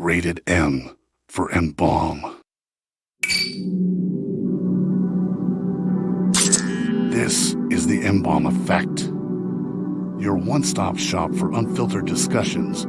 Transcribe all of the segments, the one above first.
Rated M for M-Balm. This is the M-Balm Effect, your one-stop shop for unfiltered discussions.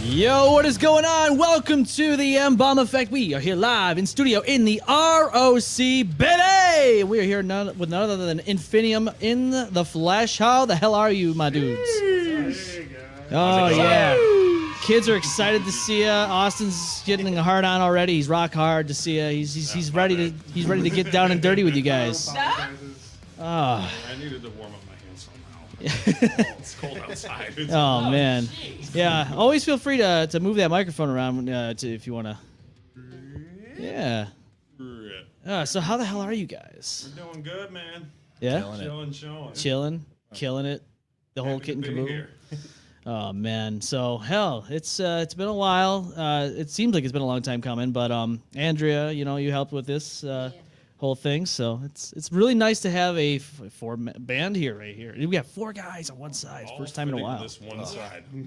Yo, what is going on? Welcome to the M-Balm Effect. We are here live in studio in the ROC, baby! We are here with none other than INFINIUM in the flesh. How the hell are you, my dudes? Oh, yeah. Kids are excited to see you. Austin's getting a hard on already. He's rock hard to see you. He's ready to get down and dirty with you guys. I needed to warm up my hands somehow. It's cold outside. Oh man, yeah. Always feel free to move that microphone around if you want to. Yeah. So how the hell are you guys? We're doing good, man. Yeah. Chilling. Killing it. The whole kit and caboodle. Oh man. So hell, it's been a while. It seems like it's been a long time coming, but Andrea, you helped with this. Whole thing, so it's really nice to have a four band here, right here. We got four guys on one side, first time in a while. This one side. When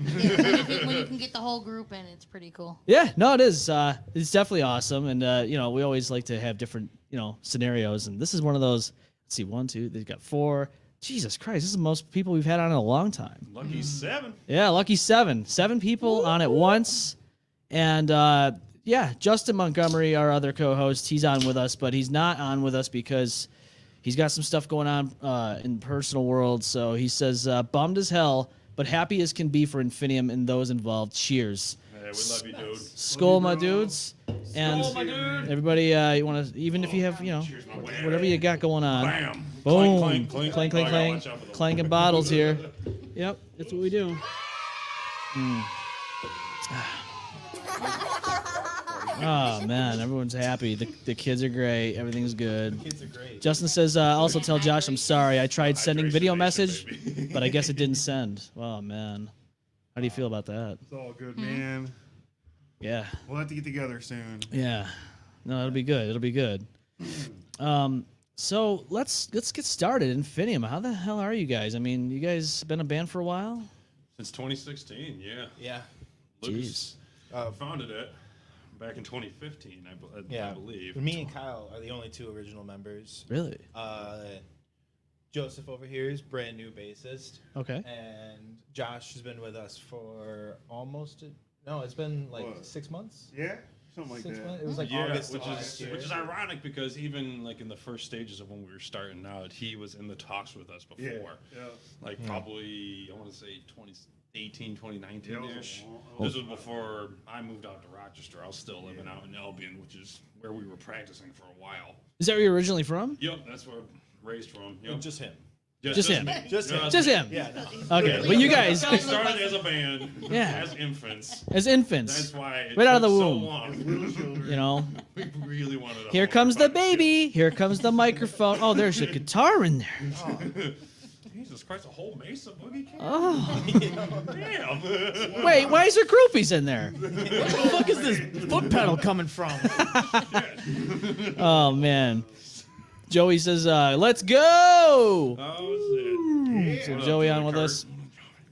you can get the whole group in, it's pretty cool. Yeah, no, it is. It's definitely awesome, and we always like to have different scenarios, and this is one of those. Let's see, 1, 2. They've got 4. Jesus Christ, this is the most people we've had on in a long time. Lucky 7. Yeah, lucky 7. 7 people on at once, and. Yeah, Justin Montgomery, our other co-host, he's on with us, but he's not on with us because he's got some stuff going on in the personal world. So he says, bummed as hell, but happy as can be for INFINIUM and those involved. Cheers. Hey, we love you, dude. Skull, my dudes. And Skull, my dude. Everybody, you want to, even if you have, whatever you got going on. Bam. Boom. Clank, clank, clank. Clank, clank, clank. Clanking bottles here. Yep, that's what we do. Oh man, everyone's happy. The kids are great. Everything's good. Kids are great. Justin says, also tell Josh I'm sorry. I tried sending video message, but I guess it didn't send. Oh man, how do you feel about that? It's all good, man. Yeah. We'll have to get together soon. Yeah. No, it'll be good. It'll be good. So let's get started. INFINIUM, how the hell are you guys? I mean, you guys been a band for a while? Since 2016, yeah. Yeah. Lucas founded it back in 2015, I believe. Me and Kyle are the only 2 original members. Really? Joseph over here is brand new bassist. Okay. And Josh has been with us for it's been like 6 months. Yeah, something like 6 that. months. It was like August of last year. Which is ironic because even like in the first stages of when we were starting out, he was in the talks with us before. Yeah. Probably, I want to say 2018, 2019-ish. This was before I moved out to Rochester. I was still living out in Albion, which is where we were practicing for a while. Is that where you're originally from? Yep, that's where I'm raised from. Yep. Just him. Just him. Me. Just him. Just him. Yeah. Okay. Well, you guys We started as a band, Yeah. as infants. as infants, That's why it right out of the took so womb. long. We really wanted to. Here comes the baby. Here comes the microphone. Oh, there's a guitar in there. Jesus Christ, a whole Mesa Boogie King? Oh. Damn. Wait, why is there groupies in there? Where the fuck is this foot pedal coming from? Oh man. Joey says, "Let's go." Oh shit. So Joey on with us,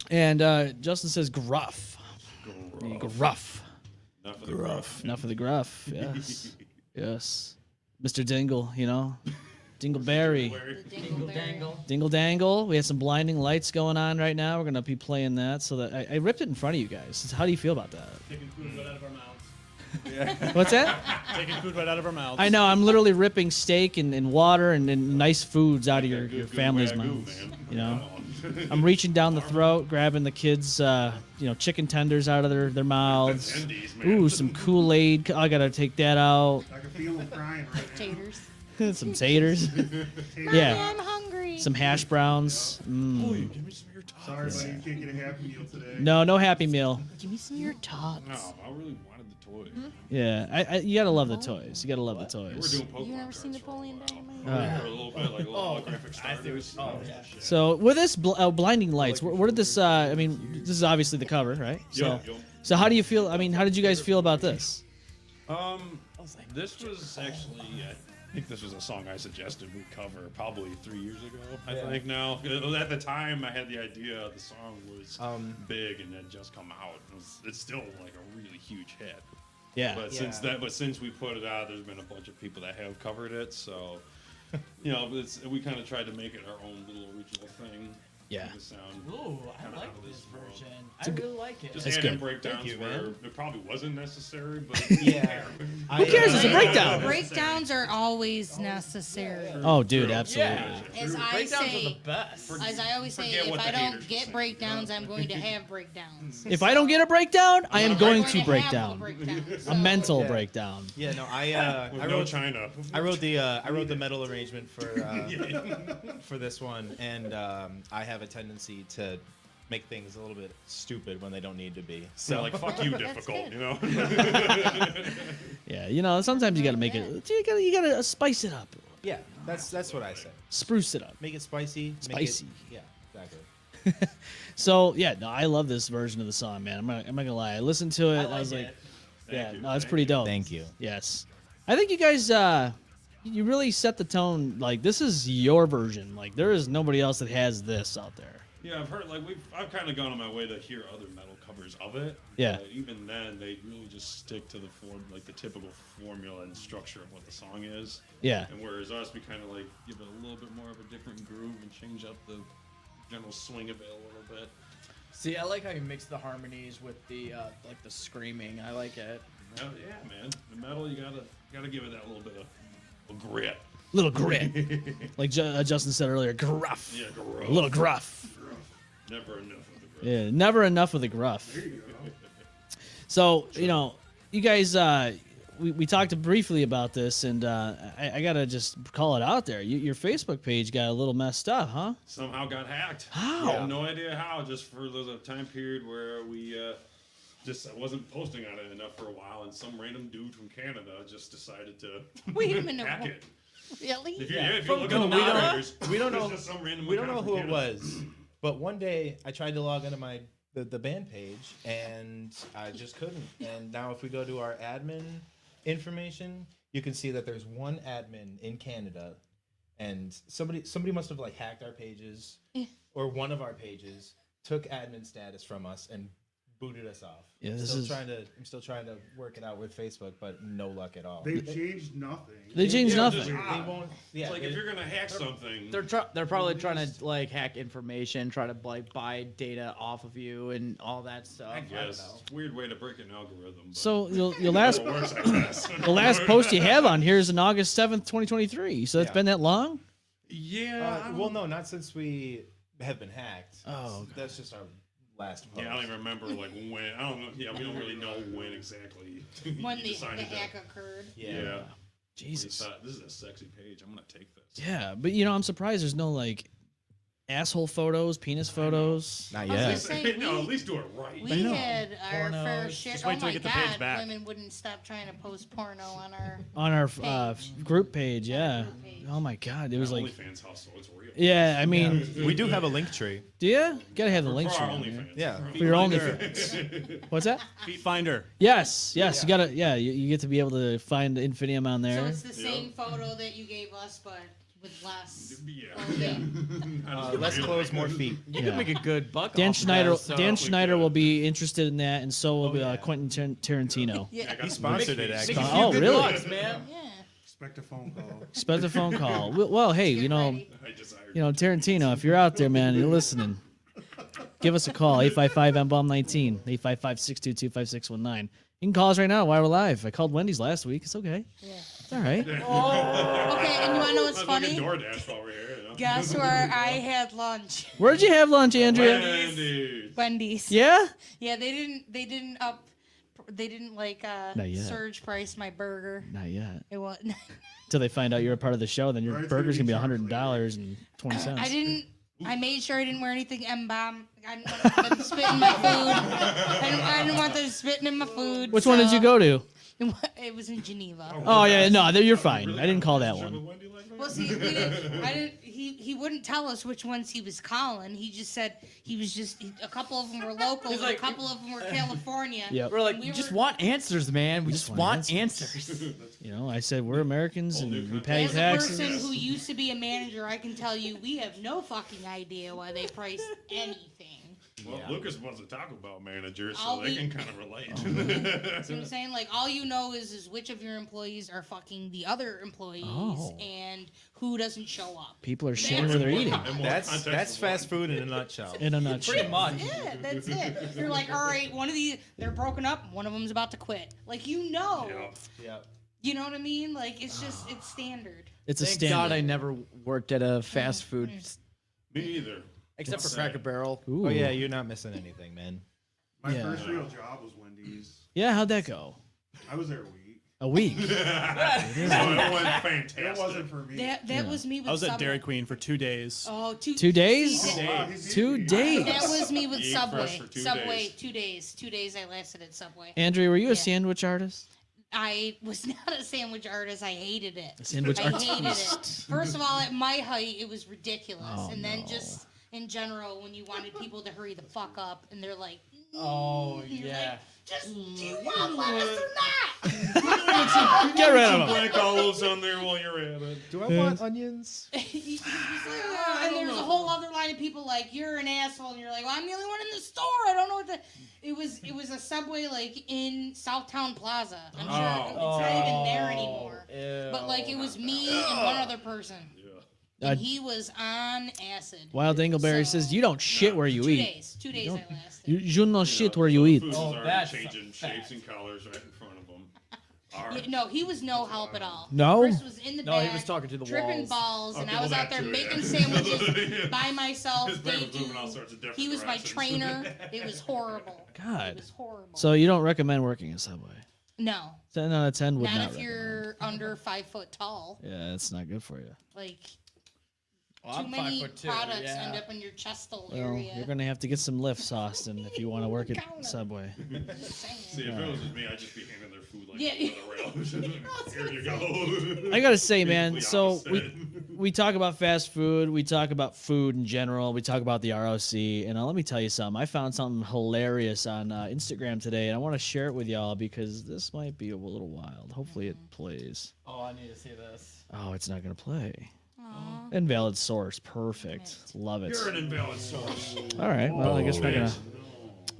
and Justin says, "Gruff." Gruff. Enough of the gruff. Enough of the gruff. Yes. Yes. Mr. Dingle, Dingleberry. Dingle Dangle. We had some blinding lights going on right now. We're going to be playing that. So that I ripped it in front of you guys. How do you feel about that? Taking food right out of our mouths. What's that? Taking food right out of our mouths. I know. I'm literally ripping steak and water and nice foods out of your family's mouths. I'm reaching down the throat, grabbing the kids, chicken tenders out of their mouths. Endies, man. Ooh, some Kool-Aid. I got to take that out. I can feel them crying right now. Taters. Some taters. Mommy, Yeah. I'm hungry. Some hash browns. Give me some of your tots. Sorry, buddy, you can't get a Happy Meal today. No Happy Meal. Give me some of your tots. No, I really wanted the toy. Yeah, you gotta love the toys. You gotta love the We're toys. doing Pokemon You never cards seen for a while. Napoleon Dynamite? For a little bit, like little holographic starters. So with this blinding lights, where did this? I mean, this is obviously the cover, right? So, Yup. so how do you feel? I mean, how did you guys feel about this? This was actually, I think this was a song I suggested we cover probably 3 years ago. I think now. At the time, I had the idea the song was big and had just come out. It's still like a really huge hit. Yeah. But since we put it out, there's been a bunch of people that have covered it. So, we kind of tried to make it our own little original thing. Yeah. Make it sound Ooh, kinda I like out of this world. version. I really like it. Just That's add in good. breakdowns you, where man. it probably wasn't necessary, but Yeah. Who cares? It's a breakdown. Breakdowns are always necessary. Oh, dude, absolutely. As I Breakdowns are say, the best. as I always say, Forget if what I the don't haters get say. breakdowns, I'm going to have breakdowns. If I don't get a breakdown, I am I'm going to have break a down. breakdown, A so- mental Yeah. breakdown. Yeah, no, with I no wrote China. I wrote the metal arrangement for this one, and I have a tendency to make things a little bit stupid when they don't need to be. So So like, fuck you, difficult, good. you know? Yeah, sometimes you gotta make it. You gotta spice it up, yeah, that's what I say. spruce it up. Make it spicy. Spicy. Yeah, exactly. So yeah, no, I love this version of the song, man. I'm not gonna lie. I listened to it. I was like, yeah, you, no, it's thank pretty dope. Thank you. Yes, I think you guys, you really set the tone. Like this is your version. Like there is nobody else that has this out there. Yeah, I've heard, like, I've kind of gone on my way to hear other metal covers of it. Yeah. But even then, they really just stick to the the typical formula and structure of what the song is. Yeah, And whereas us, we kind of like give it a little bit more of a different groove and change up the general swing of it a little bit. See, I like how you mix the harmonies with the like the screaming. I like it. Yeah, man. The metal, you gotta give it that little bit of grit. little grit. Like Justin said earlier, gruff. Yeah, A little gruff. Never enough of the grit. Yeah, never enough of the gruff. So, you guys, we talked briefly about this, and I got to just call it out there. Your Facebook page got a little messed up, huh? Somehow got hacked. How? I have no idea how. Just for there's a time period where we I wasn't posting on it enough for a while, and some random dude from Canada just decided to Wait a minute. hack it. Really? If you look at the we don't- moderators, we don't there's know- just some random We don't know account who from it Canada. was, but one day I tried to log into the band page and I just couldn't. And now if we go to our admin information, you can see that there's one admin in Canada, and somebody must have like hacked our pages or one of our pages, took admin status from us, and booted us off. Yeah, I'm this still is- trying to work it out with Facebook, but no luck at all. They've changed nothing. They changed Yeah, nothing. just- They won't. Yeah, It's like they- if you're gonna hack something, They're probably trying to like hack information, try to like buy data off of you and all that stuff. I don't guess know. it's a weird way to break an algorithm. But So your last it works, I guess. the last post you have on here is on August 7th, 2023. So it's Yeah. been that long? Yeah. well, no, not since we have been hacked. Oh, okay. That's just our last post. Yeah, I don't even remember like when. I don't know. Yeah, we don't really know when exactly. When you the decided to- hack occurred. Yeah. Jesus. We thought, this is a sexy page. I'm gonna take this. Yeah, but I'm surprised there's no like asshole photos, penis photos. Not I was gonna yet. say, no, at we, least do it right. we know. had our fair Pornos. share. Just Oh wait till my we get the page God, back. women wouldn't stop trying to post porno on our. On our Page. group page, yeah. Group page. Oh my God, it was like, OnlyFans hustle. It's real. yeah. I mean, We do have a link tree. do you? Gotta have the For link our tree. OnlyFans. Yeah. For your OnlyFans. What's that? Feet finder. Yes. You gotta. Yeah, you get to be able to find Infinium on So there. it's the same photo that you gave us, but with less. Yeah. clothing. Less clothes, more feet. You Yeah. can make a good buck. Dan off Schneider. Of that, so. Dan Schneider will be interested in that, and so will yeah. Quentin Tarantino. Yeah. He sponsored it, Make actually. a few Oh, good really? bucks, man. Yeah. Expect a phone call. Expect a phone call. Well, hey, Get ready. I desire. Tarantino, if you're out there, man, you're listening, give us a call, 855 M-Balm 19, 855-622-5619. You can call us right now while we're live. I called Wendy's last week. It's okay. Yeah. It's all right. Okay, and you wanna know what's funny? DoorDash over here. You know? Guess where I had lunch? Where'd you have lunch, Andrea? Wendy's. Wendy's. Yeah? Yeah, they didn't like Not yet. surge price my burger. Not yet. It was. Until they find out you're a part of the show, then your Right, burger's going to be it's $100.20. I didn't. I made sure I didn't wear anything M-Balm. I didn't want them spitting my food. I didn't want them spitting in my food. Which one did you go to? It was in Geneva. Oh yeah, no, you're fine. I didn't call that one. Well, see, we didn't, I didn't. He wouldn't tell us which ones he was calling. He just said a couple of them were local, and a couple of them were California. Yep. We're like, We we just were- want answers, man. We just want answers. answers. You know, I said we're Americans and we pay As a taxes. person who used to be a manager, I can tell you we have no fucking idea why they price anything. Well, Lucas was a Taco Bell manager, so I'll they be- can kind of relate. See what I'm saying? Like, all you know is which of your employees are fucking the other employees and who doesn't show up. People are shitting where they're eating. And more That's context of fast food in a nutshell. In a nutshell. Pretty much. That's it. You're like, all right, one of these, they're broken up, one of them's about to quit. Like, you know. Yeah. Yeah. You know what I mean? Like, it's just, it's standard. It's a Thank standard. God I never worked at a fast food, Me either. except for Cracker Barrel. Ooh. Oh yeah, you're not missing anything, man. My Yeah. first real job was Wendy's. Yeah, how'd that go? I was there a week. A week. So it went It fantastic. wasn't for me. That was me with I was at Subway. Dairy Queen for 2 days. Oh, 2 days? See, Wow, he's 2 easy. days. that was me with You ate Subway. fresh for 2 Subway, days. 2 days. 2 days I lasted at Subway. Andrea, were you a Yeah. sandwich artist? I was not a sandwich artist. I hated it. A sandwich I hated it. artist. First of all, at my height, it was ridiculous. Oh, and then no. just in general, when you wanted people to hurry the fuck up, and they're like, Oh, you're yeah. like, just do you want lettuce or not? Get rid of Some them. black olives on there while you're at it. Do I want onions? You're just like, "Oh," and there's a whole other line of people like, you're an asshole, and you're like, well, I'm the only one in the store. I don't know what the. It was a Subway like in Southtown Plaza. I'm sure it's not even there anymore. But like it was me and one other person. Yeah. And he was on acid. Wild Dingleberry So- says you don't shit where you 2 eat. days. 2 days I lasted. You don't shit where you eat. Foods Oh, are that's changing a shapes fact. and colors right in front of them. Yeah, no, he was no help at all. No? Chris was in the No, back, he was talking to the tripping walls. balls, and Okay, I was well, out that there too, making yeah. sandwiches by myself. His brain They was moving all do. sorts of different He was my directions. trainer. It was horrible. God. It was horrible. So you don't recommend working at Subway? no, 10 out of 10 would not not if recommend. you're under 5 foot tall. Yeah, it's not good for you. Like Well, too I'm many 5'2", products yeah. end up in your chestal Well, area. you're gonna have to get some lifts, Austin, if you want to work at Subway. Just saying. See, if it was just me, I'd just be handing their food like Yeah. Here you go. I gotta say, man. Completely So opposite. we talk about fast food. We talk about food in general. We talk about the ROC. And let me tell you something. I found something hilarious on Instagram today, and I want to share it with y'all because this might be a little wild. Hopefully, it plays. Oh, I need to see this. Oh, it's not gonna play. Aw. Invalid source. Perfect. Love it. You're an invalid source. All right. Well, I guess we're gonna. Bitch.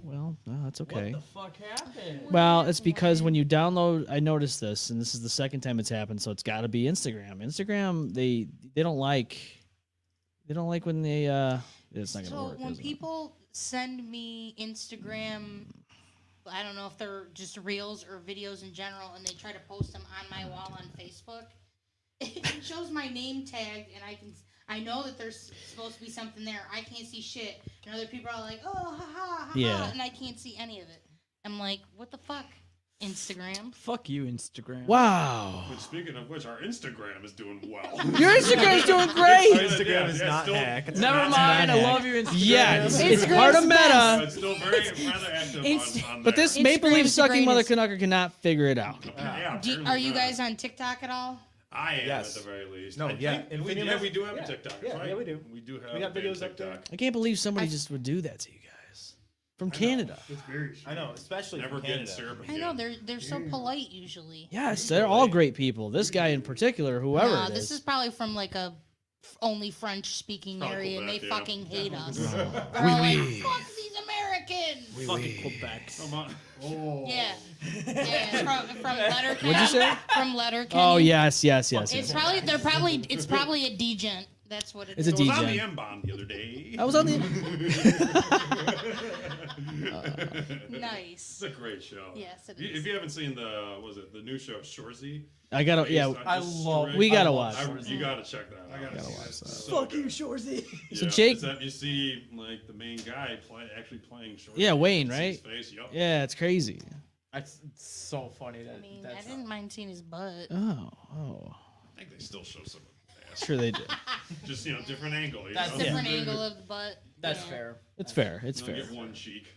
Well, no, that's okay. What the fuck happened? Well, it's because when you download, I noticed this, and this is the second time it's happened, so it's got to be Instagram. Instagram, they don't like when they it's not gonna So work. when is it? people send me Instagram, I don't know if they're just reels or videos in general, and they try to post them on my wall on Facebook, it shows my name tag, and I know that there's supposed to be something there. I can't see shit, and other people are like, oh, ha ha, ha, Yeah. ha, and I can't see any of it. I'm like, what the fuck, Instagram? Fuck you, Instagram. Wow, But speaking of which, our Instagram is doing well. your Instagram's doing Our great. Instagram is Yeah, not still- hacked. Never Not mind. I hacked. love you, Instagram. Yeah, it's Instagram's part of the meta. best. It's still very rather active Inst- on But there. this maple leaf Instagram's the sucking mother greatest. canucker cannot figure it out. Yeah, Do, apparently are you not. guys on TikTok at all? I am Yes. at the very least. No, I yeah. think- And we, Infinium yeah, is- we do have yeah, a TikTok, yeah, right? yeah, we do. We do have We got a big videos up there. TikTok. I can't believe somebody just would do that to you guys from Canada. It's very strange. I know, especially Never from getting Canada. syrup I again. know they're so polite usually. Yes, they're all great people. This guy in particular, whoever No, it this is is. probably from like a only French speaking Probably area, and they Quebec, yeah. fucking hate us. Oui, They're all like, oui. fuck these Americans. Fucking Quebec. Come on. Oh. Yeah, yeah, from Letterkenny. What'd you say? From Letterkenny. Oh yes. It's probably a degent. That's what it It's is. a So I was on DJ. the M-Balm the other day. I was on the. Nice. It's a great show. Yes, it If is. you haven't seen the new show Shorzy, I gotta. Yeah, I love. we gotta I watch. love you gotta check that out. I gotta see It's that. so Fuck you, good. Shorzy. So Yeah, Jake- except you see like the main guy actually playing Shorzy. Yeah, Wayne, You see right? his face, yup. Yeah, it's crazy. That's so funny. That I mean, I that's didn't mind seeing his butt. Oh. I think they still show some of the ass. Sure they do. Just different angle. You That's know? Different angle of the butt. that's Yeah. fair. It's fair. It's You don't fair. get one cheek.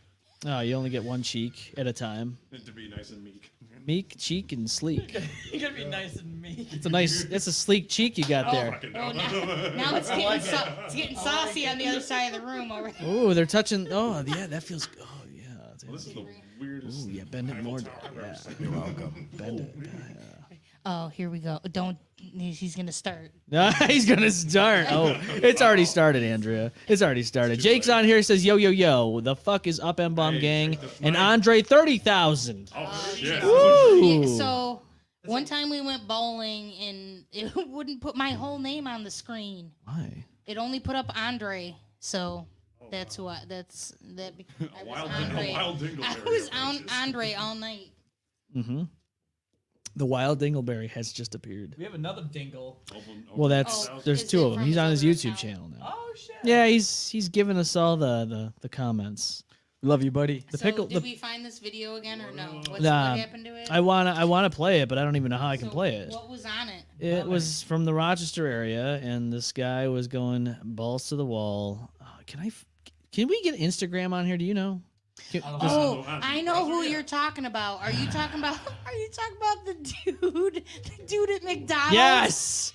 Oh, you only get one cheek at a time. To be nice and meek. Meek, cheek, and sleek. You gotta be nice and meek. It's a sleek cheek you got there. Fucking Oh, no. now it's getting it's getting saucy on the other side of the room over there. Ooh, they're touching. Oh, yeah, that feels. Oh, yeah. Well, this is the weirdest. Ooh, yeah, bend it Eiffel more. Tower I've ever Yeah. seen. You're welcome. Bend it. Oh, here we go. Don't. He's gonna start. No, he's gonna start. Oh, it's already started, Andrea. It's already started. Jake's on here. He says, "Yo, yo, yo, the fuck is up, M-Balm Hey, gang?" the And mic. Andre 30,000. Oh, shit. Woo! Yeah, so one time we went bowling and it wouldn't put my whole name on the screen. Why? It only put up Andre. So that's who I. That's that. I was Wild, Andre. a wild Dingle. I was on Andre all night. Mm-hmm. The wild Dingleberry has just appeared. We have another Dingle. Well, that's Oh, there's is two it of them. from He's his on his other YouTube account? channel now. Oh shit. Yeah, he's giving us all the comments. Love you, buddy. The So pickle. did The, we find this video again or no? What happened to it? I wanna play it, but I don't even know how I can So play it. What was on it? It was from the Rochester area, and this guy was going balls to the wall. Can we get Instagram on here? Do you know? Oh, I know who you're talking about. Are you talking about? Are you talking about the dude at McDonald's? Yes,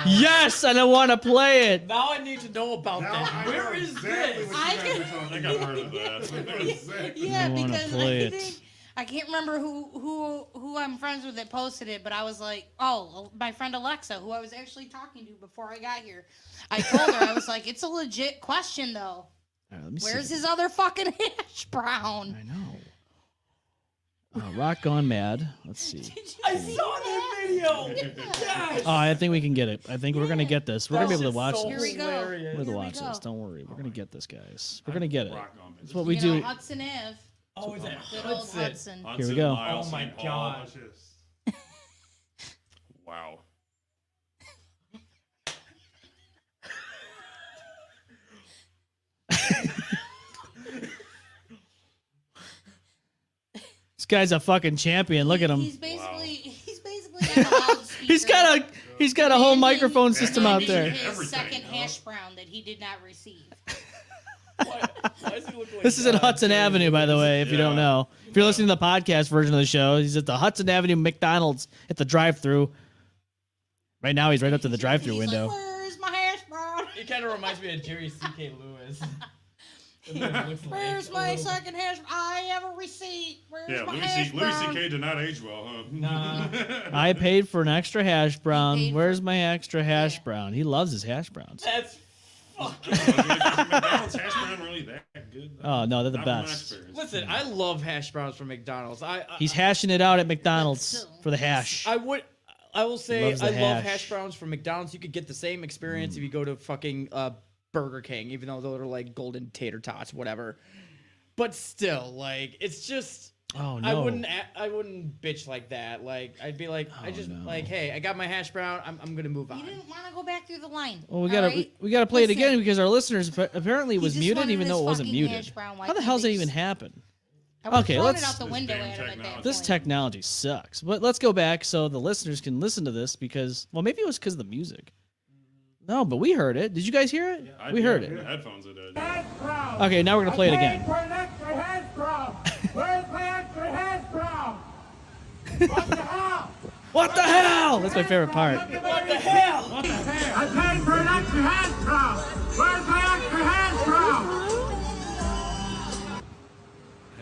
yes, and I want to play it. Now I need to know about Now that. I know Where is exactly this? what you guys are I talking think I've heard of that. Yeah, I wanna because play I it. think I can't remember who I'm friends with that posted it, but I was like, oh, my friend Alexa, who I was actually talking to before I got here. I told her I was like, it's a legit question though. All right, let me Where's see. his other fucking hash brown? I know. Rock Gone Mad. Let's see. I saw that video. Yes. Oh, I think we can get it. I think we're gonna get this. We're gonna be able to watch So Here this. we go. hilarious. We're gonna Here we watch go. this. Don't worry. We're gonna get this, guys. We're gonna get it. Rock on, That's what we You do. know, Hudson Ave. Oh, is that Good old Hudson? Hudson. Here we go. Oh my God. Watch this. Wow. This guy's a fucking champion. Look at him. He's basically got a loudspeaker. He's got a whole Demanding- microphone system out demanding there. His Everything, second huh? hash brown that he did not receive. Why does he look like This is at that? Hudson Avenue, by the way, if you don't Yeah. know. If you're listening to the podcast version of the show, he's at the Hudson Avenue McDonald's at the drive-thru. Right now, he's right up to the drive-thru He's window. like, where's my hash brown? It kind of reminds me of Jerry C.K. Lewis. That's what it looks like. Where's A my little- second hash? I have a receipt. Where's Yeah, my Louis hash brown? C.K. did not age well, huh? Nah. I paid for an extra hash brown. paid Where's for- my extra hash Yeah. brown? He loves his hash browns. That's fucking. McDonald's hash brown really that good? Oh, no, they're the Not from my best. experience. Listen, I love hash browns from McDonald's. He's hashing it out at McDonald's Still. for the hash. I will say Loves the I love hash. hash browns from McDonald's. You could get the same experience if you go to fucking Burger King, even though those are like golden tater tots, whatever. But still, like, it's just. Oh, no. I wouldn't bitch like that. Like, I'd be like, I just no. like, hey, I got my hash brown. I'm gonna move You on. didn't want to go back through the line. Well, we all gotta right? we gotta play it Listen. again because our listeners apparently He was just muted, wanted even his though it wasn't fucking muted. hash brown. Why How the can't hell's that they even just- happen? I would've Okay, thrown let's- it out the This window damn at him at that technology. This point. technology sucks. But let's go back so the listeners can listen to this because, well, maybe it was because of the music. No, but we heard it. Did you guys hear it? We heard it. The headphones it did. Okay, now we're gonna play it again. For an extra hash brown. Where's my extra hash brown? What the hell? What the hell? That's my favorite part. What the hell? I paid for an extra hash brown. Where's my extra hash brown?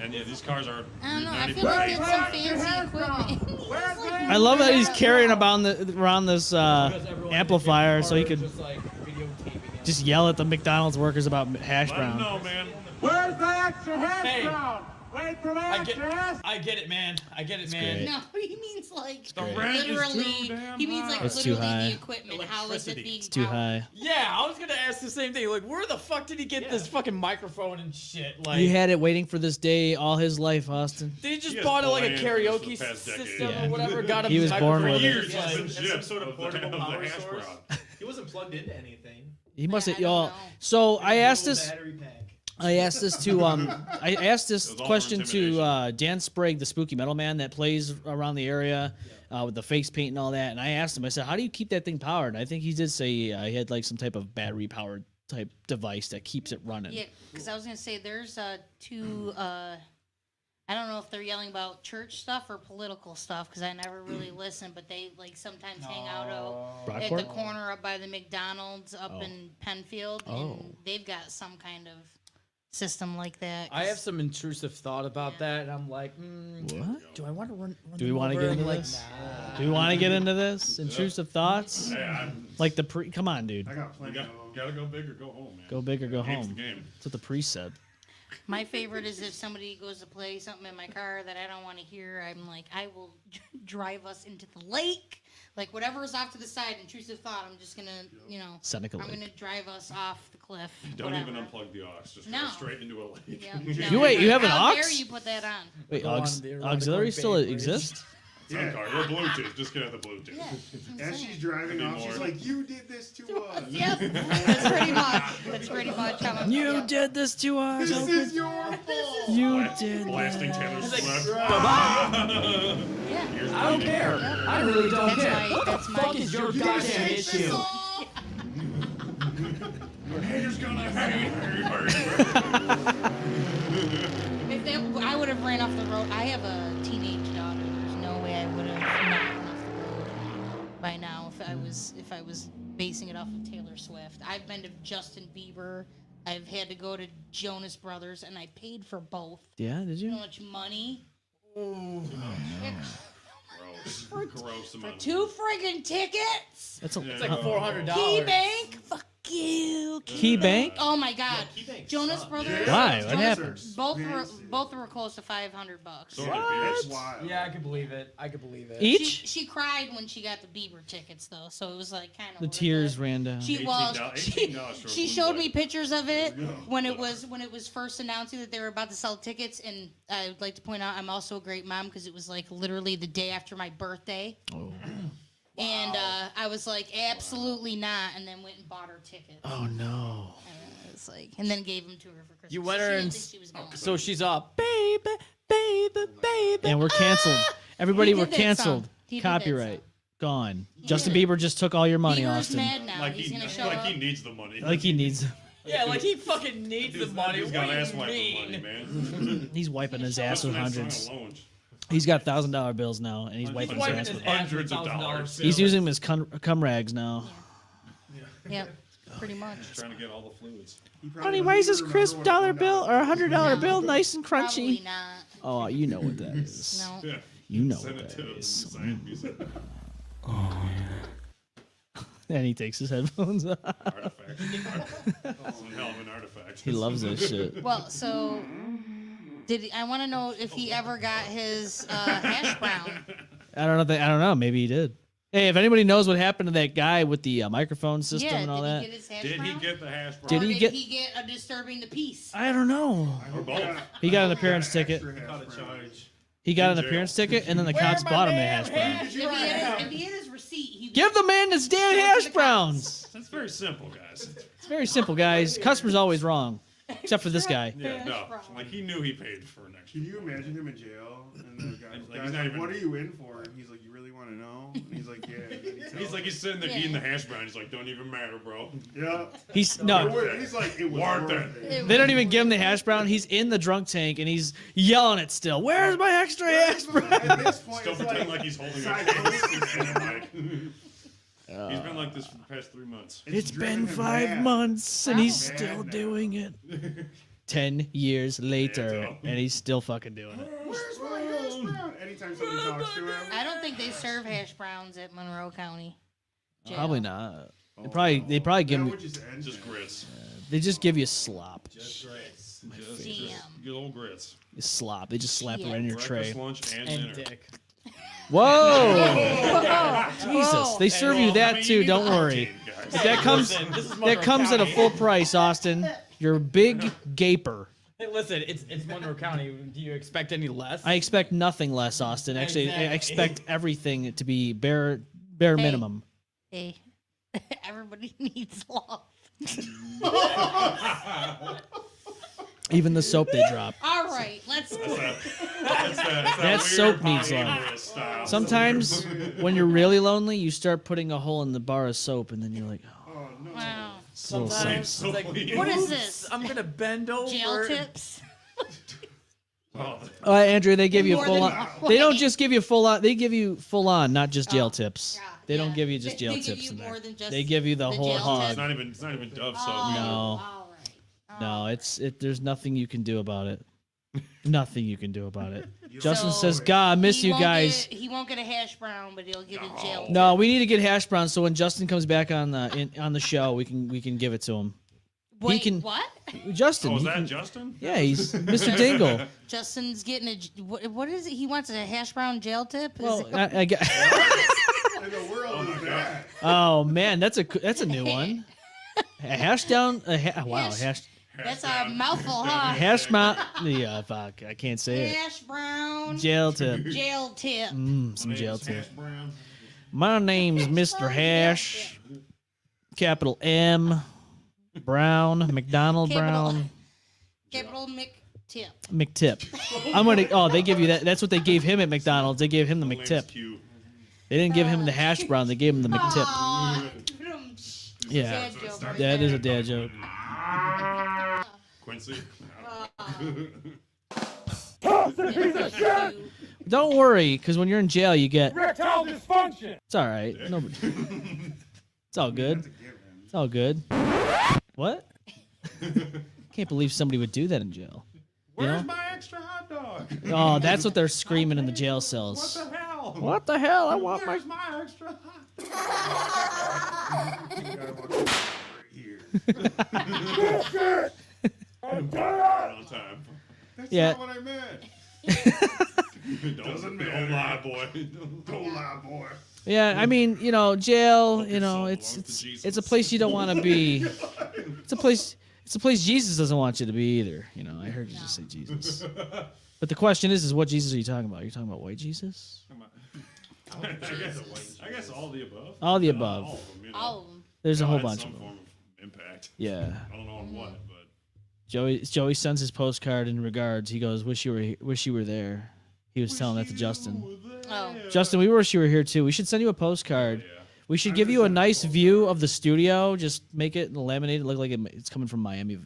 And yeah, these cars are. I don't know. I 90% feel like it's some paid. fancy equipment. Where's my I love that he's carrying around this amplifier so he could just like videotaping it. just yell at the McDonald's workers about hash Let 'em brown. know, man. Where's my extra hash Hey. brown? Wait for my extra hash. I get it, man. I get it, man. great. No, he means like The rent is too literally. damn He means like high. It's too literally high. the equipment. How is it being It's too high. Yeah, I was gonna ask the same thing. Like, where the fuck did he get this fucking microphone and shit? Like, He had it waiting for this day all his life, Austin. they just He has bought it like a plans karaoke for the past decade. system Yeah. or whatever. Got him. He was born microphone. with it. Years Like, he's been That's some shipped sort of of the portable power hash source. brown. He wasn't plugged into anything. He must have I don't y'all. know. So I asked Little this. battery pack. I asked this to I asked this It was all for question to intimidation. Dan Sprague, the spooky metal man that plays around the area with the face paint and all that. And I asked him, I said, "How do you keep that thing powered?" I think he did say he had like some type of battery powered type device that keeps it running. Yeah, because I was gonna say there's two. I don't know if they're yelling about church stuff or political stuff because I never really listen. But they like sometimes hang out at the Rockport? corner up by the McDonald's up in Penfield, Oh. and they've got some kind of system like that. I have some intrusive thought about Yeah. that, and I'm like, What? do I want to run? Do we want to get into like, this? Do we want to get into this? Intrusive thoughts? Hey, I'm, Like the pre. Come on, dude. I got you plenty of them. gotta go big or go home, man. Go big or go Game's home. the game. That's what the priest said. My favorite is if somebody goes to play something in my car that I don't want to hear. I'm like, I will drive us into the lake, like whatever is off to the side. Intrusive thought. I'm just gonna, Seneca I'm Lake. gonna drive us off the cliff. Don't whatever. even unplug the aux. Just No. go straight into a lake. Yeah, You wait, you have an How aux? dare you put that on? Wait, Go on the erotic auxiliary still Bay Bridge. exist? It's on card. Or Bluetooth. Just get out the Bluetooth. Yeah, that's what I'm As saying. she's driving off, she's Anymore. like, "You did this to us. Yep, that's pretty much. That's pretty much how I'm. You yeah. did this to us. This is your fault." You did. Blasting Taylor Swift. Yeah. Here's I don't the- care. Yeah. I really don't That's care. my- What that's the my- fuck is your You goddamn shake this issue? off. Your haters gonna hate. If they, I would have ran off the road. I have a teenage daughter. There's no way I would have not run off the road by now if I was basing it off of Taylor Swift. I've been to Justin Bieber. I've had to go to Jonas Brothers, and I paid for both. Yeah, did You you? know how much money? Gross. Gross For amount. 2 friggin' tickets? That's a It's like $400. Key Bank? Fuck you. Key Bank. Oh my God. Jonas Brothers. Why? What Jonas- happened? Both were close to $500. So That's bitch. wild. Yeah, I could believe it. I could believe it. Each? She cried when she got the Bieber tickets though, so it was like kind of The tears ran down. She $18 for a she blue showed light. me pictures of it when it was first announcing that they were about to sell tickets, and I would like to point out I'm also a great mom because it was like literally the day after my birthday. Oh. And I was like, absolutely not, and then went and bought her tickets. Oh no. It's like, and then gave them to her for Christmas. You went She her didn't and think she was going. So she's up, baby, baby, baby. And we're canceled. Everybody, He we're did that canceled. song. He did that Copyright gone. He Justin did. Bieber just took all your money, Bieber's Austin. mad now. Like He's he, gonna show like up. he needs the money. Like he needs. Yeah, like he fucking needs the He's money. He's What got do ass you wiping money, mean? man. He's wiping his ass Just with for that song hundreds. alone. He's got $1,000 bills now, and he's He's wiping his wiping ass his with. ass hundreds of $1,000 dollars. He's using them as cum rags now. Yep, pretty much. Trying to get all the fluids. He probably Honey, doesn't why is even this remember crisp what dollar $1 bill or $100 No. bill nice and Probably crunchy? not. Oh, you know what that is. No. Yeah. You know Send what it that to is. Science Music And he takes his headphones off. artifact. It's one hell of an artifact. He loves this shit. Well, so I want to know if he ever got his hash brown. I don't know. I don't know. Maybe he did. Hey, if anybody knows what happened to that guy with the microphone system Yeah, and all did that, he get his hash Did brown? he get the hash brown? Did Or he did get- he get a disturbing the peace? I don't know. Or both? He got an appearance ticket. He got an In jail. appearance ticket, and then the cops bought him the hash brown. If he had his receipt, he Give the man his damn hash browns. That's very simple, guys. It's very simple, guys. Customer's always wrong, except for this guy. Yeah, no. brown. Like he knew he paid for an extra. Can you imagine him in jail? And the guy's Like, he's not even- "What are you in for?" And he's like, "You really want to know?" And he's like, "Yeah." And he He's tells like he's sitting there eating the hash brown. He's like, don't even matter, bro. him. "Yeah." He's no. He's like, "It was Worth worth it." it." They don't even give him the hash brown. He's in the drunk tank and he's yelling it still. Where's my extra hash brown? At this point, Still it's pretend like, like he's holding a psychosis. case. And I'm like, he's been like this for the past 3 months. It's driven been him 5 mad. months and he's Mad still now. doing it. 10 years later Yeah, and he's still fucking doing it. Where's my hash brown? Anytime somebody talks to him, I don't think they serve hash browns at Monroe County. Jail. Probably not. They probably give that me. would just end Just there. grits. They just give you slop. Just Damn. good old grits. Slop. They just slap it Yeah. right in your Breakfast, tray. lunch, and And dinner. dick. Whoa! Jesus, they serve you Well, I that mean, too. you need Don't the worry. protein, guys. That comes. Listen, this is That Monroe comes at a County. full price, Austin. You're a big gaper. Hey, listen, it's Monroe County. Do you expect any less? I expect nothing less, Austin. Actually, I Exactly. expect everything to be bare minimum. Hey, everybody needs love. Even the soap they drop. All right, let's. That soap needs love. Sometimes when you're really lonely, you start putting a hole in the bar of soap, and then you're like, oh. Oh no. Wow. Sometimes it's like, What is "Oops, this? I'm gonna bend over. Jail tips. Andrea, they give you More full than on. halfway. They don't just give you full on. They give you full on, not just jail tips. Yeah, They don't yeah. give you just They jail give tips you in there. more than just They give you the whole jail hog. It's not even Dove soap. No. All right. No, there's nothing you can do about it. Nothing you can do about it. Justin So, says, "God, I miss He you won't guys." He won't get a hash brown, but he'll get a jail. No, we need to get hash brown so when Justin comes back on the show, we can give it to him. Wait, can- what? Justin. Oh, is he that can- Justin? Yeah, he's Mr. Dingle. Justin's getting a. What is it? He wants a hash brown jail tip? Is Well, it- I get. In the world is that? Oh man, that's a new one. A hash down. Wow, hash. that's a mouthful, huh? Hash mount. Yeah, fuck. I can't say it. Hash brown Jail tip. jail tip. Some jail tip. Hash brown. My name's Mr. Hash. Capital M. Brown. McDonald Brown. Capital McTip. McTip. I'm gonna. Oh, they give you that. That's what they gave him at McDonald's. They gave him the Name's McTip. Q. They didn't give him the hash brown. They gave him the McTip. Aw. Yeah, Dad joke right that there. is a dad joke. Quincy. Don't worry, because when you're in jail, you get. Erectile dysfunction. It's all right. Nobody. It's all good. It's all good. What? Can't believe somebody would do that in jail. You Where's know? my extra hot dog? Oh, that's what they're screaming in the jail cells. What the hell? What the hell? I want my. Where's my extra hot dog? Right on time. That's Yeah. not what I meant. Don't lie, boy. Don't lie, boy. Yeah, I mean, jail. Your soul It's belongs to Jesus. it's a place you don't want to be. It's a place Jesus doesn't want you to be either. I heard you just say Jesus. But the question is what Jesus are you talking about? Are you talking about white Jesus? I guess all the above. All the above. All of them, All of them. There's a whole Had bunch some of them. form of impact. Yeah. I don't know on what, but Joey sends his postcard in regards. He goes, "Wish you were there." He was telling that to Justin. Oh. Justin, we wish you were here too. We should send you a postcard. yeah. We should give you a nice view of the studio. Just make it laminated, look like it's coming from Miami,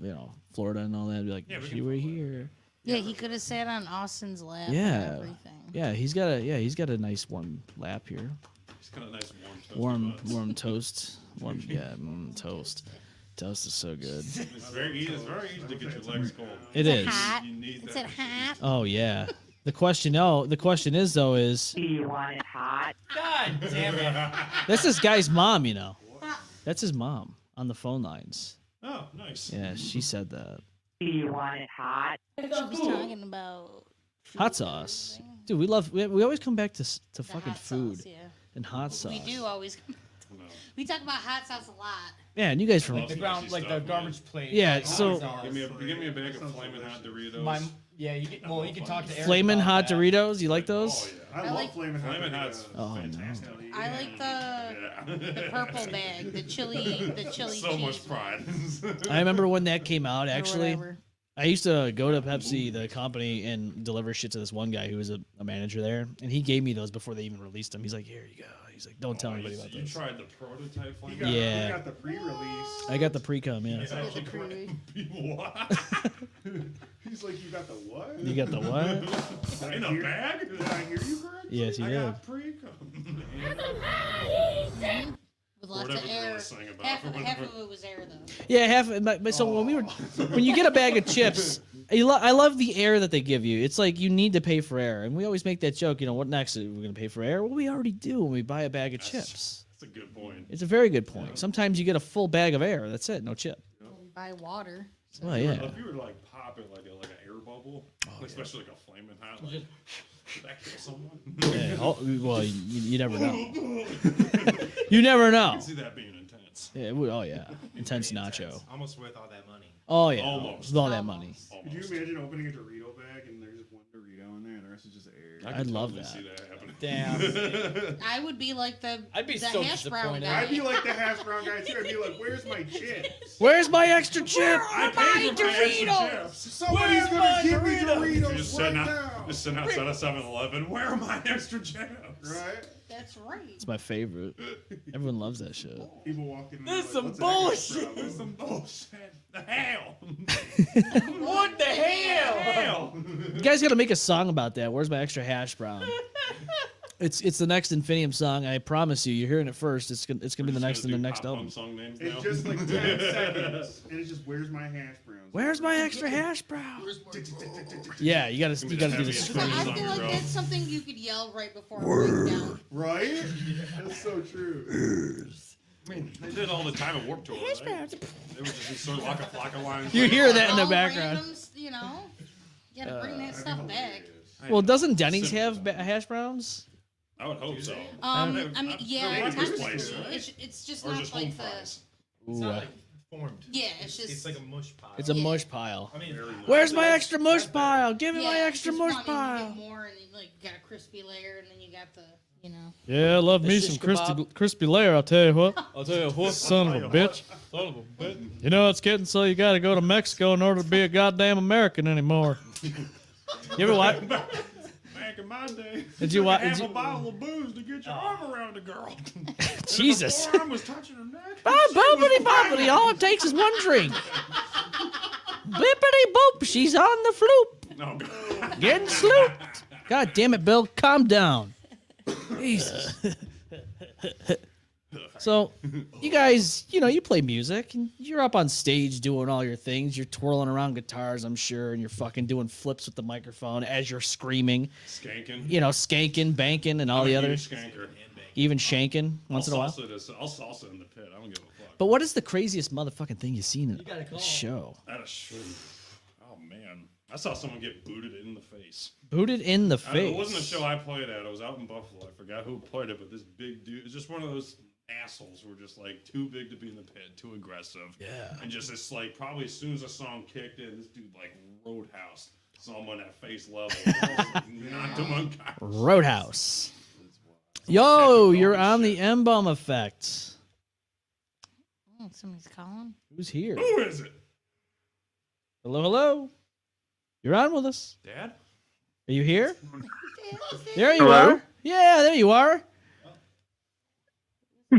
Florida, and all that. Be like, Yeah, we "Wish can you were photo it. here." Yeah, he could have sat on Austin's lap Yeah. and everything. Yeah, he's got a nice warm lap here. It's kind of nice warm toast. Warm toast. Toast. Toast is so good. It's very easy to get your legs cold. It is. Hot. You need Is that. it hot? Oh yeah. The question is though is Do you want it hot? God damn it. that's this guy's mom, That's his mom on the phone lines. Oh, nice. Yeah, she said that. Do you want it hot? She was talking about Hot sauce. Dude, we always come back to the fucking hot food sauce, yeah. and hot sauce. We do always. We talk about hot sauce a lot. Yeah, and you guys from The ground, like the garbage plate. Yeah, like, so- sauce. Give me a bag of flaming hot Doritos. You can talk to Eric Flamin' about hot that. Doritos. You like Oh those? yeah. I love like flaming hot. Flamin' Hot's Oh, no. fantastic. I like the purple bag, the chili So cheese much pride. I remember when that came out. or Actually, whatever. I used to go to Pepsi, the company, and deliver shit to this one guy who was a manager there, and he gave me those before they even released them. He's like, "Here you go." He's like, "Don't tell anybody about You this." tried the prototype You flaming got, Yeah. you got the pre-release. I got the pre-cum, yeah. It's actually the pre- great. What? He's like, you got the what? You got the what? Did I In a hear- bag? Did I hear you correct? Yes, you I did. got pre-cum. With lots Whatever of the air. girls sing about. Half of it was air though. Yeah, but so when you get a bag of chips, I love the air that they give you. It's like you need to pay for air, and we always make that joke. What next? We're gonna pay for air? Well, we already do when we buy a bag of chips. That's a good point. It's a very good point. Sometimes you get a full bag of air. That's it, no chip. Buy water. Well, yeah. If you were like popping like an air bubble, especially like a flaming hot, like, did that kill someone? Yeah, well, you never know. You never I know. can see that being intense. Yeah, it would, oh yeah, intense nacho. Almost worth all that money. Oh yeah, Almost. with all that money. Could you imagine opening a Dorito bag and there's one Dorito in there and the rest is just air? I I'd could love totally that. see that happening. Damn. I would be like I'd be the so hash brown disappointed. guy. I'd be like the hash brown guy too. I'd be like, where's my chips? Where's my extra chip? I paid for my extra chips. Somebody's gonna give me Doritos Just right sitting, now. just sitting outside of 7-Eleven. Where are my extra chips? Right? That's right. It's my favorite. Everyone loves that shit. People walking in. This is like, some "What's bullshit." extra?" Some bullshit. The hell. What the hell? Hell. You guys got to make a song about that. Where's my extra hash brown? It's the next INFINIUM song. I promise you. You're hearing it first. It's gonna be the next in the next album. Song names It's now. just like 10 seconds, and it's just where's my hash browns? Where's my extra hash brown? Yeah, you gotta do the heavy scream. I feel like that's something you could yell right before a breakdown. Right? That's so true. I mean, they did it all the time at Warped Tour. Right? They would just be sort of like a flock of lines. You hear that in the All background. randoms, you know, you gotta bring that stuff back. Well, doesn't Denny's have hash browns? I would hope so. I mean, yeah, breakfast technically, place, it's just Or not just home like the. fries. It's not like formed. Yeah, it's just. It's like a mush pile. It's a mush pile. I mean, Where's my extra mush pile? Give me yeah, my extra just mush wanting to pile. get more, and you, like got a crispy layer, and then you got the, you know. Yeah, I love The me shish some kebab. crispy layer. I'll tell you what. I'll tell you what. Son of a bitch. You know, it's getting so you got to go to Mexico in order to be a goddamn American anymore. You ever watch? Back in my day, Did you watch? have a bottle of booze to get your arm around a girl. Jesus. Before I was touching her neck. Boppity boppity. All it takes is one drink. Blippity boop. She's on the floop. No, God. Getting slooped. God damn it, Bill. Calm down. Jesus. So, you guys, you know, you play music, and you're up on stage doing all your things. You're twirling around guitars, I'm sure, and you're fucking doing flips with the microphone as you're screaming. Skanking. You know, skanking, banking, and all the other. Skanker. Even shanking once in a while. I'll salsa in the pit. I don't give a fuck. But what is the craziest motherfucking thing you've seen in a show? That is true. Oh, man. I saw someone get booted in the face. Booted in the face. It wasn't a show I played at. I was out in Buffalo. I forgot who played it, but this big dude, it's just one of those assholes who were just like too big to be in the pit, too aggressive. Yeah. And just it's like probably as soon as the song kicked in, this dude like roadhouse someone at face level. Knocked him unconscious. Roadhouse. Yo, you're on the M-Balm Effect. Oh, somebody's calling. Who's here? Who is it? Hello, hello. You're on with us. Dad? Are you here? There you Hello? are. Yeah, there you are.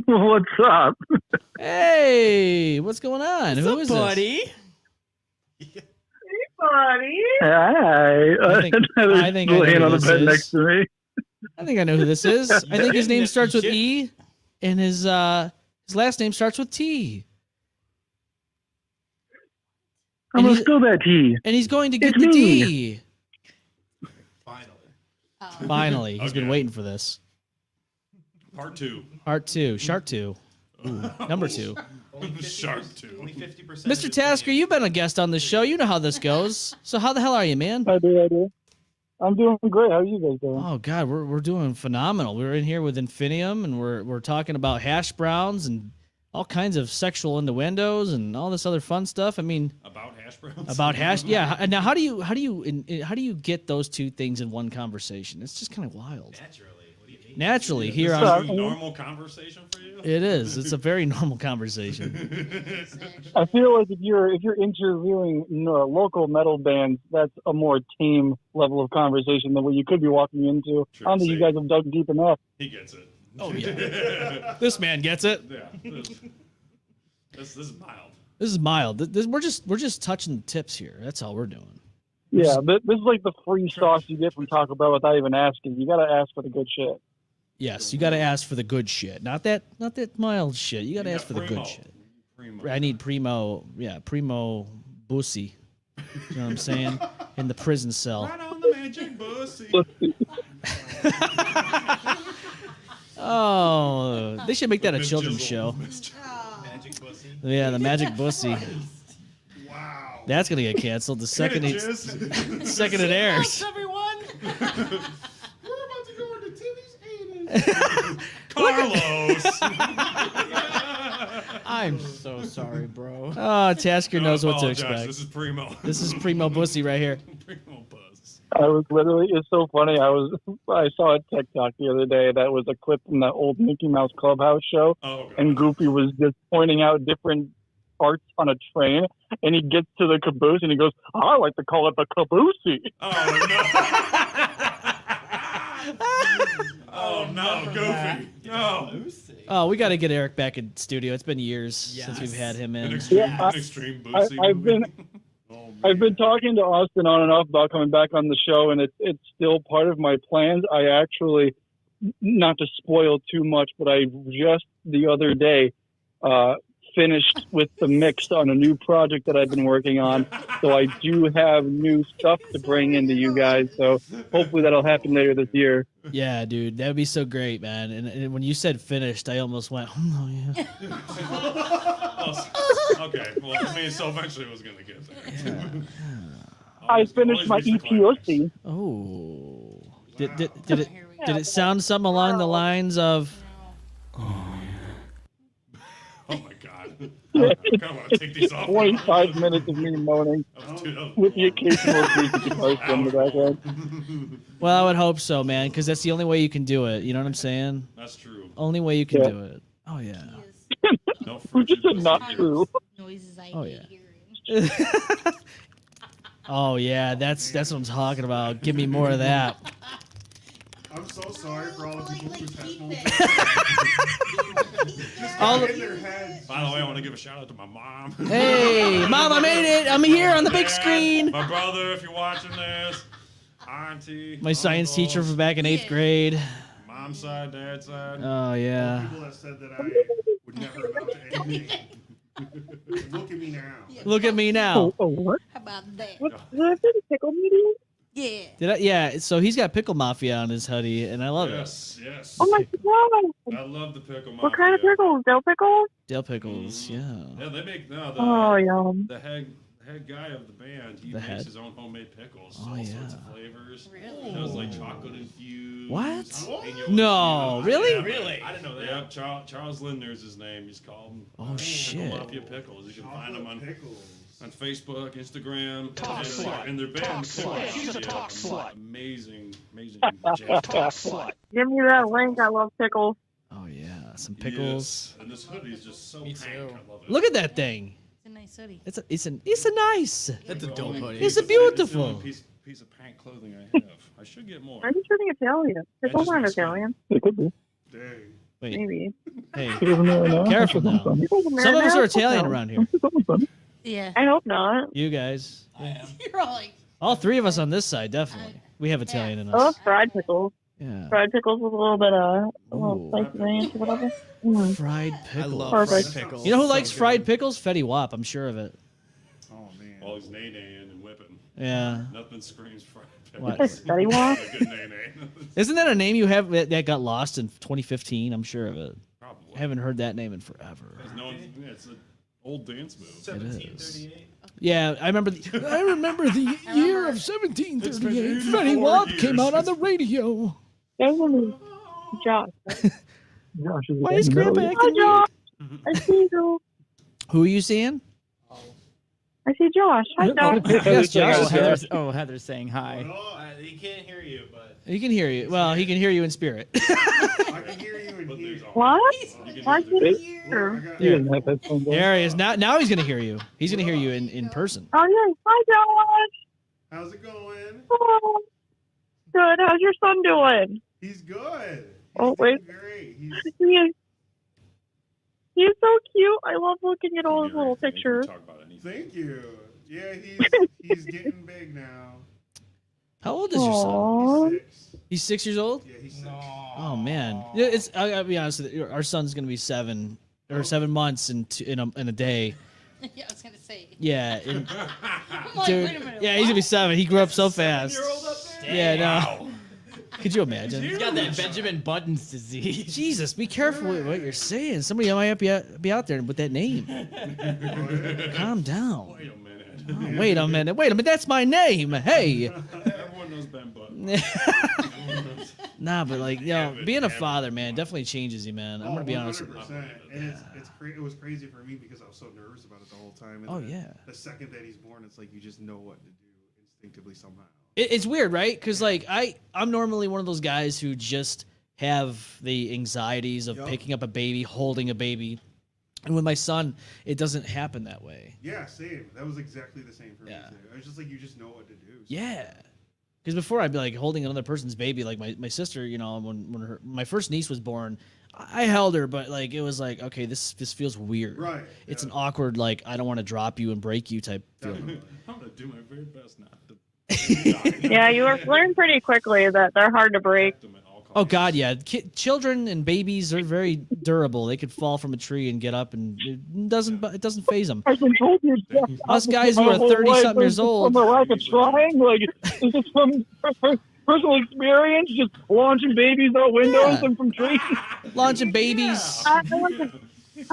What's up? Hey, what's going on? Who is this? buddy? Hi. I think I know laying who on the this bed is. next to me. I think I know who this is. I think his name starts with E, and his last name starts with T. I'm And gonna he's- spill that tea. And he's going to get It's the me. D. Finally, he's been Okay. waiting for this. Part 2. Part 2, Shark 2. Ooh, number 2. Shark 2. Only 50%. Mr. Tasker, you've been a guest on this show. You know how this goes. So how the hell are you, man? I do. I'm doing great. How are you guys doing? Oh God, we're doing phenomenal. We're in here with INFINIUM, and we're talking about hash browns and all kinds of sexual innuendos and all this other fun stuff. I mean, About hash browns? about hash. Yeah. Now, how do you get those two things in one conversation? It's just kind of wild. Naturally, here Is on this a normal conversation for you? it is. It's a very normal conversation. I feel like if you're interviewing local metal bands, that's a more tame level of conversation than what you could be walking into. Sure, I don't think you see. guys have dug deep enough. He gets it. Oh yeah, this man gets it. Yeah. This is mild. This is mild. We're just touching the tips here. That's all we're doing. Yeah, this is like the free sauce you get from Taco Bell without even asking. You got to ask for the good shit. Yes, you got to ask for the good shit, not that mild shit. You got to ask for the primo. good shit. Primo. I need primo bussy. You know what I'm saying? In the prison cell. Right on the magic bussy. Oh, they should make that a Miss children's Jizzle. show. Magic pussy. Yeah, the magic bussy. Wow. That's gonna get canceled the second Hit it it, Jizz. second it airs. Everyone. We're about to go into Timmy's anus. Carlos. I'm so sorry, bro. Oh, Tasker knows what to Apologize. expect. This is primo. This is primo bussy right here. Primo buzz. I was literally, it's so funny. I saw a TikTok the other day that was a clip from that old Mickey Mouse Clubhouse show, Oh, God. and Goofy was just pointing out different parts on a train, and he gets to the caboose, and he goes, I like to call it the caboosey. Oh, no. Oh no, Goofy. No. Oh, we got to get Eric back in studio. It's been years since we've had him An in. extreme Boosie I've movie. been I've been talking to Austin on and off about coming back on the show, and it's still part of my plans. I actually, not to spoil too much, but I just the other day finished with the mix on a new project that I've been working on. So I do have new stuff to bring into you guys. So hopefully that'll happen later this year. Yeah, dude, that would be so great, man. And when you said finished, I almost went, oh, yeah. Okay, well, I mean, so eventually it was going to get there. I finished my EPOC. Oh. Did it sound something along the lines of... Oh my God. I kind of want to take these off. 25 minutes of me moaning with the occasional creepy post in the background. Well, I would hope so, man, because that's the only way you can do it. You know what I'm saying? That's true. Only way you can do it. Oh, yeah. No Who just said not true? Noises I Oh, hate yeah. hearing. Oh, yeah, that's what I'm talking about. Give me more of that. I'm so sorry for all the people whose headphones All in their heads. By the way, I want to give a shout out to my mom. Hey, Mom, I made it. I'm here on the big Dad, screen. My brother, if you're watching this. Auntie. My science uncle, teacher from back in 8th grade. Mom's side, dad's side. Oh, yeah. People that said that I would never amount to anything. Look at me now. Look at me now. Oh, what? How about that? What's the pickle meeting? Yeah. Did I? Yeah. So he's got Pickle Mafia on his hoodie, and I love Yes, yes. Oh my god! I love the pickle. What kind of pickles? Dill pickles? Dill pickles. Yeah. Yeah, they make Oh, yum. the head guy of the band. He The makes head? his own homemade pickles. Oh, all yeah. sorts of flavors. Really? It was like chocolate infused. What? jalapeno No, infused. really? Yeah, Really? I didn't know that. Yeah, Charles Lindner's his name. He's called. Oh, shit. Pickle Mafia Pickles. You can find them on Pickles. Facebook, Instagram, slut. and their band. slut. She's a talk slut. Amazing Talk slut. Give me that link. I love pickles. Oh yeah, some pickles. Yes. And this hoodie is just so Me pink. too. I love it. Look at that thing. It's a nice hoodie. It's a nice. That's a dope hoodie. It's a the beautiful. only piece of pant clothing I have. I should get more. Are you turning Italian? Pickles just aren't makes sense. Italian. They could be. Dang. Wait, Maybe. hey, Careful careful now. Some of us are Italian around here. Yeah. I hope not. You guys, You're all like, all three of us on this side, definitely. We have Italian in I love us. fried pickles. Yeah. Fried pickles with a little bit of a Ooh. little spicy ranch or whatever. Mm. Fried I pickles. love Perfect. fried pickles. You know who So likes good. fried pickles? Fetty Wap. I'm sure of it. Oh man. All these nay-naying and whipping. Yeah. Nothing screams fried What? pickles. Fetty Wap? A good nay-nay. Isn't that a name you have that got lost in 2015? I'm sure of it. Probably. I haven't heard that name in forever. There's no one, yeah, it's an old dance move. 1738. Yeah, I remember. I remember the year of 1738. It's been Fetty 84 Wap years. came out on the radio. There's one Josh. Josh is Why is Grandpa Hi, acting weird? Josh. I see you. Who are you seeing? I see Josh. Hi, Josh. Yes, Josh. Heather's saying hi. He can't hear you, but He can hear you. Well, he can hear you in spirit. I can hear you in Put here. these on. What? You Why can can't hear you hear? I got He doesn't have headphones on. There he is. Now he's gonna hear you. He's gonna hear you in person. Oh, yeah. Hi, Josh. How's it going? Oh, good. How's your son doing? He's good. Oh, He's wait. doing great. He's so cute. I love looking at all his little anything. pictures. Talk about anything. Thank you. Yeah, he's getting big now. How old is your son? Aw. He's 6. He's 6 years old. Yeah, he's 6. Oh man, yeah, it's. I'll be honest with you. Our son's gonna be 7 or 7 months in a day. yeah, I was gonna say. Yeah, and, I'm like, dude. wait a minute. Yeah, he's gonna be 7. He grew up so fast. 7-year-old up there? Yeah, no. Could you imagine? He's got that Benjamin Button's disease. Jesus, be careful with what you're saying. Somebody might be out there with that name. Calm down. Wait a minute. Oh, wait a minute. Wait a minute. That's my name. Hey. Everyone knows Ben Button. Nah, but like, being a father, man, definitely changes you, man. I'm gonna be honest with you. 100%. And it was crazy for me because I was so nervous about it the whole time. And Oh, then yeah. The second that he's born, it's like you just know what to do instinctively somehow. It's weird, right? Because like I'm normally one of those guys who just have the anxieties of picking up a baby, holding a baby, and with my son, it doesn't happen that way. Yeah, same. That was exactly the same for me Yeah. too. I was just like, you just know what to do. Yeah. Because before I'd be like holding another person's baby, like my sister, you know, when my first niece was born, I held her, but like it was like, okay, this feels weird. Right. It's an awkward, like, I don't want to drop you and break you type feeling. I'm gonna do my very best not to. Yeah, you learn pretty quickly that they're hard to break. Oh God, yeah. Children and babies are very durable. They could fall from a tree and get up, and it doesn't phase them. I've been told you. Us guys who are 30-something years old. From a lack of trying, like, is this from personal experience? Just launching babies out windows and from trees. Launching babies. I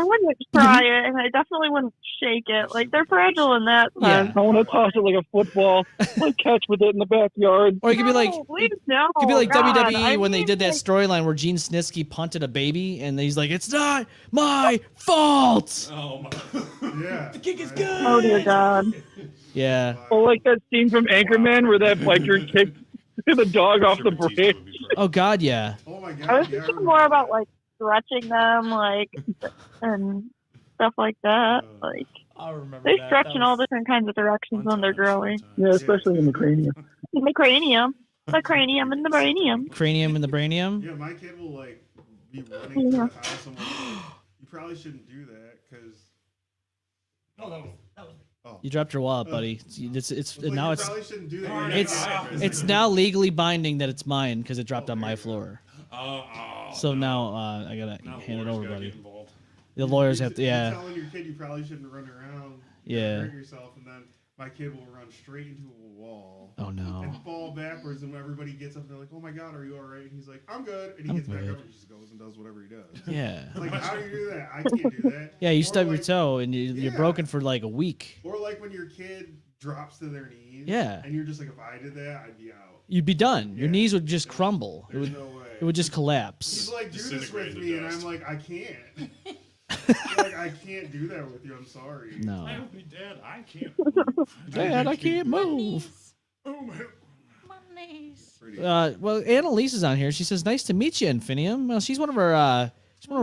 wouldn't try it, and I definitely wouldn't shake it. Like, they're fragile in that sense. I want to toss it like a football, like catch with it in the backyard. Or it could be like, please, no, it could be like God. WWE when they did that storyline where Gene Snitsky punted a baby, and he's like, "It's not my fault." Oh my. Yeah. The kick is good. Oh dear God. Yeah. Or like that scene from Anchorman where that biker kicked the dog off the bridge. Oh God, yeah. Oh my God. I was thinking more about like stretching them, like, and stuff like that. Like, I'll remember they that. stretch That in all different kinds of directions when they're growing. Yeah, especially in the cranium. In the cranium, and the brainium. Cranium and the brainium. Yeah, my kid will like be running through the house. I'm like, you probably shouldn't do that because. Oh, that was. You dropped your wallet, buddy. It's Like, now you it's probably shouldn't do that. it's now legally binding that it's mine because it dropped on my floor. So now I gotta hand it over, buddy. The lawyers have to, You're telling your kid you probably shouldn't run around. Yeah. Hurt yourself, and then my kid will run straight into a wall. Oh no. And fall backwards, and everybody gets up and they're like, "Oh my God, are you all right?" And he's like, "I'm good." And he gets back up and just goes and does whatever he does. Yeah. Like, how do you do that? I can't do that. Yeah, you Or stub your like- toe and you're broken for like a week. Or like when your kid drops to their knees. Yeah. And you're just like, if I did that, I'd be out. You'd be done. Your knees would just crumble. There's no way. It would just collapse. He's like, do this with Disintegrate me, to and dust. I'm like, I can't. Like, I can't do that with you. I'm sorry. No. Dad, I can't move. Dad, I can't move. Oh my. Well, Annalise is on here. She says, "Nice to meet you, Infinium." Well, she's one of our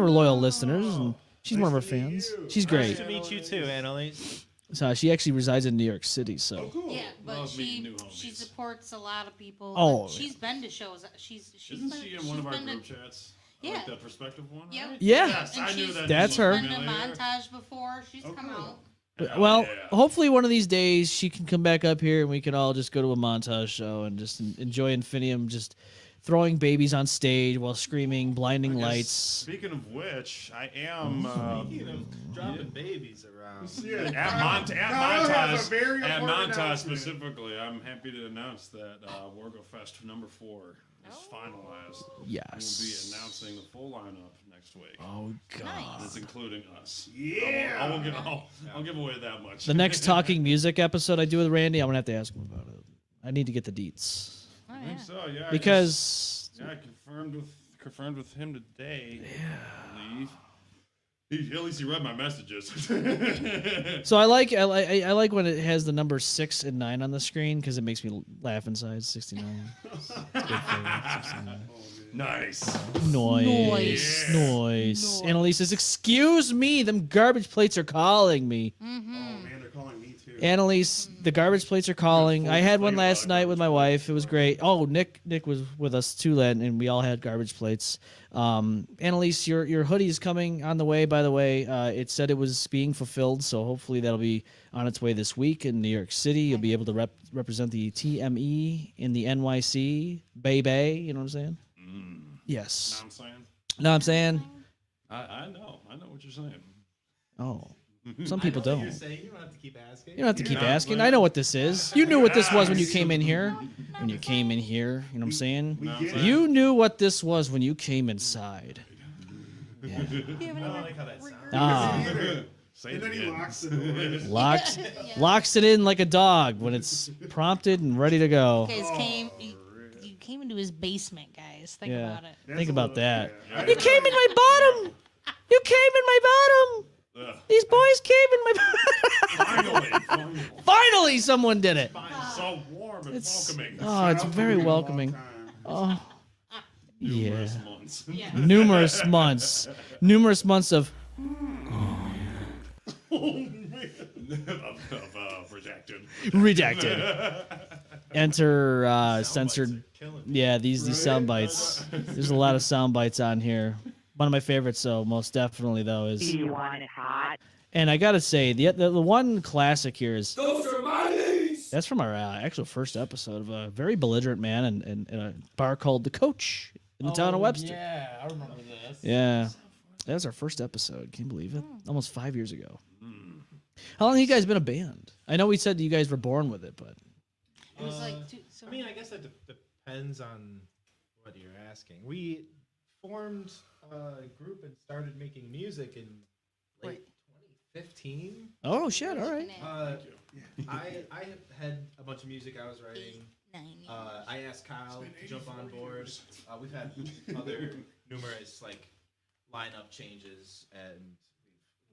loyal listeners, and she's one of our fans. She's Nice great. to meet you too, Annalise. So she actually resides in New York City. So Yeah, but Love meeting new she homies. supports a lot of people. Oh, She's been to shows. She's Isn't been, she in she's one of our been group to, chats? Yeah. Like the perspective one? Yep. Right? Yeah. Yes, And I knew she's- that. That's she's her. been to Familiar. montage before. She's come out. well, yeah. hopefully one of these days she can come back up here and we can all just go to a montage show and just enjoy Infinium just throwing babies on stage while screaming blinding Yes, lights. Speaking of which, I am Speaking of dropping babies around. Yeah, at have a very Montage important announcement. specifically. I'm happy to announce that Wargo Fest #4 is finalized. Yes. We'll be announcing the full lineup next week. Oh God. It's including us. Yeah. I'll give away that much. The next talking music episode I do with Randy, I'm gonna have to ask him about it. I need to get the deets. I think so, yeah. I Because I confirmed with him today. I believe. At least he read my messages. so I like when it has the number 6 and 9 on the screen because it makes me laugh inside. 69. It's good for 69. Nice. Noise. Annalise says, "Excuse me, them garbage plates are calling me." Oh man, they're calling me too. Annalise, the garbage plates are calling. I had one last night with my wife. It was great. Oh, Nick was with us too, and we all had garbage plates. Annalise, your hoodie is coming on the way. By the way, it said it was being fulfilled, so hopefully that'll be on its way this week in New York City. You'll be able to represent the TME in the NYC Bay Bay. You know what I'm saying? Yes. Know what I'm saying? I know what you're saying. Oh. Some people don't. You're saying you don't have to keep asking. You don't have to keep asking. I know what this is. You knew what this was when you came in here. When you came in here, you know what I'm saying? You knew what this was when you came inside. Yeah. I don't like how that sounds. Ah. And then he locks the door. Locks it in like a dog when it's prompted and ready to go. You guys you came into his basement, guys. Think about it. Think about that. You came in my bottom. You came in my bottom. These boys came in my Finally. Finally, someone did it. So warm and welcoming. Oh, it's very welcoming. Oh, Numerous months. Numerous months. Numerous months of. Redacted. Redacted. enter Sound censored. bites are killing me. Yeah, these sound bites. There's a lot of sound bites on here. One of my favorites, though, most definitely though, Do is. you want it hot? And I gotta say, the one classic here is. Those are my knees. That's from our actual first episode of a very belligerent man in a bar called The Coach in the town of Webster. Yeah, I remember this. Yeah. That was our first episode. Can you believe it? Almost 5 years ago. How long have you guys been a band? I know we said you guys were born with it, but It was like I mean, I guess that depends on what you're asking. We formed a group and started making music in late 2015. oh shit! All right. I had a bunch of music I was writing. I asked Kyle to jump on board. We've had other numerous like lineup changes, and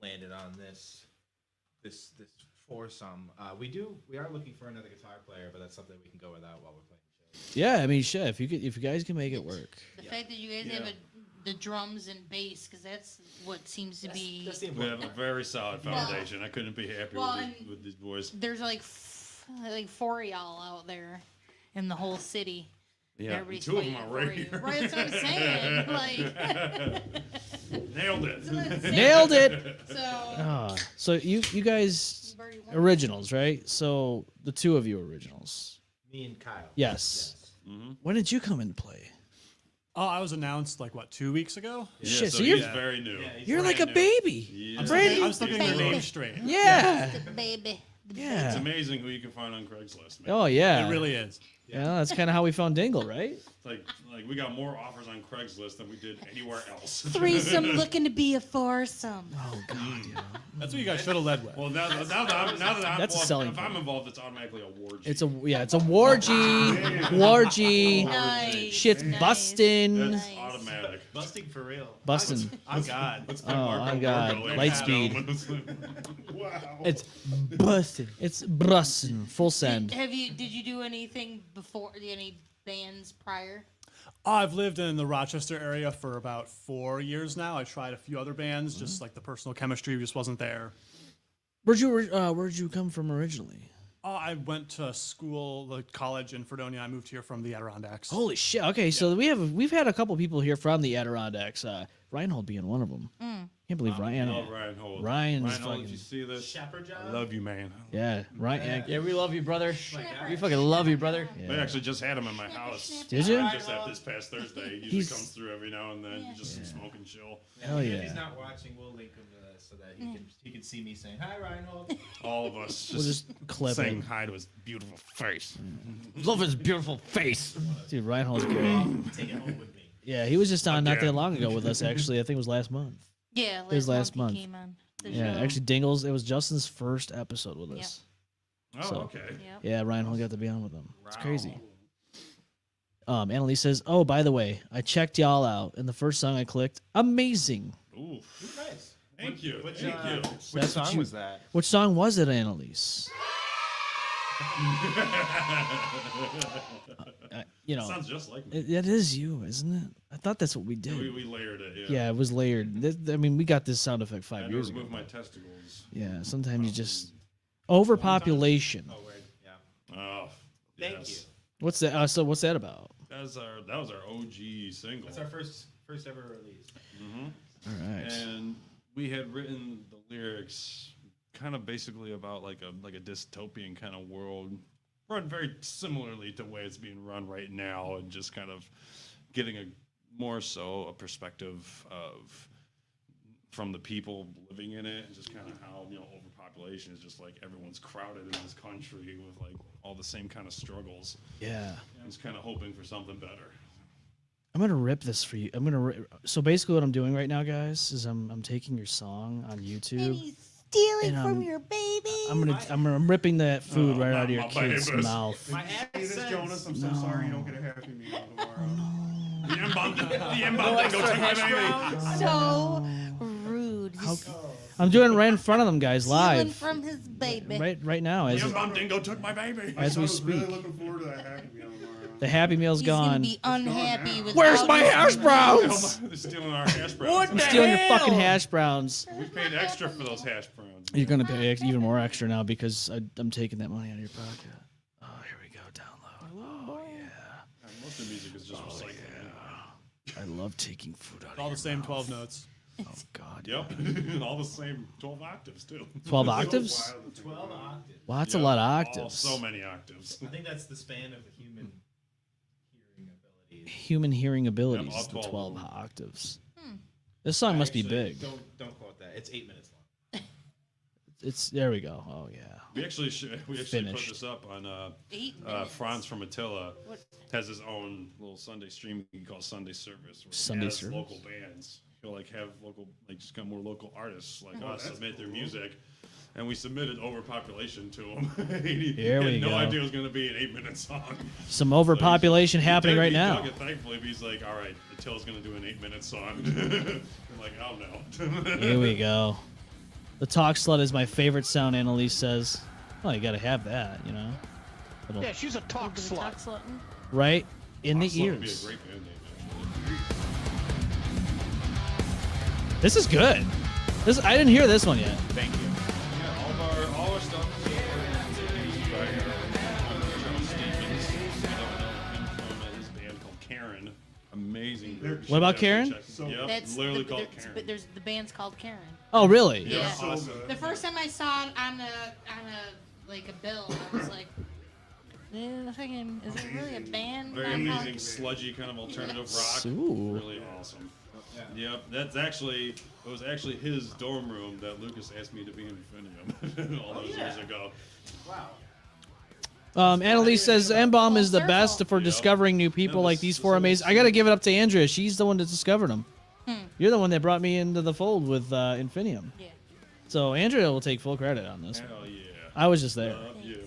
we've landed on this foursome. We are looking for another guitar player, but that's something we can go without while we're playing shows. Yeah, I mean, shit. If you guys can make it work. the fact that you guys have the drums and bass, because that's what seems to be. That's the We have important a very solid foundation. I couldn't be happier with these boys. There's like 4 of y'all out there in the whole city. Yeah, Everybody's two of them fighting are for right you. here. Right, that's what I'm saying. Like, Nailed it. Nailed it. so So you guys you've already won. originals, right? So the two of you originals. Me and Kyle. Yes. When did you come into play? Oh, I was announced like what 2 weeks ago. Yeah, Shit, so so you're he's very new. You're like a new. baby. Yeah. I'm still getting their Baby. name straight. Yeah. The baby. Yeah. It's amazing who you can find on Craigslist, man. Oh yeah. It really is. Yeah, that's kind of how we found Dingle, right? Like we got more offers on Craigslist than we did anywhere else. Threesome looking to be a foursome. Oh god. Yeah. That's what you guys should have led with. Well, now that I'm That's a selling if I'm point. involved, it's automatically a ward. It's a wargy. Nice. Shit's nice. busting. That's automatic. Busting for real. Busting. Oh God. Oh my god. Lightspeed. Wow. It's busting. It's busting. Full send. Did you do anything before? Any bands prior? I've lived in the Rochester area for about 4 years now. I tried a few other bands, just like the personal chemistry just wasn't there. Where'd you come from originally? I went to school, like college in Fredonia. I moved here from the Adirondacks. Holy shit. Okay, so we've had a couple people here from the Adirondacks. Reinhold being one of them. Can't believe Ryan. Oh, Reinhold. Ryan's Reinhold, fucking. did you see this? Shepherd job? I love you, man. Yeah, Ryan. Yeah, we love you, brother. God. We fucking love you, brother. We actually just had him in my house. Did you? Just this past Thursday. He usually He's- comes through every now and then. He just smoke and chill. Hell If yeah. he's not watching, we'll link him to this so that he can see me saying hi, Reinhold. All of us We'll just, just clip saying it. hi to his beautiful face. Love his beautiful face. Dude, Reinhold's great. Take it home with me. Yeah, he was just on not that Again. long ago with us, actually. I think it was last month. Yeah, was last month month. he came on the Yeah, show. actually, Dingle's. It was Justin's first episode with us. Oh, So- okay. Yep. Yeah, Reinhold got to be on with them. It's crazy. Annalise says, "Oh, by the way, I checked y'all out, and the first song I clicked, amazing. Ooh, Nice. thank you. Which, Thank you. which That's song what you- was that? Which song was it, Annalise? Sounds just like me. It is you, isn't it? I thought that's what we did. We layered it, yeah. Yeah, it was layered. I mean, we got this sound effect I had 5 to years ago. remove my testicles. Yeah, sometimes you just overpopulation. Oh, word. Yeah. Oh, Thank yes. you. What's that? So what's that about? That was our OG single. That's our first ever release. All right. And we had written the lyrics kind of basically about like a dystopian kind of world, run very similarly to the way it's being run right now, and just kind of getting a perspective of from the people living in it, and just kind of how overpopulation is just like everyone's crowded in this country with like all the same kind of struggles. Yeah. And just kind of hoping for something better. I'm gonna rip this for you. So basically, what I'm doing right now, guys, is I'm taking your song on YouTube. Stealing And, from your baby. I'm ripping that food right out of your my kid's babies. mouth. My Hey, this accents. Jonas, I'm so sorry you don't get a happy meal tomorrow. The M-Bomb Dingle took my baby. So rude. I'm doing it right in front of them, guys, Stealing live, from his baby. right now, as The M-Bomb Dingo took my baby. as we I was really speak. looking forward to that happy meal tomorrow. The Happy Meal's He's gonna gone. be unhappy with. Where's my hash browns? They're stealing our hash browns. I'm stealing your fucking hash browns. We paid extra for those hash browns. You're gonna pay even more extra now because I'm taking that money out of your pocket. Oh, here we go. Download. I love taking food out. All the same 12 notes. Oh God. Yep. All the same 12 octaves too. 12 octaves? So wild. 12 octaves. Wow, that's a lot of octaves. So many octaves. I think that's the span of the human hearing abilities. Human hearing abilities. all The 12 12 of them. octaves. This song must be Actually, big. Don't quote that. It's 8 minutes long. It's there we go. Oh yeah. We actually put Finished. this up on 8 minutes. Franz from Attila What? has his own little Sunday stream he calls Sunday Service. Where Sunday he has Service? local bands. He'll like have local, like just got more local artists like us submit their music, and we submitted Overpopulation to him. he Here had we no go. idea it was going to be an 8-minute song. Some overpopulation He happening dug- right he now. dug it, thankfully, but he's like, all right, Attila's going to do an 8-minute song. I'm like, oh no. Here we go. The talk slut is my favorite sound. Annalise says, "Oh, you got to have that, you know." Little- Yeah, she's a talk slut. Talk slutting? right in the Slut would be a ears. great band name, actually. This is good. This I didn't hear this one yet. Thank you. Yeah, all our stuff is produced by Charles Stevens. I don't know him from his band called Karen. Amazing group. You What about should Karen? definitely check- Yep, That's literally the, called there's- Karen. But there's the band's called Karen. Oh, really? Yeah. So Awesome. good. The first time I saw it on a like a bill, I was like, fucking, is it really a band? Very I'm amazing, like- sludgy kind of alternative rock. Ooh. Really awesome. Yep, it was actually his dorm room that Lucas asked me to be in Infinium all those years ago. Wow. Annalise says M-Balm is the Full best circle. for Yep. discovering new people Yeah, like this- these this four whole amazing. I got to scene. give it up to Andrea. She's the one that discovered them. Hmm. You're the one that brought me into the fold with Infinium. Yeah. So Andrea will take full credit on this. Hell yeah. I was just there. Love you.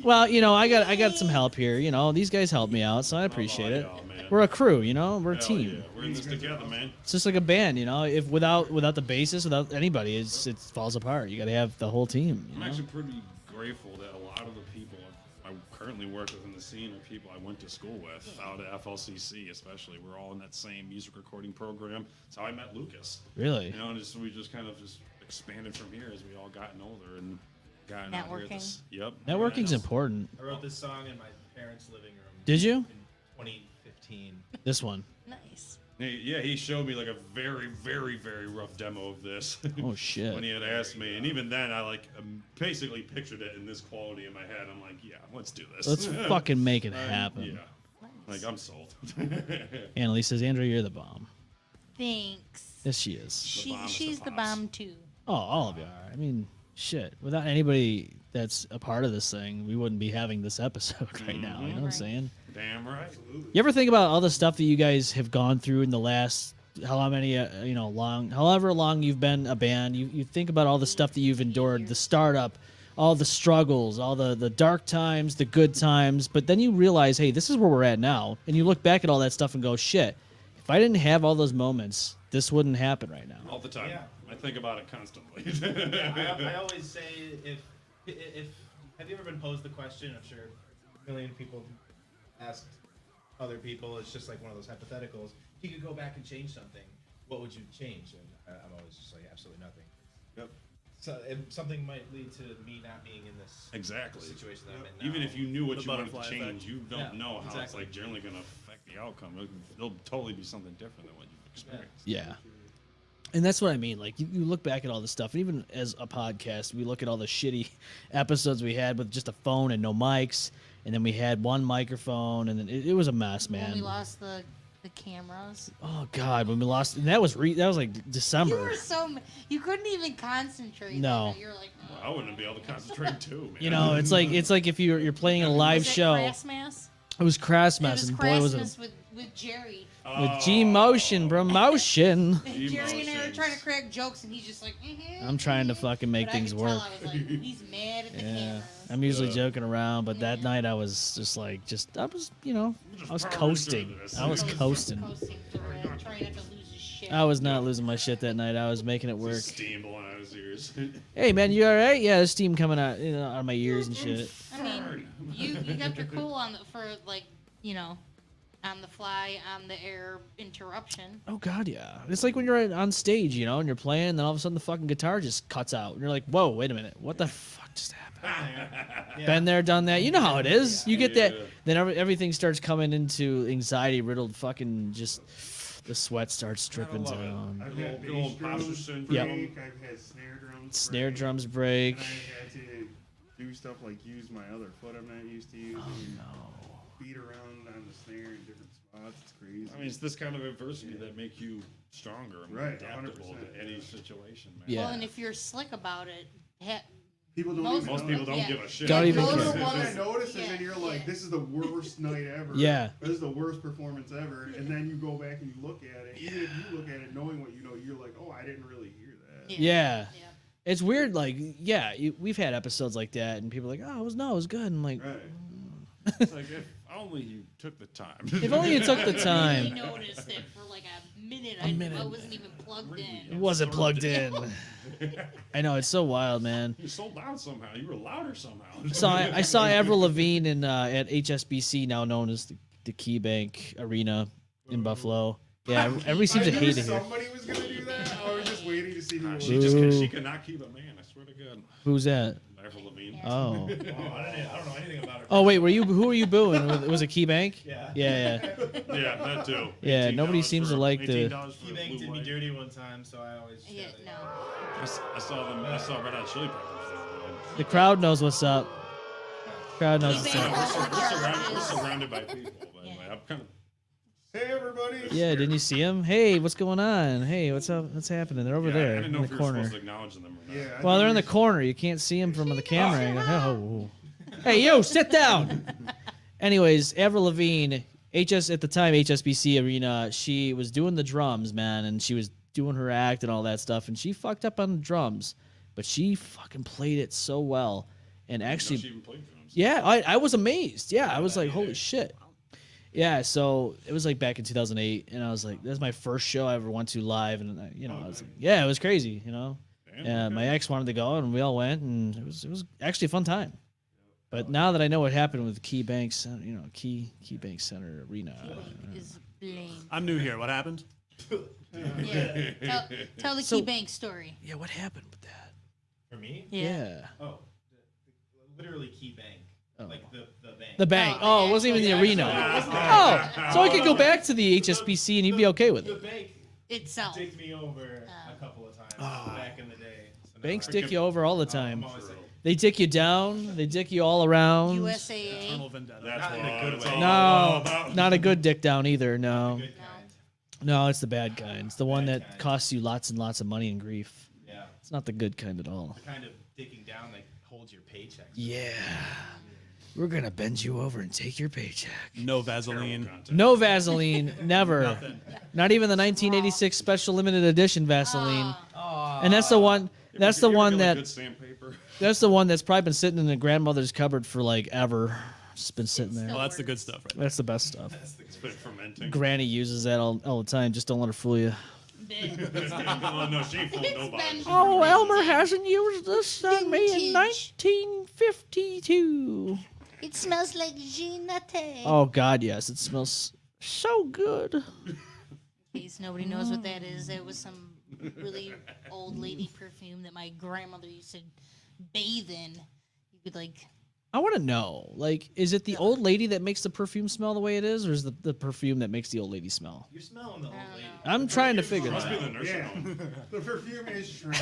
Well, you know, I got some help here. You know, these guys helped me out, so I appreciate it. y'all, man. We're a crew, you know. We're a Hell team. yeah. We're in this together, man. It's just like a band, you know. If without the bassist, without anybody, it falls apart. You got to have the whole team. You I'm know? actually pretty grateful that a lot of the people I currently work with in the scene are people I went to school with out at FLCC, especially. We're all in that same music recording program. That's how I met Lucas. Really? You know, and we just kind of just expanded from here as we all gotten older and gotten out here at this. Yep. Networking's Yeah. important. I wrote this song in my parents' living room. Did you? In 2015. This one. Nice. Yeah, he showed me like a very, very, very rough demo of this. Oh shit. When he had asked me, and even then, I like basically pictured it in this quality in my head. I'm like, yeah, let's do this. Let's fucking make it happen. Yeah, like I'm sold. Annalise says, Andrea, you're the bomb. Thanks. Yes, she is. She's the bomb too. Oh, all of you are. I mean, shit. Without anybody that's a part of this thing, we wouldn't be having this episode right now. You know what I'm saying? Damn right. You ever think about all the stuff that you guys have gone through in the last however long you've been a band? You think about all the stuff that you've endured, the startup, all the struggles, all the dark times, the good times, but then you realize, hey, this is where we're at now, and you look back at all that stuff and go, shit, if I didn't have all those moments, this wouldn't happen right now. All the time. Yeah. I think about it constantly. I always say, if have you ever been posed the question? I'm sure a million people asked other people. It's just like one of those hypotheticals. If you could go back and change something, what would you change? And I'm always just like, absolutely nothing. Yep. So something might lead to me not being in this Exactly. situation that I'm in now. Even if you knew what The you wanted to butterfly change, effect. you don't know how it's exactly. like generally going to affect the outcome. It'll totally be something different than what you've experienced. Yeah. And that's what I mean. Like, you look back at all this stuff, and even as a podcast, we look at all the shitty episodes we had with just a phone and no mics, and then we had one microphone, and then it was a mess, man. When we lost the cameras. Oh God, when we lost, and that was like You December. were you couldn't even concentrate. No. You're like, Well, I wouldn't be able to concentrate too, man. You know, it's like if you're playing in a live was it show. Crassmas? It was Crassmas, It was and boy was Crassmas it with Jerry. with G Motion promotion. Jerry and I were trying to crack jokes, and he's just like, I'm trying to fucking make But I things could work. tell I was like, he's mad at the Yeah, camera. I'm usually joking around, but that night I was just like, I was, I was coasting. I was coasting. Coasting through it, trying not to lose his shit. I was not losing my shit that night. I was making it work. Steam blowing out his ears. Hey man, you all right? Yeah, there's steam coming out, out of my ears and shit. I mean, you kept your cool on for like, on the fly, on the air interruption. Oh God, yeah. It's like when you're on stage, you know, and you're playing, and then all of a sudden the fucking guitar just cuts out, and you're like, "Whoa, wait a minute, what the fuck just happened?" Been there, done that. You know how it is. You get that, then everything starts coming into anxiety-riddled fucking just. The sweat starts dripping down. I've had bass drums break. Yep. I've had Snare drums break. And I had to do stuff like use my other foot I'm not used to using. Beat around on the snare in different spots. It's crazy. I mean, it's this kind of adversity that make you stronger and more adaptable 100%. to any situation, man. Yeah. Well, and if you're slick about it, people don't most people don't give a shit. Don't even Those care. are ones I notice, and then you're like, "This is the worst night ever." Yeah. This is the worst performance ever. And then you go back and you look at it. Even if you look at it knowing what you know, you're like, "Oh, I didn't really hear that." Yeah. It's weird, like, we've had episodes like that, and people are like, "Oh, it was good." And I'm like, It's like if only you took the time. If only you took the time. I noticed it for like a minute. I wasn't even plugged in. It wasn't plugged in. I know, it's so wild, man. You sold out somehow. You were louder somehow. So I saw Avril Lavigne at HSBC, now known as the KeyBank Arena in Buffalo. Yeah, everybody seems to hate it here. Somebody was gonna do that. I was just waiting to see who. She could not keep a man. I swear to God. Who's that? Avril Lavigne. Oh. I don't know anything about her. Oh wait, who were you booing? Was it KeyBank? Yeah. Yeah. Yeah, that too. Yeah, nobody seems to like the. KeyBank did me dirty one time, so I always. No. I saw them. I saw Red Hot Chili Peppers. The crowd knows what's up. Crowd knows what's We're up. surrounded by people. But anyway, I'm kind of. Hey everybody. Yeah, didn't you see him? Hey, what's going on? Hey, what's up? What's happening? They're over there I didn't know in if the you were supposed corner. to acknowledge them or not. Yeah. Well, they're in the corner. You can't see them from the camera angle. Oh. Hey, yo, sit down. Anyways, Avril Lavigne, at the time HSBC Arena, she was doing the drums, man, and she was doing her act and all that stuff, and she fucked up on the drums, but she fucking played it so well, and actually, She even played drums. yeah, I was amazed. Yeah, I was like, holy shit. Yeah, so it was like back in 2008, and I was like, "That's my first show I ever went to live," and I was like, "Yeah, it was crazy," Yeah, my ex wanted to go, and we all went, and it was actually a fun time. But now that I know what happened with KeyBank Center, KeyBank Center Arena, Is blamed. I'm new here. What happened? Yeah. Tell the KeyBank story. Yeah, what happened with that? For me? Yeah. Oh, literally KeyBank. Like the bank. The bank. Oh, it wasn't even the arena. Oh, so I could go back to the HSBC and you'd be okay with The it. bank itself. dicked me over a couple of times back in the day. So Banks now dick you over all the time. I'm always like, They dick you down. They dick you all around. USAA. Eternal vendetta. That's Not in a what good it's way. all No, about. not a good dick down either. No, good kind. no, it's the bad kind. It's the one Bad that kind. costs you lots and lots of money and grief. Yeah. It's not the good kind at all. The kind of dicking down that holds your paycheck. Yeah. We're going to bend you over and take your paycheck. No Vaseline. No Vaseline, never. Nothing. Not even the 1986 special limited edition Vaseline. And that's the one. That's the one that. Good sandpaper. That's the one that's probably been sitting in the grandmother's cupboard for like ever. Just been sitting there. Well, that's the good stuff, right? That's the best stuff. It's been fermenting. Granny uses that all the time. Just don't let her fool you. Oh, no, she ain't fooling nobody. Oh, Elmer hasn't used this on me in 1952. It smells like Ginate. Oh God, yes, it smells so good. In case nobody knows what that is, it was some really old lady perfume that my grandmother used to bathe in. You could like. I want to know, like, is it the old lady that makes the perfume smell the way it is, or is the perfume that makes the old lady smell? You're smelling the old lady. I'm trying to figure Must that be out. the nursing home. The perfume is trash.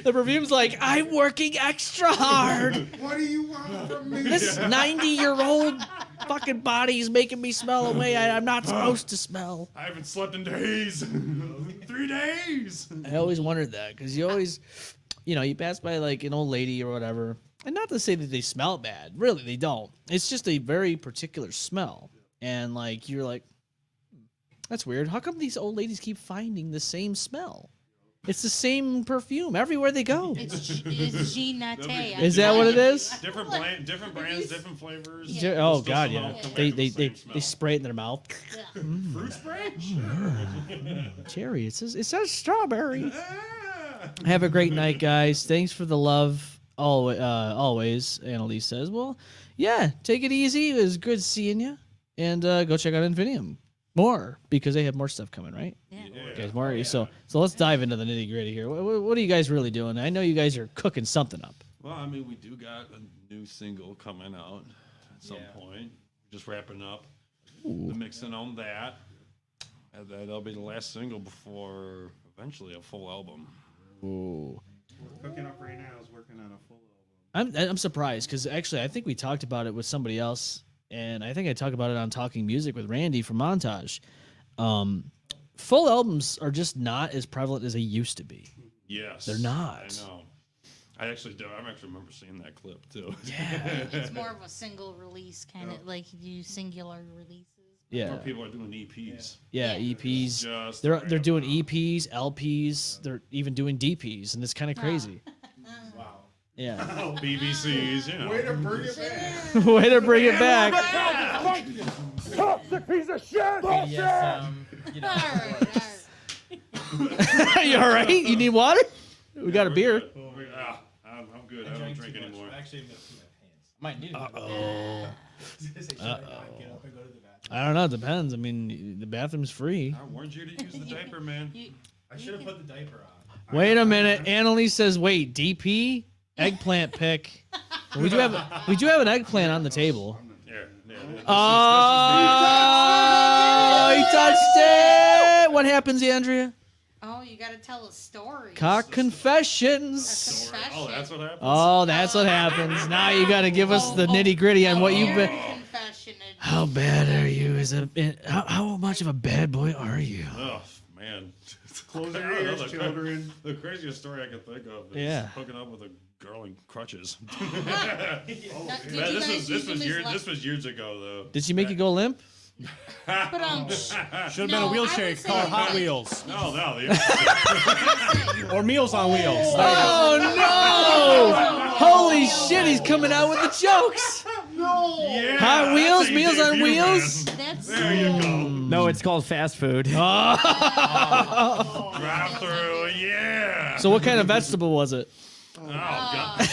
The perfume's like, I'm working extra hard. What do you want from me? This 90-year-old fucking body's making me smell a way I'm not supposed to smell. I haven't slept in days. 3 days. I always wondered that, because you always, you pass by like an old lady or whatever, and not to say that they smell bad. Really, they don't. It's just a very particular smell. And like, you're like, that's weird. How come these old ladies keep finding the same smell? It's the same perfume everywhere they go. It's Ginate. Is that what it is? Different brands, different flavors. Oh Still God, smell yeah. compared to the same They smell. spray it in their mouth. Fruit spray? Cherry. It says strawberry. Have a great night, guys. Thanks for the love. Always, Annalise says. Well, yeah. Take it easy. It was good seeing you. and go check out Infinium more because they have more stuff coming, right? Yeah. Guys, more. So let's dive into the nitty gritty here. What are you guys really doing? I know you guys are cooking something up. Well, I mean, we do got a new single coming out at some point. Just wrapping up the mixing on that. And that'll be the last single before eventually a full album. Ooh. Cooking up right now is working on a full album. I'm surprised because actually I think we talked about it with somebody else, and I think I talked about it on Talking Music with Randy from Montage. Full albums are just not as prevalent as they used to be. Yes. They're not. I know. I actually remember seeing that clip too. Yeah. It's more of a single release kind of like you do singular releases. Yeah. More people are doing EPs. Yeah, EPs. Just They're doing EPs, LPs. They're even doing DPs, and it's kind of crazy. Wow. Yeah. BBCs, you know. Way to bring it back. Way to bring it back. Toxic piece of shit! Yes, you know, You all right? You need water? We got a beer. I'm good. I don't drink anymore. Actually, I'm gonna pee my pants. Might need it. I don't know. It depends. I mean, the bathroom's free. I warned you to use the diaper, man. I should have put the diaper on. Wait a minute. Annalise says, "Wait, DP eggplant pick." We do have an eggplant on the table. Oh, he touched it. What happens, Andrea? Oh, you got to tell a story. Cock confessions. Confession. Oh, that's what happens. Oh, that's what happens. Now you got to give us the nitty gritty on what you've been. Confession. How bad are you? How much of a bad boy are you? Oh man. Close your ears, children. The craziest story I can think of is hooking up with a girl in crutches. This was years ago though. Did she make you go limp? Should have been a wheelchair. You could call it Hot Wheels. No. Or Meals on Wheels. Oh no! Holy shit! He's coming out with the jokes. Yeah, Hot Wheels, that's Meals on AJP, Wheels. That's There you go. No, it's called fast food. Drive through, yeah. So what kind of vegetable was it? Oh god.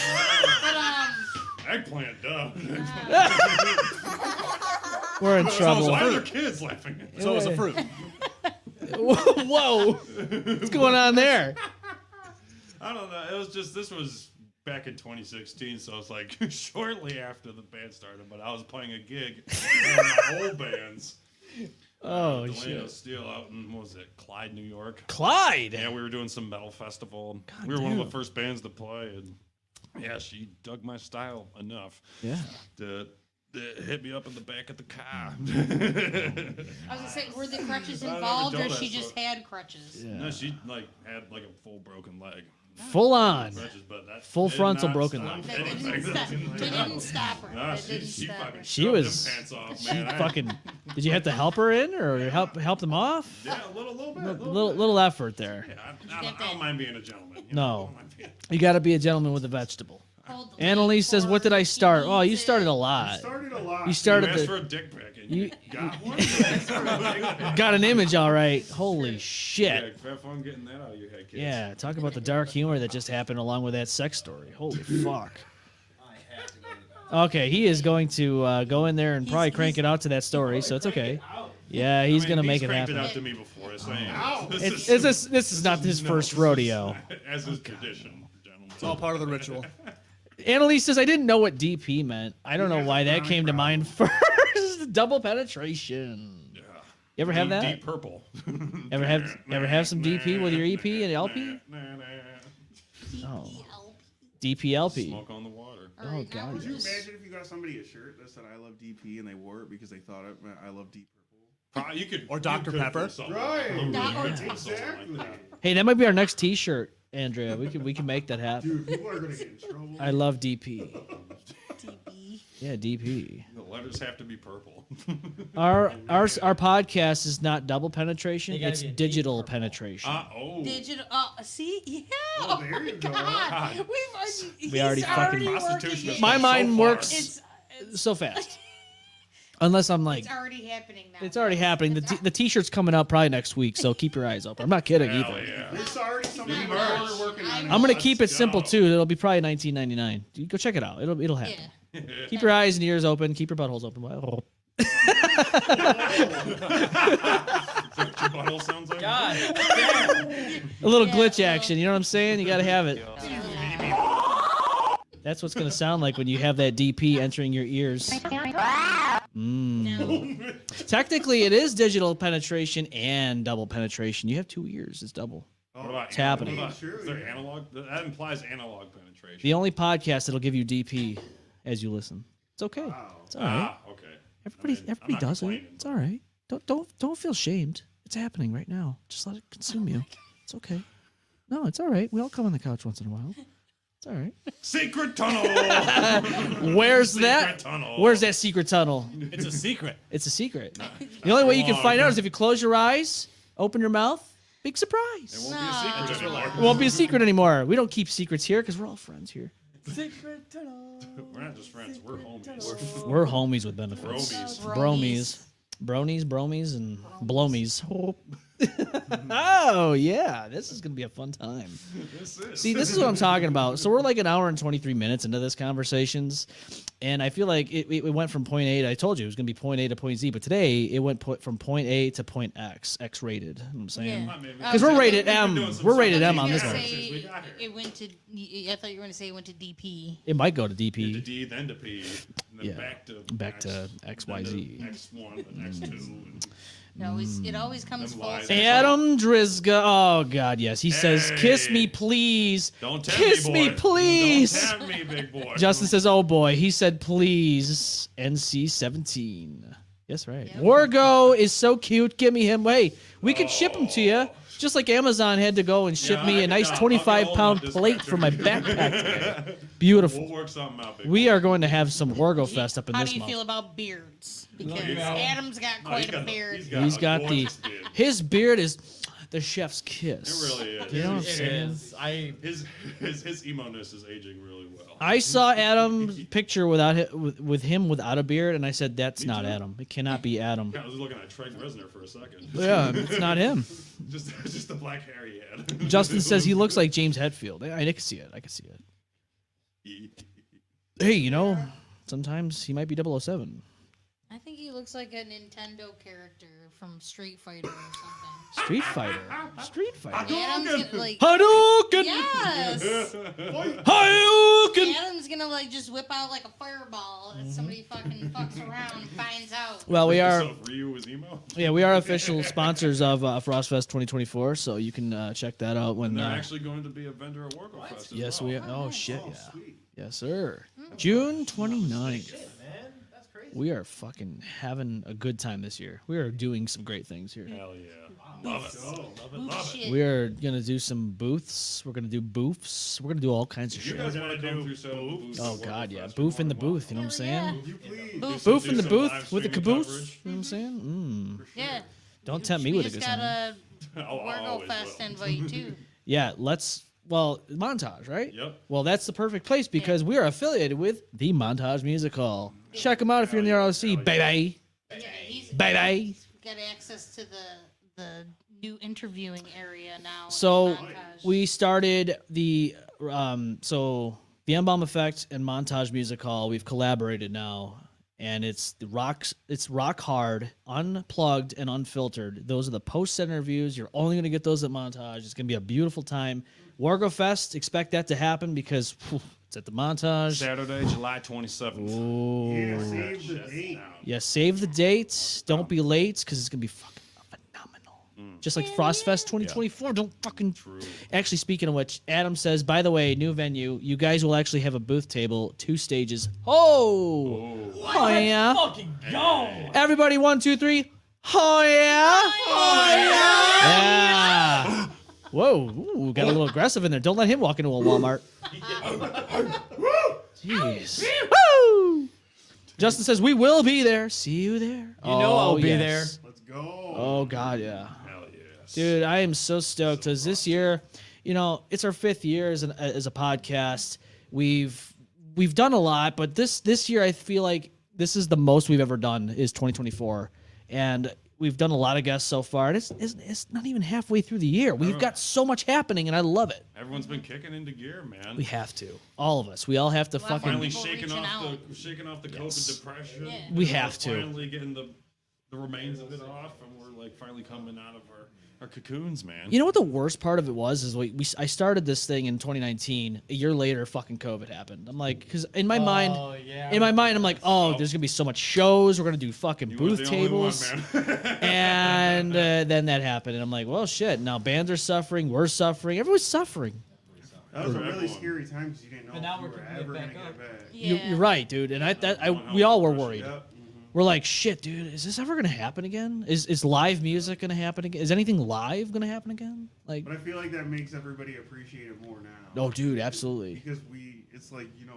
Eggplant, duh. We're in trouble. Why are there kids laughing at me? So it was a fruit. Whoa! What's going on there? I don't know. It was just this was back in 2016, so it's like shortly after the band started. But I was playing a gig in my old bands. Oh Delano shit! Steel out in what was it, Clyde, New York. Clyde. Yeah, we were doing some metal festival. We were one of the first bands to play, and yeah, she dug my style enough. Yeah. To hit me up in the back of the car. I was gonna say, were the crutches involved, or she just had crutches? No, she had like a full broken leg. Full on. Crutches, but that Full did frontal not broken stop leg. They didn't stop her. No, They she didn't stop fucking her. She shoved was. them pants off, She man. fucking. Did you have to help her in or help them off? Yeah, a little bit. Little effort there. Yeah, I don't mind being a gentleman. No, you got to be a gentleman with a vegetable. Annalise says, "What did I start?" Oh, you started a lot. You started You asked for the. a dick pic and You got one. got an image, all right. Holy Yeah, shit. have fun getting that out of your head, kids. Yeah, talk about the dark humor that just happened along with that sex story. Holy fuck. Okay, he is going to go in there and probably crank it out to that story, so it's okay. Yeah, he's gonna make it happen. He's cranked it out to me before, so This is not his first rodeo. As is tradition, gentlemen. It's all part of the ritual. Annalise says, I didn't know what DP meant. I don't know why that came to mind first. Double penetration. Yeah. You ever have that? Deep purple. Ever have some DP with your EP and LP? Oh. DPLP. Smoke on the water. Oh god. Would you imagine if you got somebody a shirt that said "I love DP" and they wore it because they thought it meant "I love Deep Purple"? You could, Or Dr. Pepper. Right. Exactly. Hey, that might be our next T-shirt, Andrea. We can make that happen. Dude, people are gonna get in trouble. I love DP. DP. Yeah, DP. The letters have to be purple. Our podcast is not double penetration; They gotta it's be a deep digital purple. penetration. Digital. See, yeah. Oh, there you go. God. We already fucking- Prostitution is My so mind far. works so fast. Unless I'm like, It's already happening now. it's already happening. The T-shirt's coming out probably next week, so keep your eyes open. I'm not kidding Hell either. yeah. There's already somebody in the corner working on it. I'm gonna keep it Let's simple go. too. It'll be probably $19.99. Go check it out. It'll happen. Yeah. Keep your eyes and ears open. Keep your buttholes open. Butthole sounds like. God. A little glitch action, you know what I'm saying? You gotta have it. That's what's gonna sound like when you have that DP entering your ears. Technically, it is digital penetration and double penetration. You have 2 ears. It's double. What about It's happening. Is there analog? That implies analog penetration. The only podcast that'll give you DP as you listen. It's okay. Wow. It's all right. Okay. Everybody not does it. complaining, It's all right. Don't feel shamed. It's happening right now. Just let it consume you. It's okay. No, it's all right. We all come on the couch once in a while. It's all right. Secret tunnel. Where's Secret that? tunnel. Where's that secret tunnel? It's a secret. It's a secret. The only way you can find out is if you close your eyes, open your mouth. Big surprise. It won't be a secret anymore. It won't be a secret anymore. We don't keep secrets here because we're all friends here. Secret tunnel. We're not just friends. We're homies. We're homies with benefits. Bromies. Bromies, and blomies. Oh, yeah. This is going to be a fun time. See, this is what I'm talking about. So we're like an hour and 23 minutes into this conversations, and I feel like it went from point A. I told you it was going to be point A to point Z, but today it went from point A to point X, X-rated. You know what I'm saying? Because we're rated M. We're rated M on this one. It went to. I thought you were going to say it went to DP. It might go to DP. To D, then to P, and then back to X, Y, Z. X1 and X2. It always comes full. Adam Drizga. Oh God, yes. He says, "Kiss me, please. Don't tempt Kiss me, me, boy. please." Don't tempt me, big boy. Justin says, "Oh boy." He said, "Please." NC-17. Yes, right. Wargo is so cute. Give me him. Hey, we could ship him to you. Just like Amazon had to go and ship me a nice 25-pound plate for my backpack today. Beautiful. We'll work something out, big We are going to have some Wargo Fest up in How this do you month. feel about beards? Because you know. Adam's got quite a beard. He's got the. His beard is the chef's kiss. It really is. You know what I'm It saying? is. His emo-ness is aging really well. I saw Adam's picture with him without a beard, and I said, "That's not Adam. It cannot be Adam." I was looking at Trent Reznor for a second. Yeah, it's not him. just the black hair he had. Justin says he looks like James Hetfield. I can see it. I can see it. Hey, you know, sometimes he might be 007. I think he looks like a Nintendo character from Street Fighter or something. Street Fighter. Street Fighter. Adam's gonna, like, Hadouken! Yes! Hadouken! Adam's gonna like just whip out like a fireball and somebody fucking fucks around and finds out. Well, we are. So Ryu is emo? Yeah, we are official sponsors of Frostfest 2024, so you can check that out when. And they're actually going to be a vendor at Wargo Fest. Yes, well. we are. Oh, shit, yeah. Yes, sir. June 29th. We are fucking having a good time this year. We are doing some great things here. Hell yeah. Love it. Love it. We are going to do some booths. We're going to do booths. We're going to do all kinds of You shit. guys want to come through some booths? Oh, God, yeah. Booth in the booth, you know what I'm saying? Booth. Booth in the some booth live with the streaming caboose. coverage. You know what I'm saying? Yeah. Don't tempt me with a We good just got time. a Wargo Fest invite too. Yeah, well, Montage, right? Yep. Well, that's the perfect place because we are affiliated with the Montage Music Hall. Check them out if you're in the ROC, baby. Yeah, Baby. got access to the new interviewing area now. So Montage. we started the the M-Balm Effect and Montage Music Hall. We've collaborated now, and it's rock hard, unplugged and unfiltered. Those are the post-set interviews. You're only going to get those at Montage. It's going to be a beautiful time. Wargo Fest, expect that to happen because it's at the Montage. Saturday, July 27th. Ooh. Yeah, save the date. Yeah, save the date. Don't be late because it's going to be fucking phenomenal. Just like Frostfest 2024. Don't fucking... Actually, speaking of which, Adam says, by the way, new venue, you guys will actually have a booth table, 2 stages. Oh yeah. Fucking go. Everybody, 1, 2, 3. Oh yeah. Yeah. Whoa, ooh, got a little aggressive in there. Don't let him walk into a Walmart. Jeez. Woo! Justin says, we will be there. See you there. You know I'll be there. Let's go. Oh, God, yeah. Hell yes. Dude, I am so stoked because this year, you know, it's our 5th year as a podcast. We've done a lot, but this year I feel like this is the most we've ever done is 2024. And we've done a lot of guests so far, and it's not even halfway through the year. We've got so much happening, and I love it. Everyone's been kicking into gear, man. We have to. All of us. We all have to fucking... Finally People shaking reaching off the COVID depression. Yeah. We have to. Finally getting the the remains of it off, and we're like finally coming out of our cocoons, man. You know what the worst part of it was is I started this thing in 2019. A year later, fucking COVID happened. I'm like, because in my mind, I'm like, oh, there's gonna be so much shows. We're gonna do fucking booth tables, and then that happened, and I'm like, well, shit. Now bands are suffering. We're suffering. Everyone's suffering. That was a really scary time because you didn't know if you were ever gonna get back. You're right, dude. And we all were worried. We're like, shit, dude, is this ever gonna happen again? Is live music gonna happen again? Is anything live gonna happen again? Like, but I feel like that makes everybody appreciate it more now. No, dude, absolutely. Because it's like, you know,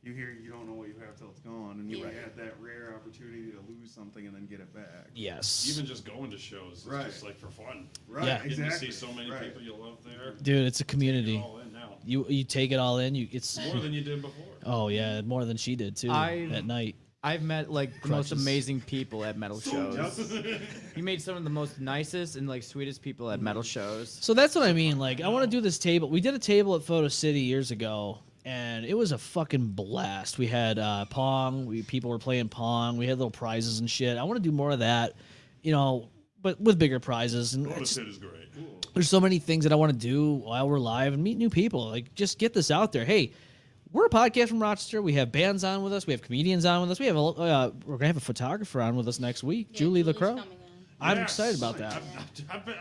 you hear you don't know what you have till it's gone, and you had that rare opportunity to lose something and then get it back. Yes. Even just going to shows, is just like for fun. Right. Yeah. Getting to see so many people you love there. Dude, it's a community. Take it all in now. You take it all in. It's more than you did before. Oh yeah, more than she did too. At night. I've met like the most amazing people at metal shows. You made some of the most nicest and like sweetest people at metal shows. So that's what I mean. Like, I want to do this table. We did a table at Photo City years ago, and it was a fucking blast. We had Pong. People were playing Pong. We had little prizes and shit. I want to do more of that, you know, but with bigger prizes. And Photo City is great. There's so many things that I want to do while we're live and meet new people. Like, just get this out there. Hey, we're a podcast from Rochester. We have bands on with us. We have comedians on with us. We have we're gonna have a photographer on with us next week, Julie LaCroix. I'm excited about that.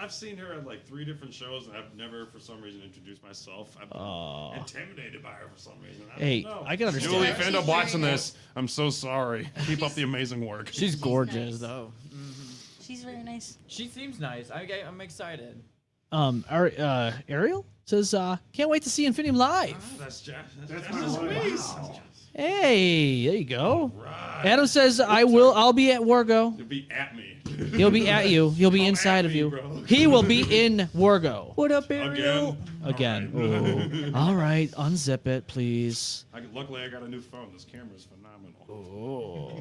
I've seen her at like 3 different shows, and I've never, for some reason, introduced myself. I've been intimidated by her for some reason. I can understand. Julie, if you end up watching this, I'm so sorry. Keep up the amazing work. She's gorgeous, though. She's very nice. She seems nice. I'm excited. Ariel says, can't wait to see INFINIUM live. That's my face. Hey, there you go. Right. Adam says, I'll be at Wargo. You'll be at me. He'll be at you. He'll be inside of you. Bro. He will be in Wargo. What up, Ariel? Again. All right, unzip it, please. Luckily, I got a new phone. This camera's phenomenal. Oh.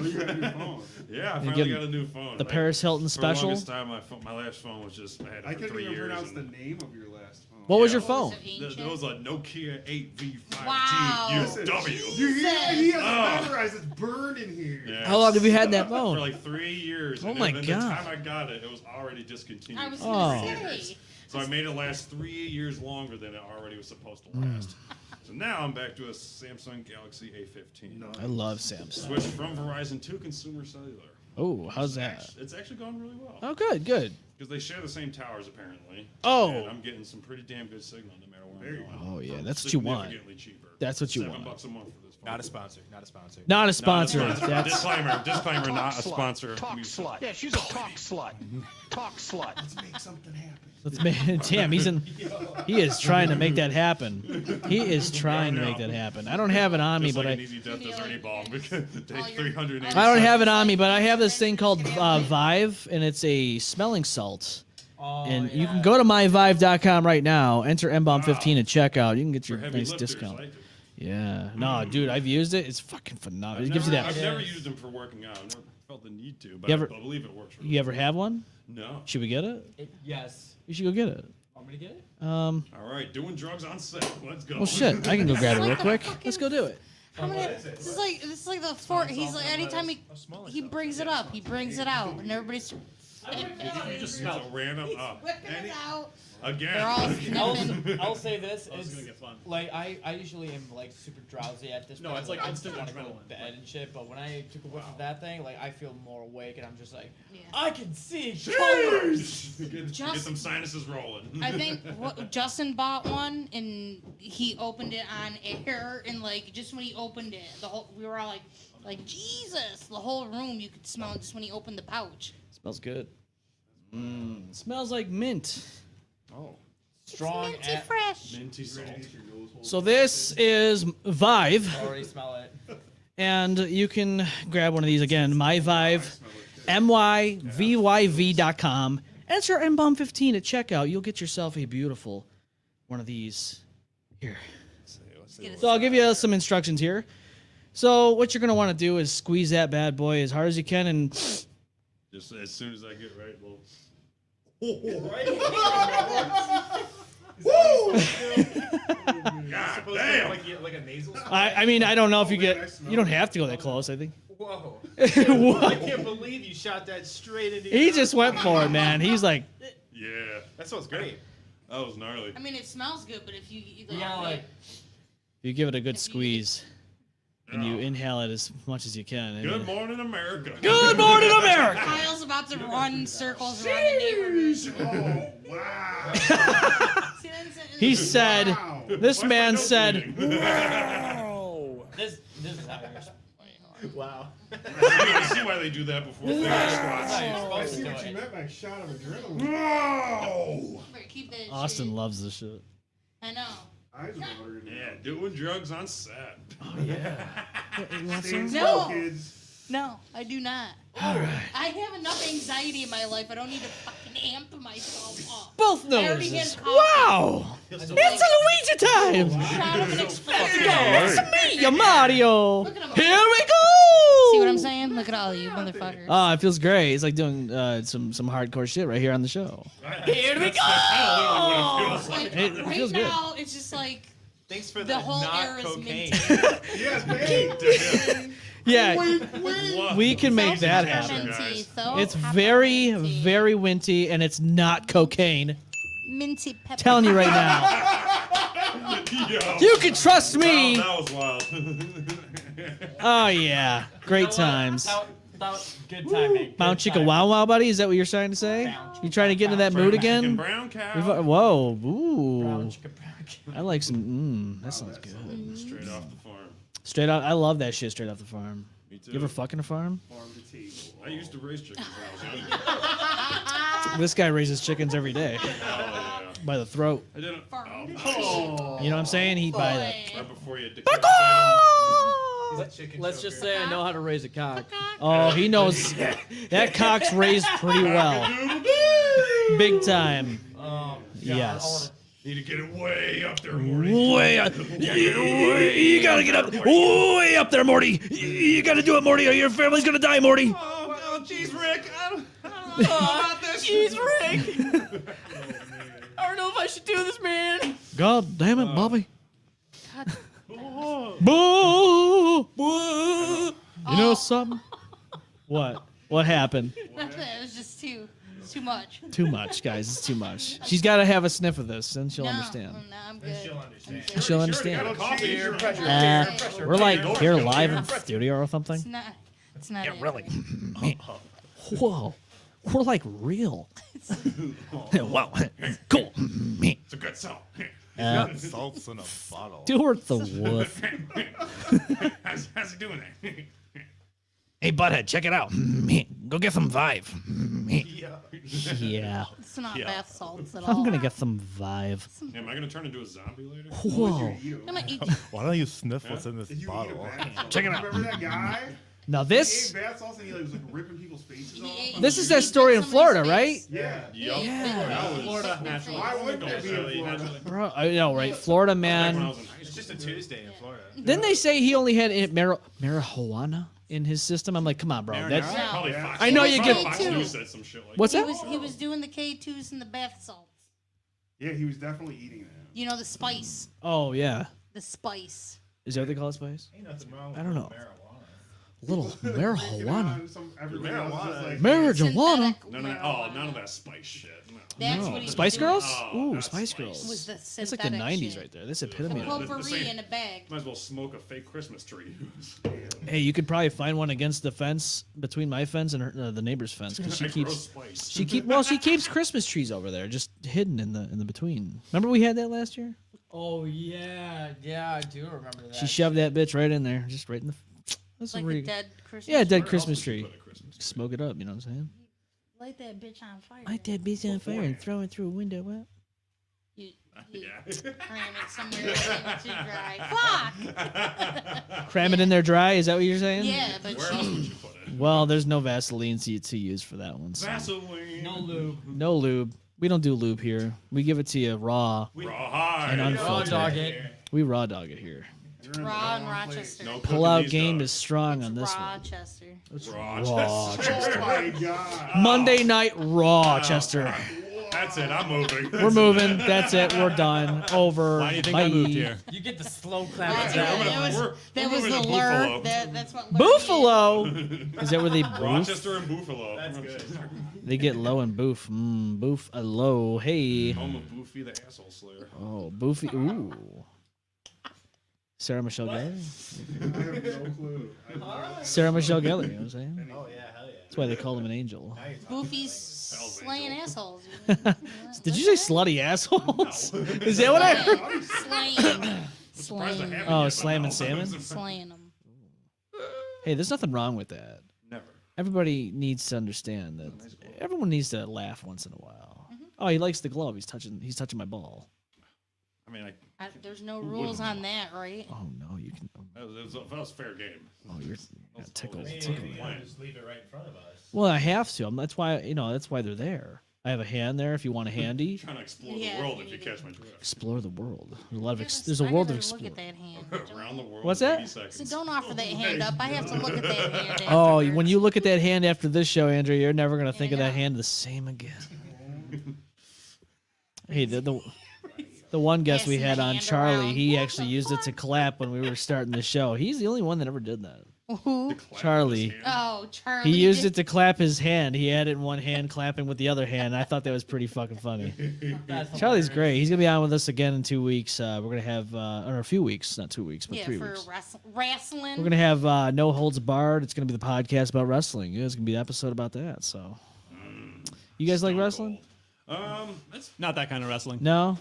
You got a new phone. Yeah, I finally got a new phone. The Paris Hilton special? For the longest time, my last phone was just, I had it for 3 years. I couldn't even pronounce the name of your last phone. What was your phone? It was a Nokia 8V5G Wow. UW. He has memorized. It's burned in here. Yeah. How long have you had that phone? For like 3 years. Oh and my then God. the time I got it, it was already discontinued. I was for gonna 3 years. say. So I made it last 3 years longer than it already was supposed to last. So now I'm back to a Samsung Galaxy A15. I love Samsung. Switched from Verizon to Consumer Cellular. Oh, how's that? It's actually going really well. Oh, good. Because they share the same towers, apparently. Oh. And I'm getting some pretty damn good signal no matter where I'm going. Oh, yeah, that's what you want. Significantly cheaper. That's what you $7 want. a month for this phone. Not a sponsor. Not a sponsor. Not a sponsor. Disclaimer, not a sponsor. Talk slut. Yeah, she's a talk slut. Talk slut. Let's make something happen. Damn, he is trying to make that happen. He is trying to make that happen. I don't have it on me, Just but like an easy death desert E-bomb. Take 380. I don't have it on me, but I have this thing called Vive, and it's a smelling salt. And you can go to myvive.com right now, enter M-Balm 15 at checkout. You can get your nice discount. Yeah. No, dude, I've used it. It's fucking phenomenal. It gives you that. I've never used them for working out. I've never felt the need to, but You I ever- believe it works. Really You ever have one? No. Should we get it? Yes. You should go get it. Want me to get it? All right, doing drugs on set. Let's go. Well, shit. I can go grab it real quick. Let's go do it. How many? This is like the fourth. He's like anytime he brings it up, he brings it out, and everybody's. You just smell it. Random. Whipping it out. Again. They're all sniffing. I'll say this. It's gonna get fun. Like I usually am like super drowsy at this point. it's like I instant just want to go adrenaline. to bed and shit. But when I took a whiff of that thing, like I feel more awake and I'm just like, Yeah. I can see colors. Get some sinuses rolling. I think Justin bought one and he opened it on air, and like just when he opened it, we were all like Jesus, the whole room you could smell it just when he opened the pouch. Smells good. Smells like mint. Oh. Strong. Minty fresh. Minty salt. So this is Vive, Already smell it. and you can grab one of these again. MyVive, myvyv.com. Enter M-Balm 15 at checkout. You'll get yourself a beautiful one of these. Here. So I'll give you some instructions here. So what you're gonna want to do is squeeze that bad boy as hard as you can, and Just as soon as I get right, well. God damn! Like a nasal. I mean, I don't know if you don't have to go that close, I think. Whoa. I can't believe you shot that straight into. He just went for it, man. He's like, Yeah. That smells great. That was gnarly. I mean, it smells good, but if you you give it a good squeeze, and you inhale it as much as you can. Good morning, America. Good morning, America. Kyle's about to run circles around the neighborhood. Oh, wow. He said, this man said, This is how you're Wow. I see why they do that before they squats. I see what you meant by shot of adrenaline. Whoa! Keep that Austin shit. loves this shit. I know. Yeah, doing drugs on set. Oh, yeah. You want some? No. Kids. No, I do not. All right. I have enough anxiety in my life. I don't need to fucking amp myself up. Both I already noses. had coffee. Wow! It's Luigi time! Shot of an explosive. It's me, Mario! Look at him. Here we go! See what I'm saying? Look at all you motherfuckers. Oh, it feels great. It's like doing some hardcore shit right here on the show. Here we go! Like, It right feels good. now, it's just like Thanks for the that. whole Not air is cocaine. minty. Yes, babe. Yeah, we can make that happen. Minty, so It's pepper very, minty. very winty, and it's not cocaine. Minty pepper. Telling you right now. Yo. You can trust me. That was wild. Oh, yeah. Great times. That was good timing. Mount Chicka Wow Wow, buddy? Is that what you're trying to say? You trying to get into that mood again? Brown cow. Whoa. Ooh. I like some. That sounds good. Straight off the farm. Straight out. I love that shit straight off the farm. Me too. You ever fucking a farm? Farm to table. I used to raise chickens when I was younger. This guy raises chickens every day. Oh, yeah. By the throat. I didn't. Oh. You know what I'm saying? He by the. Right before you Let's just say I know how to raise a cock. Oh, he knows. That cock's raised pretty well. Big time. Yes. Need to get it way up there, Morty. Way up. You gotta get up. Way up there, Morty. You gotta do it, Morty, or your family's gonna die, Morty. Oh, jeez, Rick. I don't know about this. Jeez, Rick. I don't know if I should do this, man. God damn it, Bobby. Boo! Boo! You know something? What? What happened? Nothing. It was just too much. Too much, guys. It's too much. She's got to have a sniff of this, and she'll understand. No, I'm good. She'll understand. Coffee. We're like here live in studio or something. It's not. It's not. Yeah, it. really. Whoa. We're like real. Wow. Cool. It's a good song. Salts in a bottle. Stuart the Wolf. How's he doing that? Hey, butthead, check it out. Go get some Vive. Yeah. It's not bath salts at all. I'm gonna get some Vive. Am I gonna turn into a zombie later? Whoa. I'm gonna eat. Why don't you sniff what's in this Did you bottle? eat a bath salt? Check it out. Remember that guy? Now He this. ate bath salts and he was like ripping people's faces off. This is that story in Florida, right? Yeah. Yup. Yeah. That was Florida, naturally. Why wouldn't that be in Florida? Bro, I know, right? Florida When I man. was in high It's school. just a Tuesday in Florida. Didn't they say he only had marijuana in his system? I'm like, come on, bro. That's No. Probably Fox I know News. you Probably get- Fox News said some shit like what's He that? was doing the K2s and the bath salts. Yeah, he was definitely eating that. You know the spice. Oh yeah. The spice. Is that what they call it, spice? Ain't nothing wrong with I don't know. marijuana. Little marijuana. Everybody else is just like, Marijuana. None of that spice shit. No. That's No. what he was Spice doing. Girls? Oh, Ooh, not Spice Spice. Girls. Was the That's like the synthetic 90s shit. right there. That's The epitome of it. potpourri in a bag. Might as well smoke a fake Christmas tree. Hey, you could probably find one against the fence between my fence and the neighbor's fence because she I grow keeps spice. she keeps Christmas trees over there just hidden in the between. Remember we had that last year? Oh yeah, I do remember that. She shoved that bitch right in there, just right in the. That's Like where a you- dead Christmas Yeah, a dead tree. Christmas tree. Smoke it up, you know what I'm saying? Light that bitch on fire. Light that bitch on fire and throw it through a window. What? You cram it somewhere too dry. Fuck! Cram it in there dry. Is that what you're saying? Yeah, but Where else would you put it? Well, there's no Vaseline to use for that one. So. Vaseline. No lube. No lube. We don't do lube here. We give it to you raw Raw high. and Raw unfiltered. dog it. We raw dog it here. Raw in Rochester. No Pull out cooking these game dogs. is strong on this one. Rochester. Raw. Raw oh my god. Monday night Raw Chester. That's it. I'm moving. We're moving. That's it. We're done. Over. Why do you think Bye. I moved here? You get the slow clap. That was the lure. That's what Buffalo. Is that where they boof? Rochester and Buffalo. That's good. They get low and boof. Boof a low. Hey. Home of Boofy the asshole slayer. Oh, Boofy. Ooh. Sarah Michelle Gellar. I have no clue. Sarah Michelle Gellar. You know what I'm saying? Oh yeah, hell yeah. That's why they call him an angel. Goofy's slaying assholes. Did you say slutty assholes? Is that what I heard? Slaying. Oh, slamming salmon? Slaying them. Hey, there's nothing wrong with that. Never. Everybody needs to understand that everyone needs to laugh once in a while. Oh, he likes the glove. He's touching my ball. I mean, there's no rules on that, right? Oh no, you can. that was fair game. Oh, you're tickled. You Tickled. can just leave it right in front of us. Well, I have to. That's why That's why they're there. I have a hand there if you want a handy. Trying to explore the world if you catch my drift. Explore the world. There's a lot of. There's a world to explore. Look at that hand. Around the world. What's in that? 80 seconds. So don't offer that hand up. I have to look at that hand. Oh, when you look at that hand after this show, Andrea, you're never gonna think of that hand the same again. Hey, the one guest we had on, Charlie, he actually used it to clap when we were starting the show. He's the only one that ever did that. Who? Charlie. Oh, Charlie. He used it to clap his hand. He had it in one hand, clapping with the other hand. I thought that was pretty fucking funny. Charlie's great. He's gonna be on with us again in 2 weeks. We're gonna have, or a few weeks, not 2 weeks, but 3 weeks. Wrestling. We're gonna have No Holds Barred. It's gonna be the podcast about wrestling. It's gonna be an episode about that. So, you guys like wrestling? That's not that kind of wrestling. No.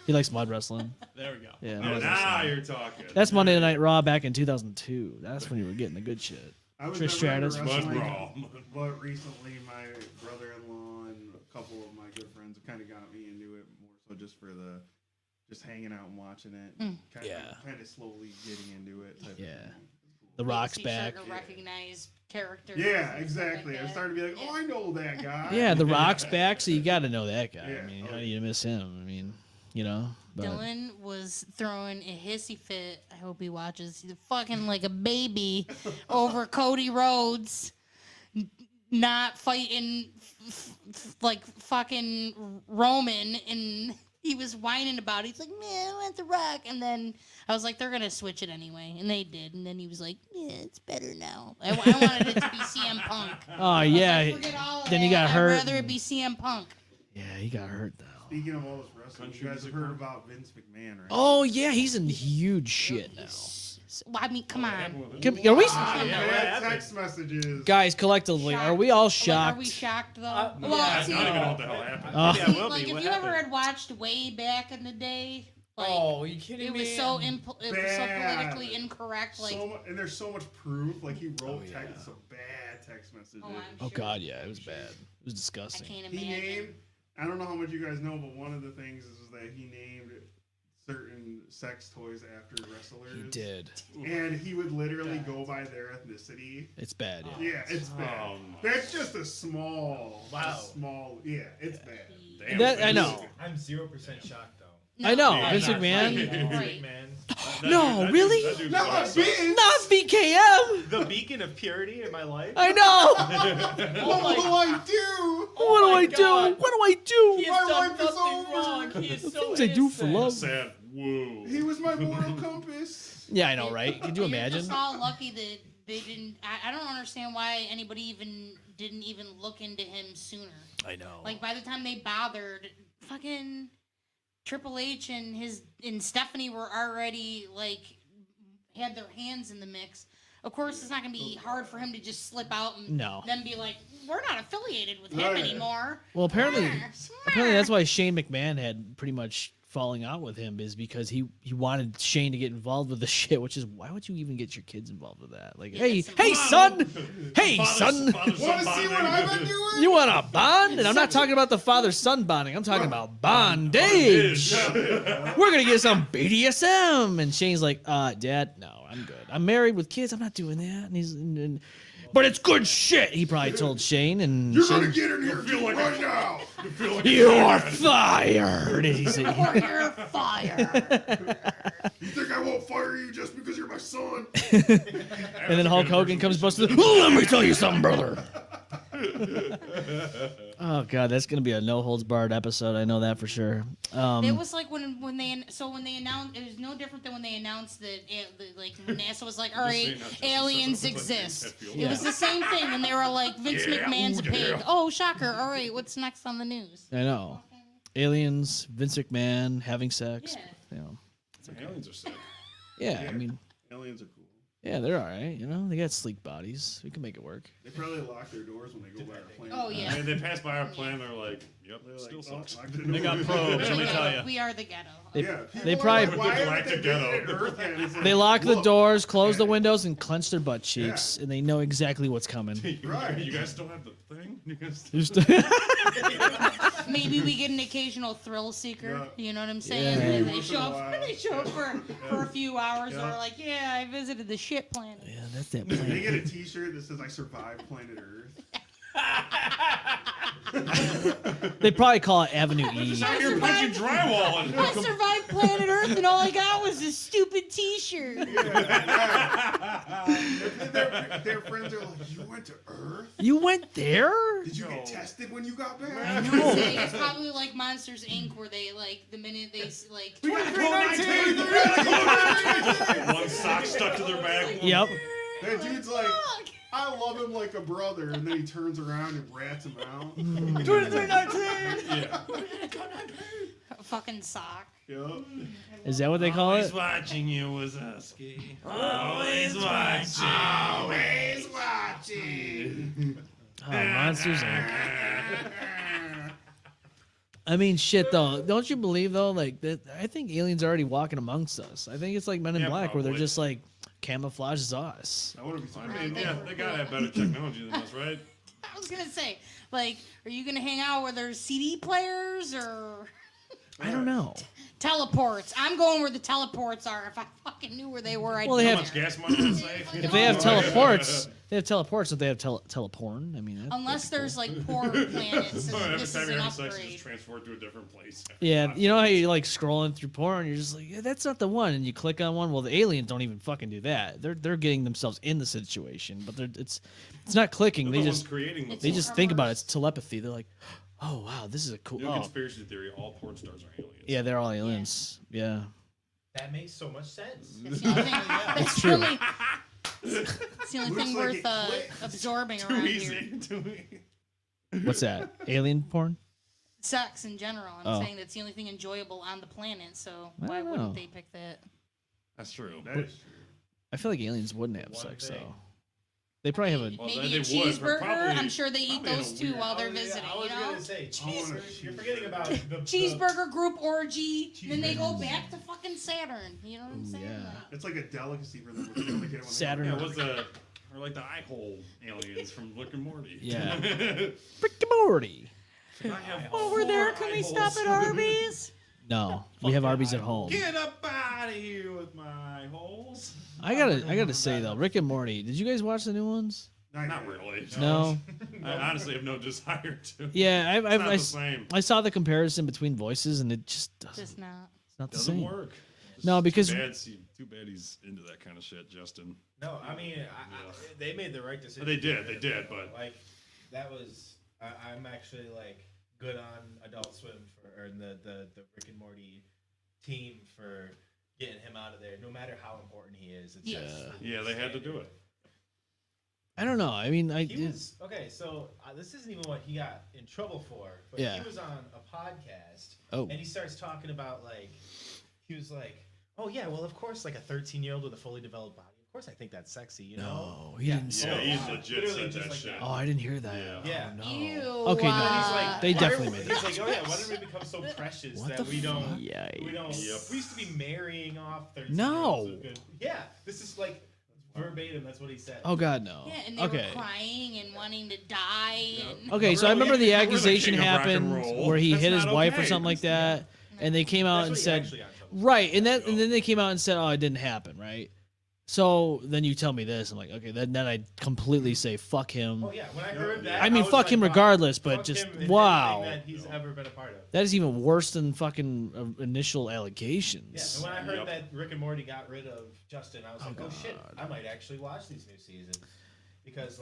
He likes mud wrestling. There we go. Yeah. Oh, now you're talking. That's Monday Night Raw back in 2002. That's when you were getting the good shit. I was Trish never into Stratus. wrestling, but recently my brother-in-law and a couple of my good friends kind of got me into it more so just for just hanging out and watching it. Kind of slowly getting into it. Yeah. The Rock's back. To recognize characters. Yeah, exactly. I started to be like, oh, I know that guy. Yeah, The Rock's back, so you got to know that guy. Yeah. I mean, how do you miss him? I mean, you know. But Dylan was throwing a hissy fit. I hope he watches. He's fucking like a baby over Cody Rhodes, not fighting like fucking Roman, and he was whining about it. He's like, man, I want The Rock. And then I was like, they're going to switch it anyway. And they did. And then he was like, yeah, it's better now. I wanted it to be CM Punk. Oh, yeah. Then he got hurt. I'd rather it be CM Punk. Yeah, he got hurt, though. Speaking of all this wrestling, you guys have heard about Vince McMahon, right? Oh, yeah, he's in huge shit now. Well, I mean, come on. Are we... Text messages. Guys, collectively, are we all shocked? Are we shocked, though? I don't even know what the hell happened. Like, if you ever had watched way back in the day, like, oh, you kidding it me? was so politically incorrect. Like, and there's so much proof. Like, he wrote some bad text messages. Oh, God, yeah, it was bad. It was disgusting. I can't He imagine. named, I don't know how much you guys know, but one of the things is that he named certain sex toys after wrestlers. He did. And he would literally go by their ethnicity. It's bad. Yeah, it's bad. That's just a small, it's bad. Damn, That, I know. I'm 0% shocked though. No, I know. Vince McMahon. No, really? Not Vince. Not VKM. The beacon of purity in my life. I know. What do I do? What do I do? What do I do? He has done nothing wrong. He is so Things I do for love. Sad. Whoa. He was my moral compass. Yeah, I know, right? Could you You're imagine? just all lucky that they didn't. I don't understand why anybody didn't even look into him sooner. I know. Like, by the time they bothered, fucking Triple H and Stephanie were already like had their hands in the mix. Of course, it's not gonna be hard for him to just slip out and then be like, "We're not affiliated with him anymore." Well, apparently that's why Shane McMahon had pretty much falling out with him, is because he wanted Shane to get involved with the shit, which is, why would you even get your kids involved with that? Like, hey son, want to see what I've been doing? You want a bond? And I'm not talking about the father-son bonding. I'm talking about bondage. We're gonna get some BDSM. And Shane's like, Dad, no, I'm good. I'm married with kids. I'm not doing that. And he's, but it's good shit. He probably told Shane, and you're Shane, gonna get in here right now. You're fired. He said, you're fired. You think I won't fire you just because you're my son? And then Hulk Hogan comes busting. Let me tell you something, brother. Oh god, that's gonna be a no holds barred episode. I know that for sure. It was like when they announced, it was no different than when they announced that like when NASA was like, all right, aliens exist. It was the same thing when they were like, Vince McMahon's a pig. Oh, shocker! All right, what's next on the news? I know, aliens, Vince McMahon having sex. Yeah. You know, aliens are sick. Yeah, I mean, aliens are cool. Yeah, they're all right. You know, they got sleek bodies. We can make it work. They probably lock their doors when they go by our plane. Oh, yeah. They pass by our plane. They're like, "Yep, still sucks." They got probes. Let me tell you. We are the ghetto. They probably they lock the doors, close the windows, and clench their butt cheeks, and they know exactly what's coming. Right. You guys still have the thing? You guys Maybe we get an occasional thrill seeker. You know what I'm saying? Yeah. They show up for a few hours, and we're like, yeah, I visited the shit planet. Yeah, that's that They planet. get a T-shirt that says "I survived planet Earth." They probably call it Avenue E. Just out here punching drywall. I survived planet Earth, and all I got was this stupid T-shirt. Their friends are like, "You went to Earth? You went there? Did you get tested when you got back?" I know. It's probably like Monsters Inc., where they like the minute they like 2319. One sock stuck to their back. Yep. That dude's like, "I love him like a brother," and then he turns around and rats him out. 2319. Yeah. Fucking sock. Yep. Is that what they call Always it? watching you, Wazowski. Always watching. Always watching. Oh, Monsters Inc. I mean, shit though. Don't you believe though? Like that, I think aliens are already walking amongst us. I think it's like Men in Black, where they're just like camouflage as us. I wouldn't be surprised. I mean, yeah, they gotta have better technology than us, right? I was gonna say, like, are you gonna hang out where there's CD players or I don't know. teleports? I'm going where the teleports are. If I fucking knew where they were, I'd Well, be they How have- much gas money is safe? If they have teleports, they have teleports. If they have teleporn, I mean, Unless there's like poor planets, Every and this time is you're an having sex, you upgrade. just transport to a different place. yeah. You know how you like scrolling through porn, you're just like, yeah, that's not the one, and you click on one. Well, the aliens don't even fucking do that. They're getting themselves in the situation, but it's not clicking. They're They the just ones creating the they porn. just think about it. It's telepathy. They're like, oh wow, this is a cool. New Oh, conspiracy theory: all porn stars are aliens. yeah, they're all aliens. Yeah. That makes so much sense. That's the only thing. That's true. It's the only Looks thing like worth it clicked. absorbing Too around easy. here. Too easy. What's that? Alien porn? Sex in general. I'm Oh. saying that's the only thing enjoyable on the planet. So I why don't know. wouldn't they pick that? That's true. That is true. I feel like aliens wouldn't have sex thing. though. They probably have a. Well, Maybe they a would, but cheeseburger. probably- I'm sure they eat probably in a those too weird- while they're visiting. I was You know, gonna say I want a You're forgetting about the cheeseburger group orgy. Then they go back to fucking Saturn. You know what I'm saying? yeah. Like, It's like a delicacy for them. But they only get it when Saturn. Yeah, what's the or like the eye hole aliens from Rick and Morty? Yeah. Rick and Morty. I have over there, four can eye we stop holes. at Arby's? No, we have Arby's at home. Get up out of here with my holes. I gotta say though, Rick and Morty. Did you guys watch the new ones? Not really. No. I honestly have no desire to. Yeah, It's not the same. I saw the comparison between voices, and it just doesn't. Just not. It's not the Doesn't same. work. No, because Too bad he's into that kind of shit, Justin. No, I mean, they made the right decision. They did, but like that was. I'm actually like good on Adult Swim or the Rick and Morty team for getting him out of there. No matter how important he is, it's just yeah, they had to do it. I don't know. I mean, He was okay. So this isn't even what he got in trouble for, but Yeah. he was on a podcast, Oh. and he starts talking about like he was like, "Oh yeah, well of course, like a 13-year-old with a fully developed body. Of course, I think that's sexy, you know." No, he didn't say Yeah, that. he's legit Literally said just that like shit. Oh, I didn't hear that. Yeah. Oh, no. Ew, Okay, no. He's like, They why definitely are- made He's that. like, oh yeah, why did we become so precious What that the we don't? fuck? We don't. Yep. We used to be marrying off 13. No. Yeah, this is like verbatim. That's what he said. Oh God, no. Yeah, and they Okay. were crying and wanting to die. And Okay, so I remember the We're the accusation king of rock and happened roll. where he That's hit his not wife or okay. something like that, and they came out That's and what he said, actually got in trouble for. right, and then they came out and said, oh, it didn't happen, right? So then you tell me this, I'm like, okay, then I completely say fuck him. Oh yeah, when I heard that, I mean, was fuck like, him wow, regardless, but fuck just him and wow, everything that he's ever been a part of. that is even worse than fucking initial allegations. Yeah, and when I heard Yep. that Rick and Morty got rid of Justin, I was like, oh shit, I might actually watch these new seasons. because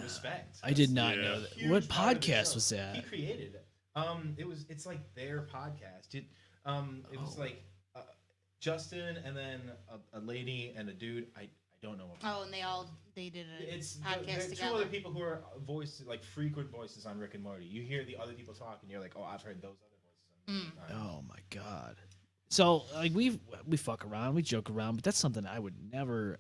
respect. I did not Yeah. know that. Huge What part of the podcast show. was that? He created it. It's like their podcast. It was like Justin and then a lady and a dude. I don't know. Oh, and they did a It's podcast there are together. two other people who are voices, like frequent voices on Rick and Morty. You hear the other people talk, and you're like, oh, I've heard those other voices. Oh my god. So like we fuck around, we joke around, but that's something I would never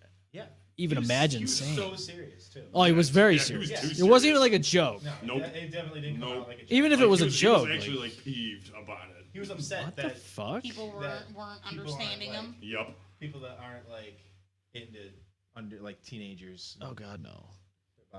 even imagine he was saying. so serious too. Oh, he was very He serious. was It wasn't even like a joke. No, Nope. it definitely didn't come out like a joke. Even if it was a joke. He was actually like- like peeved about it. He was upset What that the fuck? People weren't understanding him. Yep. People that aren't like under like teenagers. Oh god, no.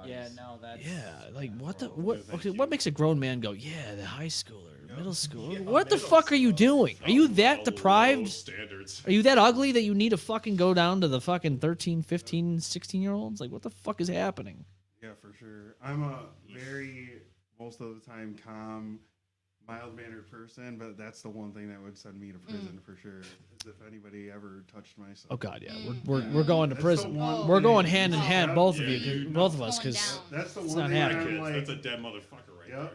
Yeah, no, that's Yeah, like what makes a grown man go, yeah, the high schooler, middle school. Yeah, What the middle fuck are you doing? Are you that Low deprived? standards. Are you that ugly that you need to fucking go down to the fucking 13, 15, 16-year-olds? Like what the fuck is happening? Yeah, for sure. I'm a very, most of the time, calm, mild-mannered person, but that's the one thing that would send me to prison for sure. Is if anybody ever touched myself. Oh god, yeah. We're going to That's prison. the one We're thing- going hand in hand, Yeah, both of yeah, you, you- both of us, Going because down. That's the It's one not thing where happening. I'm like, That's a dead motherfucker right yep,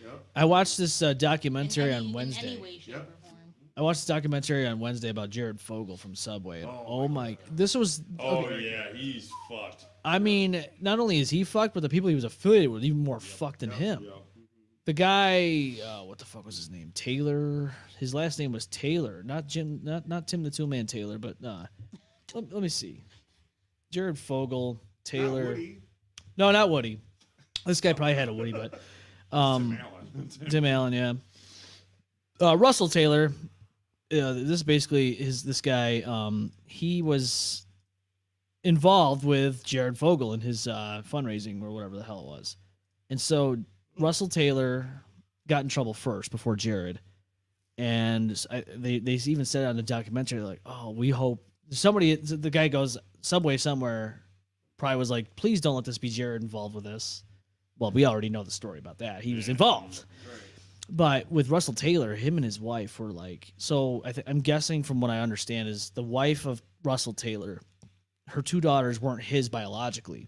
there. yep. I watched this documentary In on any Wednesday. way, shape, Yep. or form. I watched this documentary on Wednesday about Jared Fogle from Subway. And, Oh oh my, this was. Oh okay. yeah, he's fucked. I mean, not only is he fucked, but the people he was affiliated with even more fucked than him. Yep. The guy, what the fuck was his name? Taylor. His last name was Taylor, not Jim, not Tim the Toolman Taylor, but let me see. Jared Fogle, Taylor. Not Woody. No, not Woody. This guy probably had a Woody, but Allen. Tim Allen, yeah. Russell Taylor. This basically is this guy. He was involved with Jared Fogle in his fundraising or whatever the hell it was, and so Russell Taylor got in trouble first before Jared, and they even said it on the documentary, like, oh, we hope somebody. The guy goes, Subway somewhere probably was like, please don't let this be Jared involved with this. Well, we already know the story about that. He was involved. But with Russell Taylor, him and his wife were like, so I'm guessing from what I understand is the wife of Russell Taylor, her two daughters weren't his biologically,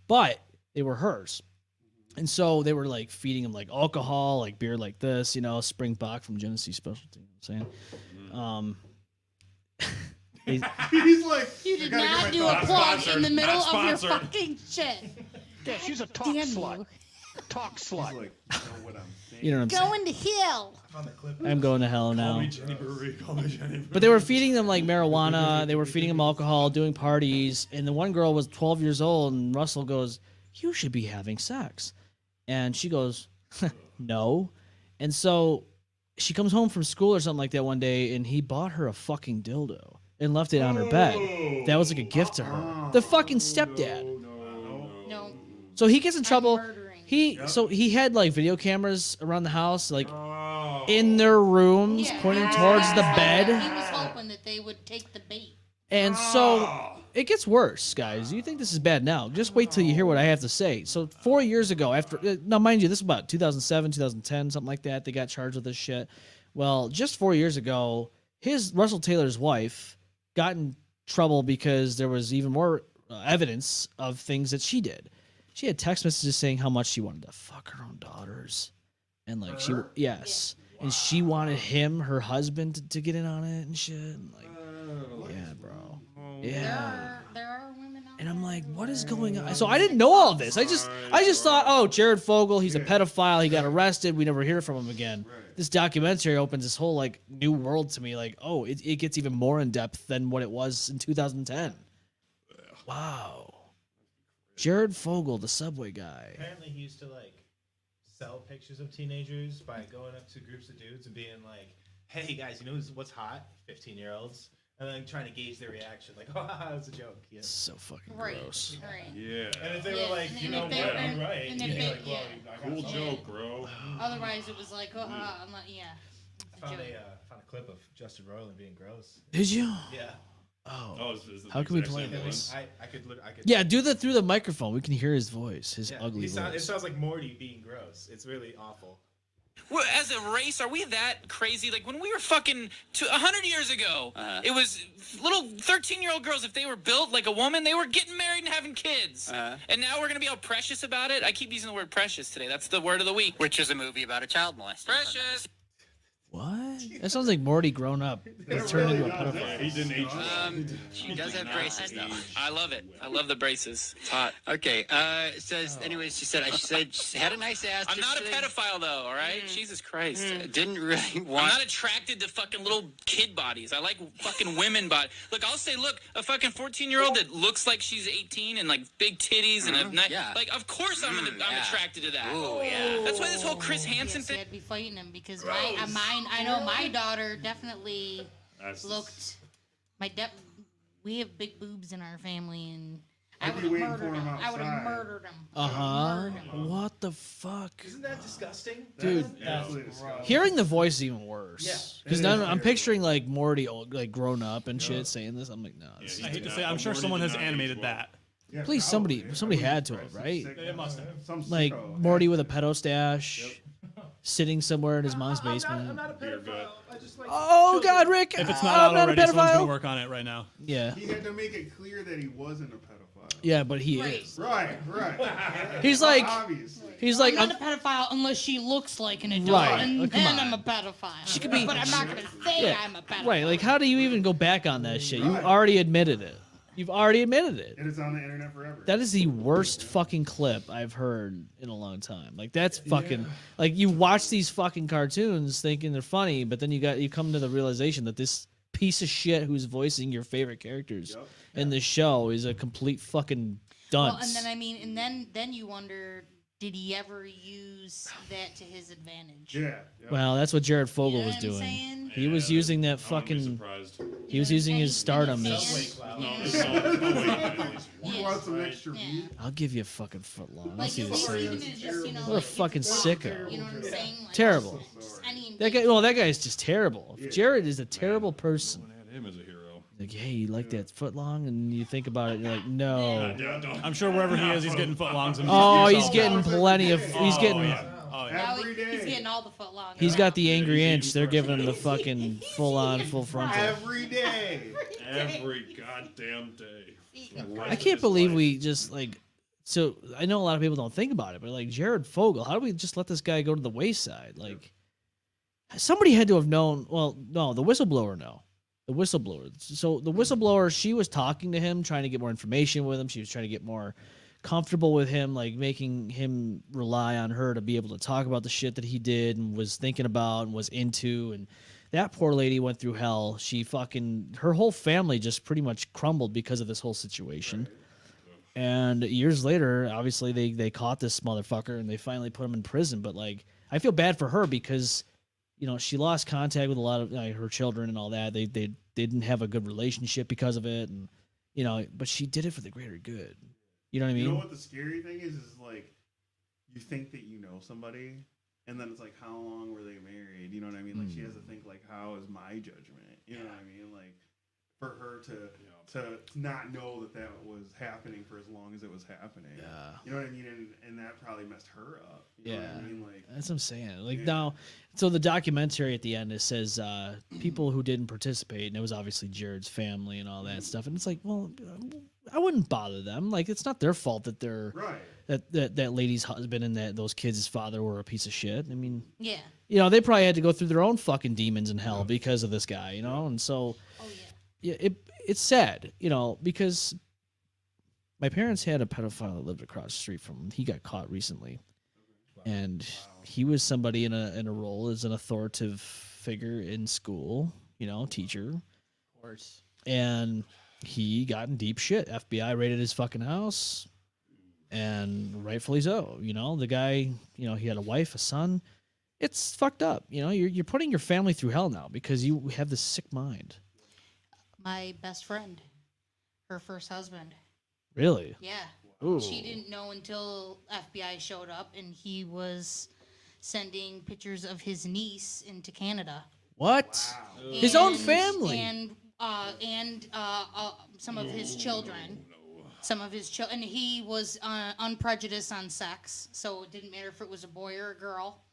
but they were hers. And so they were like feeding him like alcohol, like beer like this, Springbok from Genesee Specialty. You know what I'm saying? He's like, You did I gotta get not my do a thoughts plug sponsored. in the middle Not of your sponsored. fucking shit. Yeah, she's a talk Damn slut. you. Talk He's slut. like, you know what I'm saying. You know what I'm saying? Going to hell. I'm going to hell Call now. me Jenny Brewery. Call me Jenny Brewery. But they were feeding them like marijuana. They were feeding them alcohol, doing parties. And the one girl was 12 years old, and Russell goes, "You should be having sex." And she goes, "No." And so she comes home from school or something like that one day, and he bought her a fucking dildo and left it on her bed. That was like a gift to her. The fucking stepdad. No. So he gets in trouble. murdering. So he had like video cameras around the house, like in their rooms, Yeah, pointing he towards was the hoping- bed. He was hoping that they would take the bait. And so it gets worse, guys. You think this is bad now? Just wait till you hear what I have to say. So 4 years ago, now mind you, this was about 2007, 2010, something like that. They got charged with this shit. Well, just 4 years ago, Russell Taylor's wife got in trouble because there was even more evidence of things that she did. She had text messages saying how much she wanted to fuck her own daughters, and like yes, and she wanted him, her husband, to get in on it and shit. And like, yeah, bro, yeah. There are women out And I'm like, what is going on? So I didn't know all this. I just thought, oh, Jared Fogle, he's a pedophile. He got arrested. We never hear from him again. This documentary opens this whole like new world to me. Like, oh, it gets even more in depth than what it was in 2010. Wow. Jared Fogle, the Subway guy. Apparently, he used to like sell pictures of teenagers by going up to groups of dudes and being like, "Hey guys, you know what's hot? 15-year-olds," and then trying to gauge their reaction, like, "Oh, haha, it's a joke." Yeah. So fucking Right. gross. Right. Yeah. And if they Yeah, were like, and "You if know what? they were- I'm right," and you'd if be they- like, "Well, yeah. I got Cool something." joke, bro. Otherwise, it was like, I'm not, yeah. I found a clip of Justin Roiland being gross. Did you? Yeah. Oh. Is it How the can we exact play same one? this? I could. Yeah, do that through the microphone. We can hear his voice, his ugly It voice. sounds like Morty being gross. It's really awful. As a race, are we that crazy? Like when we were fucking 100 years ago, it was little 13-year-old girls. If they were built like a woman, they were getting married and having kids. And now we're gonna be all precious about it. I keep using the word precious today. That's the word of the week. Which is a movie about a child molester. Precious. What? That sounds like Morty grown up. He's turned into a pedophile. He didn't age. She does have braces, though. I love it. I love the braces. It's hot. Okay. It says, anyways, she said she had a nice ass. I'm not a pedophile though, all right? Jesus Christ. Didn't really want. I'm not attracted to fucking little kid bodies. I like fucking women bodies. Look, I'll say, look, a fucking 14-year-old that looks like she's 18 and like big titties and like, of course I'm attracted to that. Oh yeah. That's why this whole Chris Hansen Yes, thing. I'd be fighting him because I know my daughter definitely looked. We have big boobs in our family, and I would have murdered him. I would have murdered him. What the fuck? Isn't that disgusting? Dude, hearing the voice is even worse. Because now I'm picturing like Morty, like grown up and shit, saying this. I'm like, no. I hate to say, I'm sure someone has animated that. Yeah, Please, somebody had to have, right? It must have. Like Morty with a pedo stash, sitting somewhere in his mom's basement. I'm not a pedophile. I just like. Oh God, Rick! If it's not out I'm not a already, someone's gonna pedophile. work on it right now. Yeah. He had to make it clear that he wasn't a pedophile. Yeah, but he is. Right. He's like, Obviously. he's like, I'm not a pedophile unless she looks like an adult, Right. and Come then on. I'm a pedophile. She could be- but I'm not gonna say yeah, I'm a pedophile. right? Like, how do you even go back on that shit? You already admitted it. You've already admitted it. And it's on the internet forever. That is the worst fucking clip I've heard in a long time. Like that's fucking like you watch these fucking cartoons thinking they're funny, but then you come to the realization that this piece of shit who's voicing your favorite characters in the show is a complete fucking dunce. Well, and then then you wonder, did he ever use that to his advantage? Yeah. Well, that's what Jared Fogle You know was what I'm doing. saying? He was using that I wouldn't be fucking. surprised. He was using his stardom You as. want some extra view? I'll give you a fucking foot long. I'll Like, see at the least same. even if just, you know, What a like, fucking sicko. You know what I'm saying? Like, Terrible. just any That guy. Well, that guy's just terrible. Jared is a terrible person. Him as a hero. Like, hey, you like that foot long? And you think about it, you're like, no. I'm sure wherever he is, he's getting footlongs. Oh, he's getting plenty of. He's getting. Now he's getting all the foot long. He's got the angry inch. They're giving him the fucking full on, full frontal. Every day. Every goddamn day. I can't believe we just like. So I know a lot of people don't think about it, but like Jared Fogle, how do we just let this guy go to the wayside? Like somebody had to have known. Well, no, the whistleblower no. The whistleblower. So the whistleblower, she was talking to him, trying to get more information with him. She was trying to get more comfortable with him, like making him rely on her to be able to talk about the shit that he did and was thinking about and was into. And that poor lady went through hell. She fucking, her whole family just pretty much crumbled because of this whole situation. And years later, obviously they caught this motherfucker and they finally put him in prison. But like, I feel bad for her because, you know, she lost contact with a lot of her children and all that. They didn't have a good relationship because of it. And, you know, but she did it for the greater good. You know what I mean? You know what the scary thing is like, you think that you know somebody, and then it's like, how long were they married? You know what I mean? Like, she has to think, like, how is my judgment? You know what I mean? Like, for her to not know that was happening for as long as it was happening. Yeah. You know what I mean? And that probably messed her up. You know what I mean? Like, that's what I'm saying. Like now, so the documentary at the end, it says people who didn't participate, and it was obviously Jared's family and all that stuff. And it's like, well, I wouldn't bother them. Like, it's not their fault that they're that lady's husband and those kids' father were a piece of shit. I mean, yeah, you know, they probably had to go through their own fucking demons in hell because of this guy, you know. And so, yeah, it's sad, you know, because my parents had a pedophile that lived across the street from him. He got caught recently, and he was somebody in a role as an authoritative figure in school, you know, teacher, Of course. and he got in deep shit. FBI raided his fucking house, and rightfully so. You know, the guy, you know, he had a wife, a son. It's fucked up. You know, you're putting your family through hell now because you have this sick mind. My best friend, her first husband. Really? Yeah. Ooh. She didn't know until FBI showed up, and he was sending pictures of his niece into Canada. What? His own And- family. And some of his children. Some of his children. And he was unprejudiced on sex, so it didn't matter if it was a boy or a girl.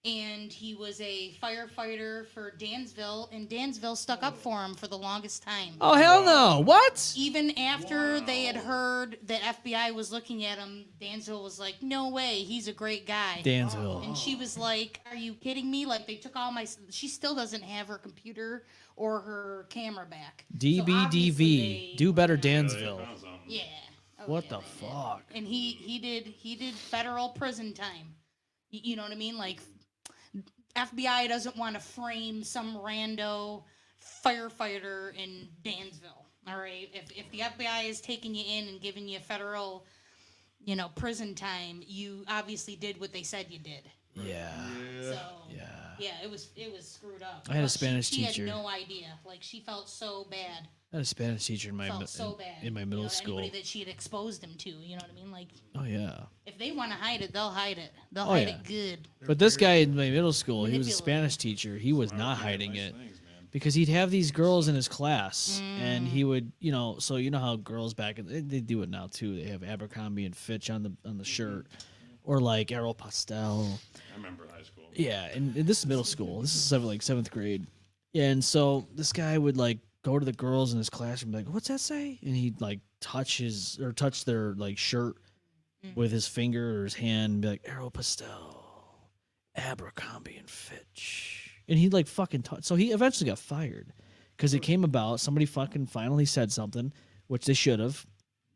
and he was a firefighter for Dansville, and Dansville stuck up for him for the longest time. Oh, hell no. What? Even after they had heard that FBI was looking at him, Dansville was like, no way, he's a great guy. Dansville. And she was like, are you kidding me? Like, they took all my... She still doesn't have her computer or her camera back. DBDV. Do better, Dansville. Yeah. What the fuck? And he did federal prison time. You know what I mean? Like, FBI doesn't want to frame some rando firefighter in Dansville. All right, if the FBI is taking you in and giving you federal, prison time, you obviously did what they said you did. Yeah. So yeah, it was screwed up. I had a Spanish she teacher. She had no idea. Like, she felt so bad. I had a Spanish teacher in my in my middle school. Anybody that she had exposed him to, you know what I mean? Like, oh yeah. If they want to hide it, they'll hide it. They'll hide it good. But this guy in my middle school, he was a Spanish teacher. He was not hiding it because he'd have these girls in his class, and he would, so you know how girls back in they do it now too. They have Abercrombie and Fitch on the shirt, or like Aeropostale. I remember high school. Yeah, and this is middle school. This is seventh grade, and so this guy would like go to the girls in his classroom and be like, what's that say? And he'd like touch their like shirt with his finger or his hand and be like, Aeropostale, Abercrombie and Fitch. And he'd like fucking touch. So he eventually got fired because it came about. Somebody fucking finally said something, which they should have.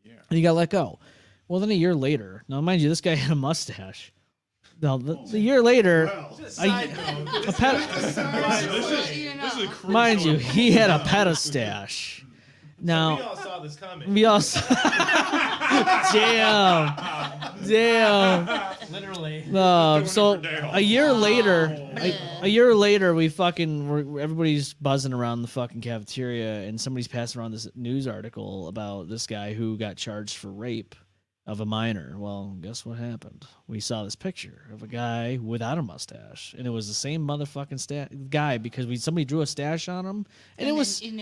Yeah. And he got let go. Well, then a year later, now mind you, this guy had a mustache. Now, the year later, mind you, he had a petastache. Now, we all saw this coming. We all saw. Damn. Literally. So a year later, we fucking everybody's buzzing around the fucking cafeteria, and somebody's passing around this news article about this guy who got charged for rape of a minor. Well, guess what happened? We saw this picture of a guy without a mustache, and it was the same motherfucking guy because somebody drew a stash on him, and it was him.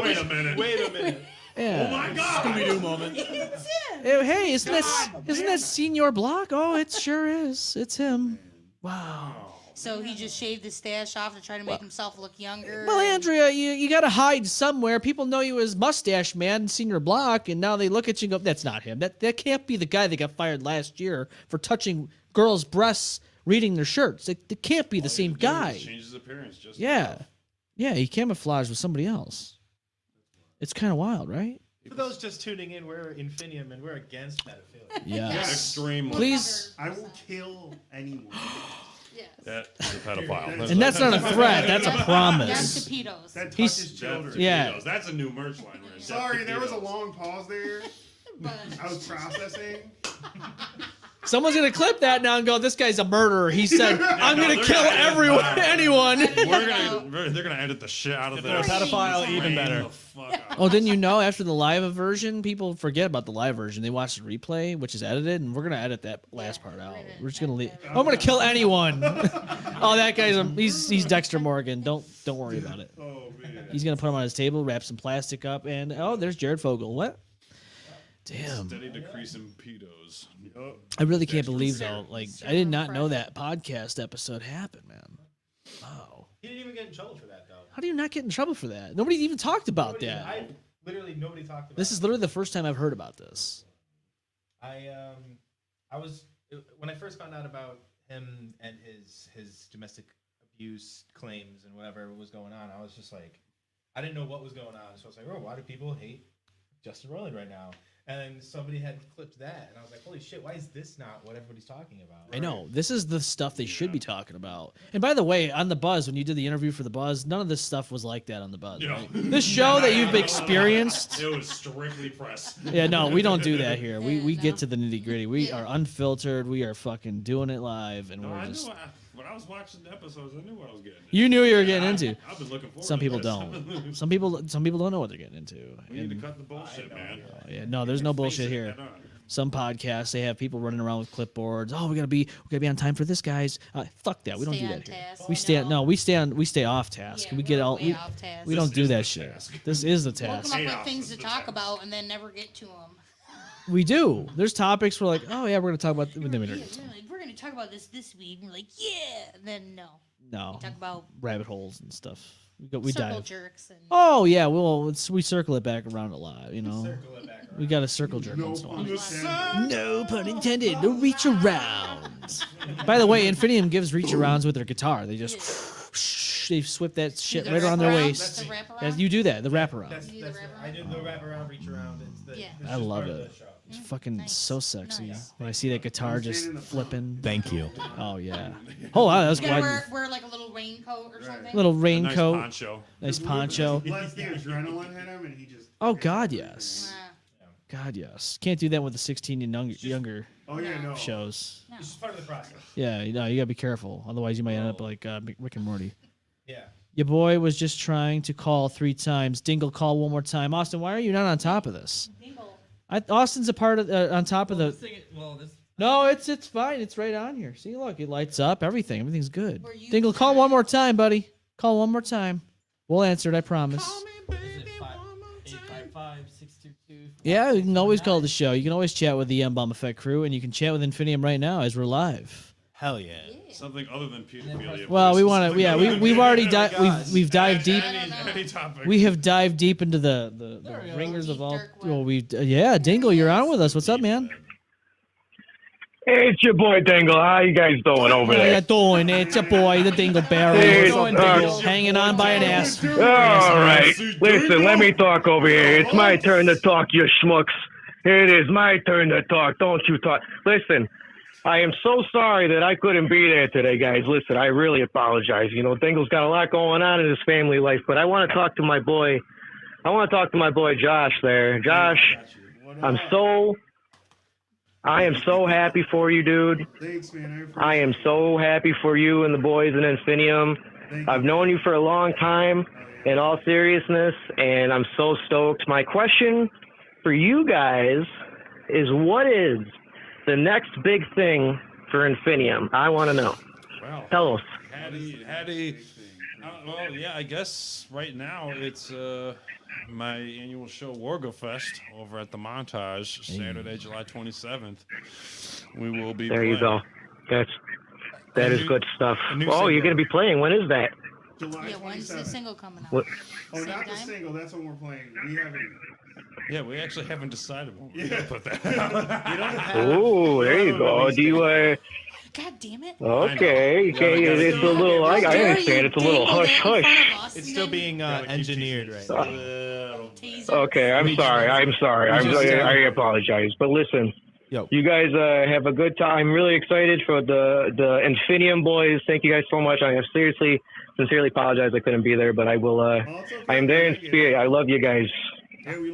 Wait a minute. Yeah. Oh my God! Scooby-Doo moment. Hey, isn't that Senior Block? Oh, it sure is. It's him. Wow. So he just shaved his stash off to try to make himself look younger. Well, Andrea, you got to hide somewhere. People know you as Mustache Man, Senior Block, and now they look at you and go, that's not him. That can't be the guy that got fired last year for touching girls' breasts, reading their shirts. It can't be the same guy. Change his appearance just Yeah, he camouflaged with somebody else. It's kind of wild, right? For those just tuning in, we're INFINIUM and we're against pedophilia. Yeah. Extremely. Please. I will kill anyone. That's a pedophile. And that's not a threat. That's a promise. That's to pedos. That touches children. Yeah. That's a new merch line. Right? Sorry, there was a long pause there. I was processing. Someone's gonna clip that now and go, "This guy's a murderer." He said, "I'm gonna kill anyone." They're gonna edit the shit out of If this. they're a pedophile, even better. Oh, didn't you know after the live version, people forget about the live version. They watch the replay, which is edited, and we're gonna edit that last part out. We're just gonna leave. I'm gonna kill anyone. Oh, that guy's he's Dexter Morgan. Don't worry about it. Oh man. He's gonna put him on his table, wrap some plastic up, and there's Jared Fogle. What? Damn. Steady decrease in pedos. I really can't believe though. Like, I did not know that podcast episode happened, man. Wow. He didn't even get in trouble for that, though. How do you not get in trouble for that? Nobody even talked about that. Literally nobody talked about. This is literally the first time I've heard about this. I was when I first found out about him and his domestic abuse claims and whatever was going on. I was just like, I didn't know what was going on, so I was like, oh, why do people hate Justin Roiland right now? And then somebody had clipped that, and I was like, holy shit, why is this not what everybody's talking about? I know. This is the stuff they should be talking about. And by the way, on The Buzz, when you did the interview for The Buzz, none of this stuff was like that on The Buzz, right? This show that you've experienced. It was strictly press. Yeah, no, we don't do that here. We get to the nitty gritty. We are unfiltered. We are fucking doing it live, and we're just... When I was watching the episodes, I knew what I was getting into. You knew what you were getting into. I've been looking forward Some to people this. don't. Some people don't know what they're getting into. We need to cut the bullshit, man. Yeah, no, there's no bullshit here. Some podcasts, they have people running around with clipboards. Oh, we gotta be on time for this, guys. Fuck that. We don't do that here. We stay off task. Yeah, we get all. off task. We don't do that shit. This is the task. We'll come up with things to talk about and then never get to them. We do. There's topics we're like, oh yeah, we're gonna talk about. Then we don't. We're gonna talk about this week. And we're like, yeah. And then no. No. We talk about rabbit holes and stuff. We circle dive. jerks. And Oh yeah, we circle it back around a lot. You know, we got a circle jerk once in a while. No pun intended. No reach arounds. By the way, Infinium gives reach arounds with their guitar. They just they whip that shit right around their waist. You do that, the wraparound. I did the wraparound, reach around. I love it. It's fucking so sexy when I see that guitar just flipping. Thank you. Oh yeah. Oh wow, that was you gotta wide. wear like a little raincoat or something. Little raincoat. Nice poncho. Nice poncho. Let the adrenaline hit him, and he just. Oh God, yes. God, yes. Can't do that with the 16 and younger shows. It's just part of the process. Yeah, you gotta be careful. Otherwise, you might end up like Rick and Morty. Yeah. Your boy was just trying to call 3 times. Dingle, call one more time. Austin, why are you not on top of this? Austin's a part of on top of the. No, it's fine. It's right on here. See, look, it lights up. Everything's good. Dingle, call one more time, buddy. Call one more time. We'll answer it. I promise. Yeah, you can always call the show. You can always chat with the M-Balm Effect crew, and you can chat with Infinium right now as we're live. Hell yeah. Something other than pedophilia. Well, we want to. Yeah, we've already we've dived deep. Any topic. We have dived deep into the ringers of all. Well, yeah, Dingle, you're on with us. What's up, man? Hey, it's your boy Dingle. How you guys doing over How there? you doing? It's your boy, the Dingle Barrel. Hey, hanging on by an ass. All right. Listen, let me talk over here. It's my turn to talk, you schmucks. It is my turn to talk. Don't you talk. Listen, I am so sorry that I couldn't be there today, guys. Listen, I really apologize. You know, Dingle's got a lot going on in his family life, but I want to talk to my boy. I want to talk to my boy Josh there. Josh, I am so happy for you, dude. Thanks, man. I am so happy for you and the boys in Infinium. I've known you for a long time, in all seriousness, and I'm so stoked. My question for you guys is, what is the next big thing for Infinium? I want to know. Well, tell us. Hattie. Well, yeah, I guess right now it's my annual show, WargoFest, over at the Montage, Saturday, July 27th. We will be There you playing. go. That is good stuff. Oh, you're going to be playing. When is that? July when's the single coming out? What? Oh, not the single. That's when we're playing. We haven't. Yeah, we actually haven't decided when we're going to put that out. Oh, there you go. Do you, God damn it. okay. It's a little, I understand. It's a little hush. It's still being engineered right now. Okay, I'm sorry. I apologize. But listen, you guys have a good time. I'm really excited for the Infinium boys. Thank you guys so much. I sincerely apologize I couldn't be there, but I will. I am there in spirit. I love you guys.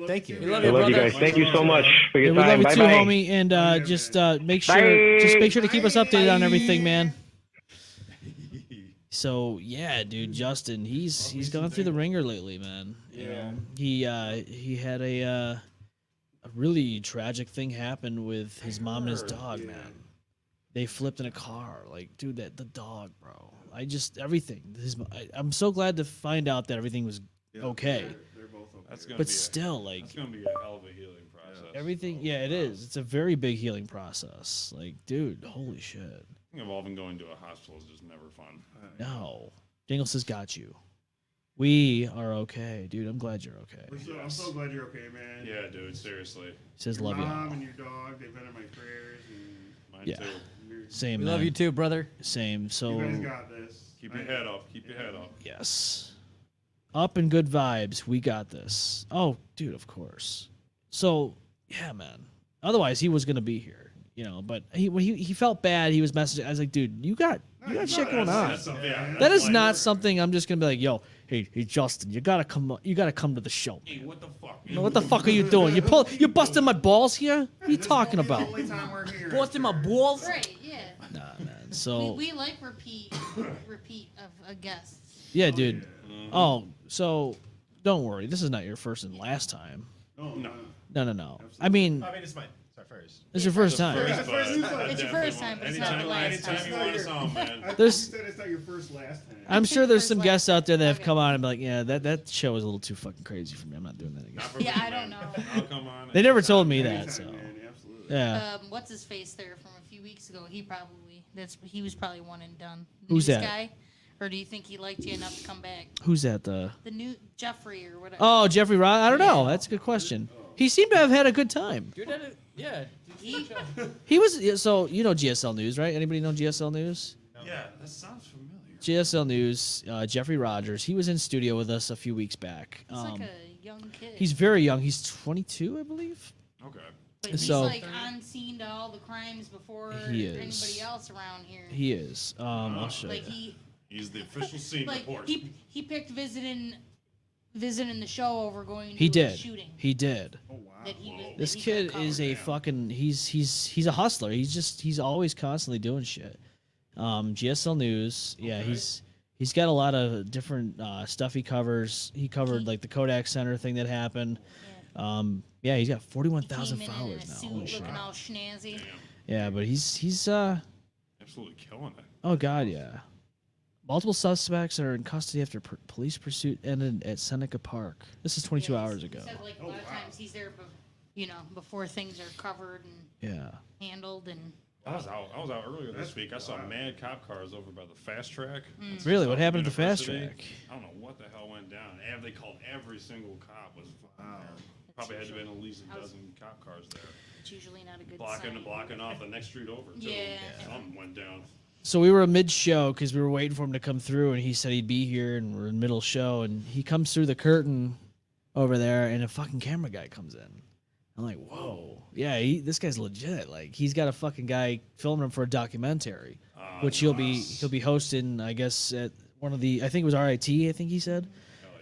Thank you. We love I love you guys. Thank you so much for your We love time. you Bye too, bye. homie. And just make sure to keep us updated on everything, man. So yeah, dude, Justin, he's gone through the ringer lately, man. You know, he had a really tragic thing happen with his mom and his dog, man. They flipped in a car, like, dude, the dog, bro. Everything. I'm so glad to find out that everything was okay. They're both okay. That's gonna But be still, like, that's gonna be a hell of a healing process. everything. Yeah, it is. It's a very big healing process. Like, dude, holy shit. I think involving going to a hospital is just never fun. No, Dingle says got you. We are okay, dude. I'm glad you're okay. I'm so glad you're okay, man. Yeah, dude, seriously. Says Your love you. mom and your dog, they've been in my prayers. And Mine Yeah. too. Same. We love man. you too, brother. Same. So. You guys got this. Keep your head up. Keep your head up. Yes. Up and good vibes. We got this. Oh, dude, of course. So, yeah, man. Otherwise, he was gonna be here, you know. But when he felt bad, he was messaging. I was like, dude, you got shit going on. That is not something I'm just gonna be like, yo, hey, Justin, you gotta come to the show. Hey, what the fuck? What the fuck are you doing? You busting my balls here? What are you talking about? Busting my balls? Right, yeah. Nah, man. So We like repeat of guests. yeah, dude. Oh, so don't worry. This is not your first and last time. Oh, no. No. I mean, it's mine. It's our first. it's your first time. It's your first time, but it's not the last time. Anytime you want us on, man. I thought you There's- said it's not your first last time. I'm sure there's some guests out there that have come on and be like, yeah, that show is a little too fucking crazy for me. I'm not doing that again. Yeah, I don't know. I'll come on. They never told me that, so. Anytime, man. Yeah. What's his face there from a few weeks ago? He was probably one and done. Who's News that? Guy? Or do you think he liked you enough to come back? Who's that? The new Jeffrey or whatever. Oh, Jeffrey Rod. I don't know. That's a good question. He seemed to have had a good time. Dude, yeah. He was so you know GSL News, right? Anybody know GSL News? Yeah, that sounds familiar. GSL News, Jeffrey Rogers. He was in studio with us a few weeks back. He's like a young kid. He's very young. He's 22, I believe. Okay. But he's So- like on scene to all the crimes before He is. anybody else around here. He is. I'll show Like you. He's the official scene Like report. he picked visiting the show over going to He a did. shooting. He did. Oh wow. This kid is a fucking. He's a hustler. He's always constantly doing shit. GSL News. Yeah, he's got a lot of different stuff he covers. He covered like the Kodak Center thing that happened. Yeah, he's got 41,000 Came in followers in a now. suit, Holy shit. looking all schnazzy. Yeah, but he's absolutely killing it. Oh god, yeah. Multiple suspects are in custody after police pursuit ended at Seneca Park. This is 22 hours ago. He said like a lot of times he's there, before things are covered and Yeah. handled and. I was out earlier this week. I saw mad cop cars over by the fast track. Really? What happened at the fast University. track? I don't know what the hell went down. They called every single cop was there. Probably had to been at least a dozen cop cars there. It's usually not a good Blocking off the next street over too. Yeah. Something went down. So we were mid-show because we were waiting for him to come through, and he said he'd be here, and we're in middle show, and he comes through the curtain over there, and a fucking camera guy comes in. I'm like, whoa, yeah, this guy's legit. Like, he's got a fucking guy filming him for a documentary, which he'll be hosting, I guess, at one of the, I think it was RIT, I think he said.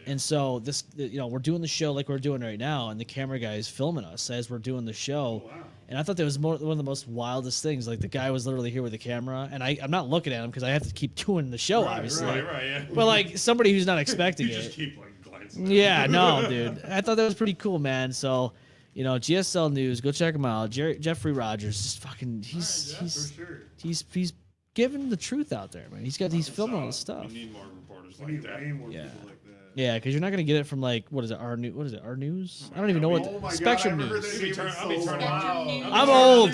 And so we're doing the show like we're doing right now, and the camera guy is filming us as we're doing the show. And I thought that was one of the most wildest things. Like, the guy was literally here with the camera, and I'm not looking at him because I have to keep doing the show, obviously. Right, yeah. But like somebody who's not expecting you it. just keep like glancing. Yeah, no, dude. I thought that was pretty cool, man. So, GSL News, go check him out. Jeffrey Rogers, just fucking, he's giving the truth out there, man. He's filming all this stuff. We need more reporters like that. Way more people like that. Yeah, because you're not gonna get it from like what is it? Our News? I don't even know what Spectrum News. I'm old.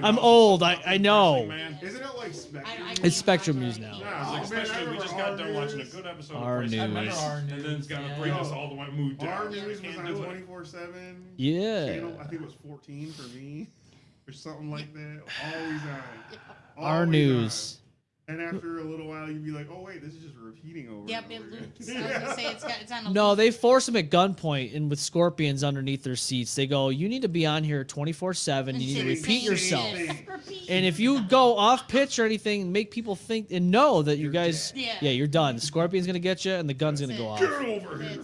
I'm old. I know. Isn't it like Spectrum? It's Spectrum News now. Yeah, it's like especially we just got done watching a good episode Our of News. and then it's gotta bring us all the way moved down. Our News was Can't on do it. 24/7. Yeah. Channel, I think it was 14 for me, or something like that. Always on. Our Always News. on. And after a little while, you'd be like, "Oh wait, this is just repeating over." Yep, and it over loops. again. I was gonna say it's on a No, they force them at gunpoint and with scorpions underneath their seats. They go, you need to be on here 24/7. You need to repeat yourself. And if you go off pitch or anything and make people think and know that you guys, Yeah. you're done. The scorpion's going to get you and the gun's going to go off. Get over here.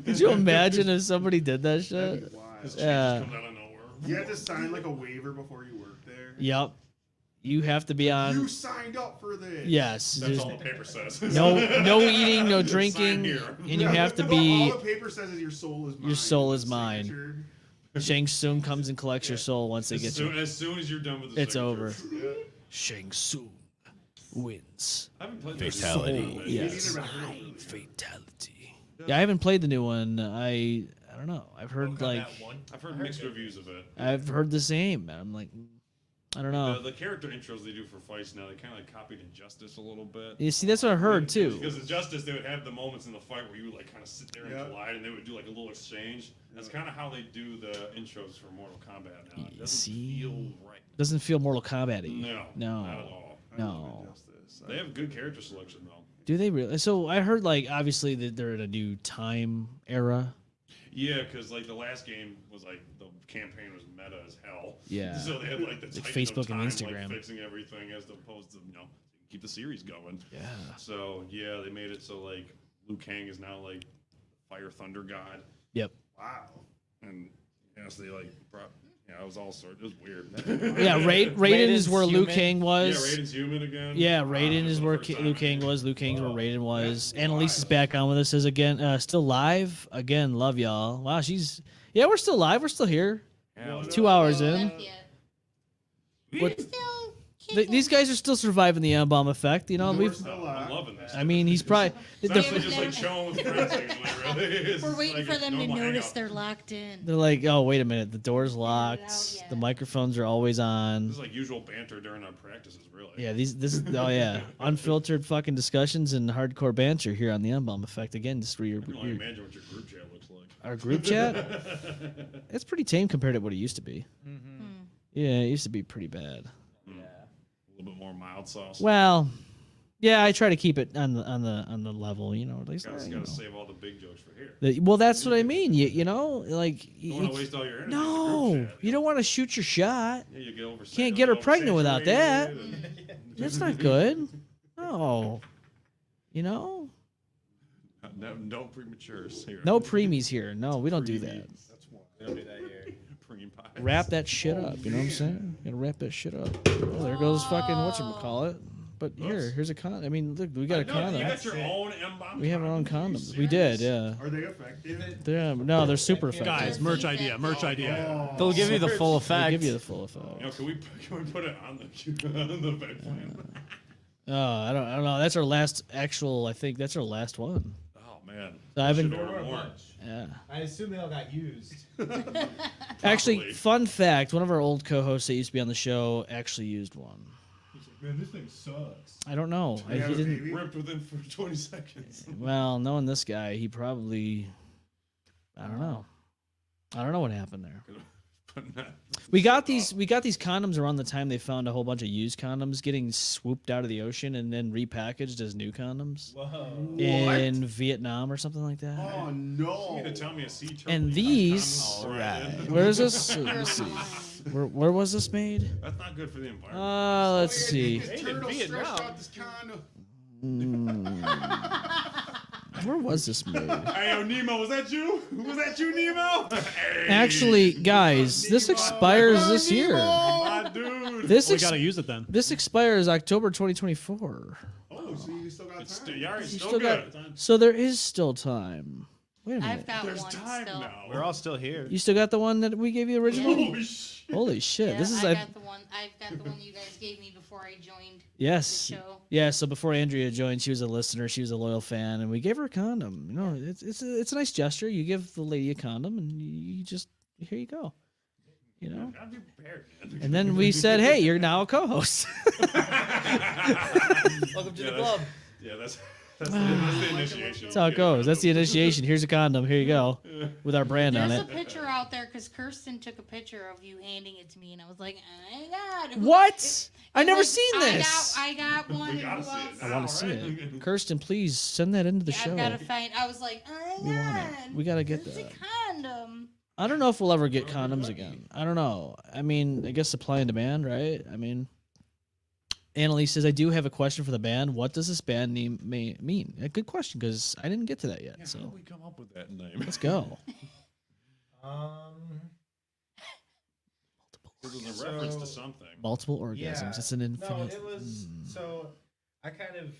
Could you imagine if somebody did that shit? Yeah. You had to sign like a waiver before you worked there. Yep. You have to be on. You signed up for this. Yes. That's all the paper says. No eating, no Sign drinking, here. and you have to be. All the paper says is your soul is mine. Your soul is mine. Shang Tsung comes and collects your soul once they get you. As soon as you're done with the It's over. signatures. Shang Tsung wins. I haven't played this Fatality. yet. Yes. Fatality. Yeah, I haven't played the new one. I don't know. I've heard like I've heard mixed reviews of it. I've heard the same. I'm like, I don't know. The character intros they do for fights now, they kind of like copied Injustice a little bit. You see, that's what I heard too. Because Injustice, they would have the moments in the fight where you would like kind of sit there and collide, and they would do like a little exchange. That's kind of how they do the intros for Mortal Kombat now. It doesn't feel right. Doesn't feel Mortal Kombat-y. No, No. not at all. No. They have good character selection though. Do they really? So I heard like obviously that they're in a new time era. Yeah, because like the last game was like the campaign was meta as hell. Yeah. So they had like the Like Titan of Facebook and time, Instagram. like, fixing everything as opposed to keep the series going. Yeah. So yeah, they made it so like Liu Kang is now like Fire Thunder God. Yep. Wow. And yes, they like brought. Yeah, it was all sort. It was weird. Yeah, Raiden is where Liu Kang was. Yeah, Raiden's human again. Yeah, Raiden is where Liu Kang was. Liu Kang's where Raiden was. Annalise is back on with us as again, still live. Again, love y'all. Wow, yeah, we're still live. We're still here. Yeah, 2 hours in. What, these guys are still surviving the M-Balm effect. You know, I love loving this. I mean, he's probably. It's actually just like chilling with friends. Actually, really. It's We're waiting like for a them to normal notice hangout. they're locked in. They're like, oh, wait a minute. The door's locked. The microphones are always on. This is like usual banter during our practices, really. Yeah, this is unfiltered fucking discussions and hardcore banter here on the M-Balm Effect. Again, just where I can only imagine what your group chat looks like. our group chat. It's pretty tame compared to what it used to be. Yeah, it used to be pretty bad. A little bit more mild sauce. Well, yeah, I try to keep it on the level, you know. At least, Gotta you know. save all the big jokes for here. Well, that's what I mean. You know, like You don't want to waste all your energy. no, you don't want to shoot your shot. Yeah, you get over. Can't get her pregnant without that. oversaturated That's not good. No, you know, no prematures here. no preemies here. No, we don't do that. That's why we don't do that here. Preem pies. Wrap that shit up. You know what I'm saying? Gotta wrap that shit up. Oh, there goes fucking whatchamacallit. But here's a condom. I mean, look, we got a condom. You got your own M-Balm. We have our own condoms. We did, yeah. Are they effective? No, they're super effective. Guys, merch idea. They'll give you the full effect. They give you the full effect. You know, can we put it on the bed plan? Oh, I don't know. That's our last actual. I think that's our last one. Oh man. So I've been. There were a bunch. Yeah. I assume they all got used. Actually, fun fact: one of our old co-hosts that used to be on the show actually used one. Man, this thing sucks. I don't know. He didn't. Ripped within 20 seconds. Well, knowing this guy, he probably. I don't know. I don't know what happened there. We got these condoms around the time they found a whole bunch of used condoms getting swooped out of the ocean and then repackaged as new condoms. Whoa. In Vietnam or something like that. Oh no! You mean to tell me a sea turtle? And these, where is this? Let's see. Where was this made? That's not good for the environment. Let's see. Turtle stretched out this condom. Where was this made? Hey, yo, Nemo, was that you? Was that you, Nemo? Hey. Actually, guys, this expires this year. My dude. We gotta use it then. This expires October 2024. Oh, so you still got time? It's You still good. So there is still time. Wait a minute. I've got There's one time still. now. We're all still here. You still got the one that we gave you originally? Holy shit. Holy shit! Yeah, This is I've got the one. I've got the one you guys gave me before I joined. Yes. The show. Yeah. So before Andrea joined, she was a listener. She was a loyal fan, and we gave her a condom. You know, it's a nice gesture. You give the lady a condom, and you just here you go. You know. Gotta be prepared, man. And then we said, "Hey, you're now a co-host." Welcome to the club. Yeah, that's the initiation. That's how it goes. That's the initiation. Here's a condom. Here you go, with our brand on There's it. a picture out there because Kirsten took a picture of you handing it to me, and I was like, "Oh my god!" What? I've never seen I this. got one. We gotta and see who it else? I want to see it. Kirsten, please send that into the show. I've got to find. I was like, "Oh We my want god!" it. We gotta get It's that. a condom. I don't know if we'll ever get condoms again. I don't know. I mean, I guess supply and demand, right? I mean, Annalise says, I do have a question for the band. What does this band name mean? A good question, because I didn't get to that yet. Yeah, So how did we come up with that name? let's go. It was a reference to something. Multiple orgasms. It's an infinite. No, it was. So I kind of